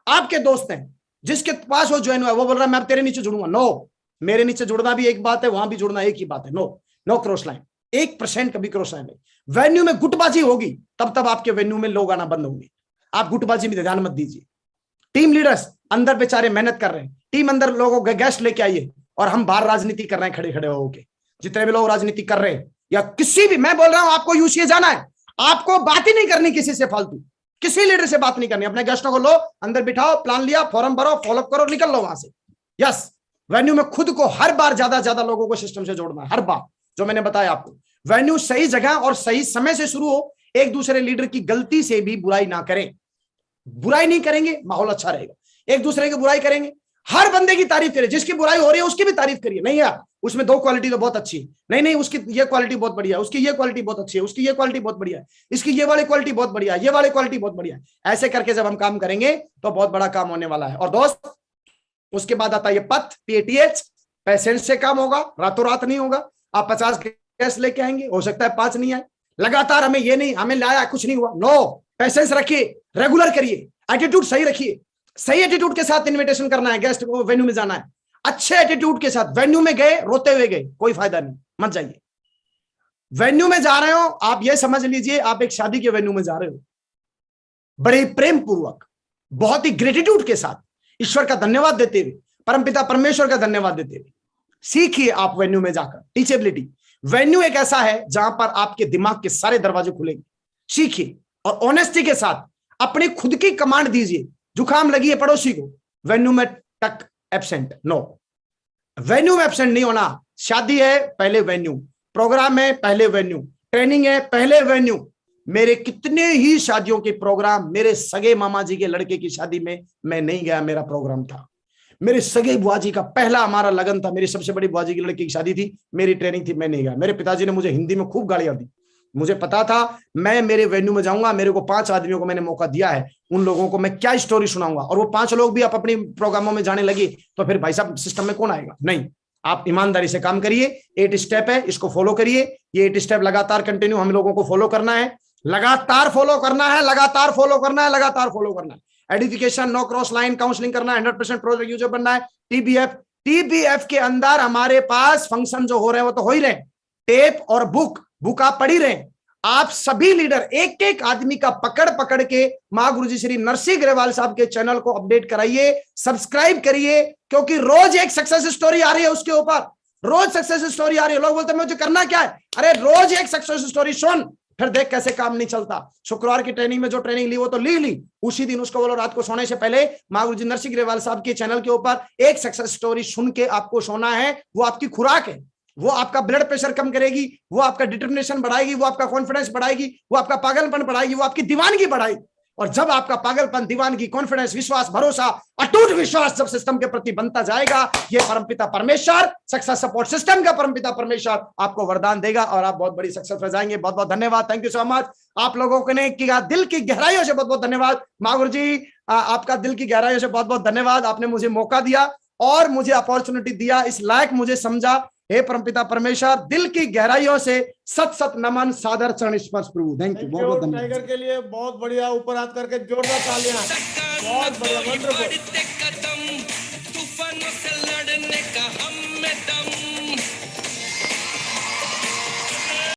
आपके दोस्त हैं, जिसके पास वो ज्वाइन हुआ, वो बोल रहा है मैं तेरे नीचे जुड़ूंगा। नो, मेरे नीचे जुड़ना भी एक बात है, वहां भी जुड़ना एक ही बात है। No, no cross line. 1% कभी क्रॉस लाइन नहीं। वेन्यू में गुटबाजी होगी, तब आपके वेन्यू में लोग आना बंद होंगे। आप गुटबाजी में ध्यान मत दीजिए। टीम लीडर्स अंदर बेचारे मेहनत कर रहे हैं, टीम अंदर लोगों को गेस्ट लेके आइए, और हम बाहर राजनीति कर रहे हैं खड़े खड़े होके। जितने भी लोग राजनीति कर रहे हैं, या किसी भी, मैं बोल रहा हूं आपको यूसीए जाना है, आपको बात ही नहीं करनी किसी से फालतू, किसी लीडर से बात नहीं करनी। अपने गेस्टों को लो, अंदर बिठाओ, प्लान लिया, फॉर्म भरो, फॉलोअप करो, निकल लो वहां से। यस, वेन्यू में खुद को हर बार ज्यादा लोगों को सिस्टम से जोड़ना है, हर बार। जो मैंने बताया आपको, वेन्यू सही जगह और सही समय से शुरू हो। एक दूसरे लीडर की गलती से भी बुराई ना करें। बुराई नहीं करेंगे, माहौल अच्छा रहेगा। एक दूसरे की बुराई करेंगे, हर बंदे की तारीफ करें। जिसकी बुराई हो रही है उसकी भी तारीफ करिए। नहीं यार, उसमें 2 क्वालिटी तो बहुत अच्छी है, नहीं उसकी ये क्वालिटी बहुत बढ़िया है, उसकी ये क्वालिटी बहुत अच्छी है, उसकी ये क्वालिटी बहुत बढ़िया है, इसकी ये वाली क्वालिटी बहुत बढ़िया है, ये वाली क्वालिटी बहुत बढ़िया है। ऐसे करके जब हम काम करेंगे तो बहुत बड़ा काम होने वाला है। और दोस्त, उसके बाद आता है ये पथ, PATH, पेशेंस से काम होगा, रातों रात नहीं होगा। आप 50 गैस लेके आएंगे, हो सकता है 5 नहीं आए। लगातार हमें ये नहीं, हमें लाया कुछ नहीं हुआ। नो, पेशेंस रखिए, रेगुलर करिए, एटीट्यूड सही रखिए। सही एटीट्यूड के साथ इनविटेशन करना है, गेस्ट को वेन्यू में जाना है। अच्छे एटीट्यूड के साथ वेन्यू में गए, रोते हुए गए, कोई फायदा नहीं, मत जाइए। वेन्यू में जा रहे हो, आप ये समझ लीजिए आप एक शादी के वेन्यू में जा रहे हो, बड़े प्रेम पूर्वक, बहुत ही ग्रेटिट्यूड के साथ, ईश्वर का धन्यवाद देते हुए, परमपिता परमेश्वर का धन्यवाद देते हुए सीखिए आप वेन्यू में जाकर टीचेबिलिटी। वेन्यू एक ऐसा है जहां पर आपके दिमाग के सारे दरवाजे खुलेंगे। सीखिए और ऑनेस्टी के साथ अपनी खुद की कमांड दीजिए। जुकाम लगी है पड़ोसी को, वेन्यू में टक एब्सेंट, नो, वेन्यू में एब्सेंट नहीं होना। शादी है पहले वेन्यू, प्रोग्राम है पहले वेन्यू, ट्रेनिंग है पहले वेन्यू। मेरे कितने ही शादियों के प्रोग्राम, मेरे सगे मामा जी के लड़के की शादी में मैं नहीं गया, मेरा प्रोग्राम था। मेरे सगे बुआ जी का पहला हमारा लगन था, मेरी सबसे बड़ी बुआ जी की लड़की की शादी थी, मेरी ट्रेनिंग थी, मैं नहीं गया। मेरे पिताजी ने मुझे हिंदी में खूब गालियां दी, मुझे पता था मैं मेरे वेन्यू में जाऊंगा, मेरे को 5 आदमियों को मैंने मौका दिया है, उन लोगों को मैं क्या स्टोरी सुनाऊंगा। और वो 5 लोग भी आप अपनी प्रोग्रामों में जाने लगे तो फिर भाई साहब सिस्टम में कौन आएगा? नहीं, आप ईमानदारी से काम करिए। 8 स्टेप है, इसको फॉलो करिए। ये 8 स्टेप लगातार कंटिन्यू हम लोगों को फॉलो करना है, लगातार फॉलो करना है, लगातार फॉलो करना है, लगातार फॉलो करना है। Edification, no cross line, counselling करना है, 100% प्रोजेक्ट यूजर बनना है। TBF के अंदर हमारे पास फंक्शन जो हो रहे हैं वो तो हो ही रहे, टेप और बुक आप पढ़ी रहे। आप सभी लीडर एक एक आदमी का पकड़ पकड़ के महागुरुजी श्री नरसिंह ग्रेवाल साहब के चैनल को अपडेट कराइए, सब्सक्राइब करिए, क्योंकि रोज एक सक्सेस स्टोरी आ रही है उसके ऊपर, रोज सक्सेस स्टोरी आ रही है। लोग बोलते हैं मुझे करना क्या है, अरे रोज एक सक्सेस स्टोरी सुन, फिर देख कैसे काम नहीं चलता। शुक्रवार की ट्रेनिंग में जो ट्रेनिंग ली वो तो ली, उसी दिन उसको बोलो रात को सोने से पहले महागुरुजी नरसिंह ग्रेवाल साहब के चैनल के ऊपर एक सक्सेस स्टोरी सुन के आपको सोना है। वो आपकी खुराक है, वो आपका ब्लड प्रेशर कम करेगी, वो आपका डिटर्मिनेशन बढ़ाएगी, वो आपका कॉन्फिडेंस बढ़ाएगी, वो आपका पागलपन बढ़ाएगी, वो आपकी दीवानगी बढ़ाएगी। और जब आपका पागलपन, दीवानगी, कॉन्फिडेंस, विश्वास, भरोसा, अटूट विश्वास जब सिस्टम के प्रति बनता जाएगा, ये परमपिता परमेश्वर, सक्सेस सपोर्ट सिस्टम का परमपिता परमेश्वर आपको वरदान देगा और आप बहुत बड़ी सक्सेस हो जाएंगे। बहुत बहुत धन्यवाद, थैंक यू सो मच। आप लोगों ने किया, दिल की गहराइयों से बहुत बहुत धन्यवाद। महागुरुजी आपका दिल की गहराइयों से बहुत बहुत धन्यवाद। आपने मुझे मौका दिया और मुझे अपॉर्चुनिटी दिया, इस लायक मुझे समझा। हे परमपिता परमेश्वर, दिल की गहराइयों से सत सत नमन, सादर चरण स्पर्श प्रभु। थैंक यू, बहुत बहुत धन्यवाद। टाइगर के लिए बहुत बढ़िया, ऊपर हाथ करके जोरदार तालियां, बहुत बढ़िया, वंडरफुल।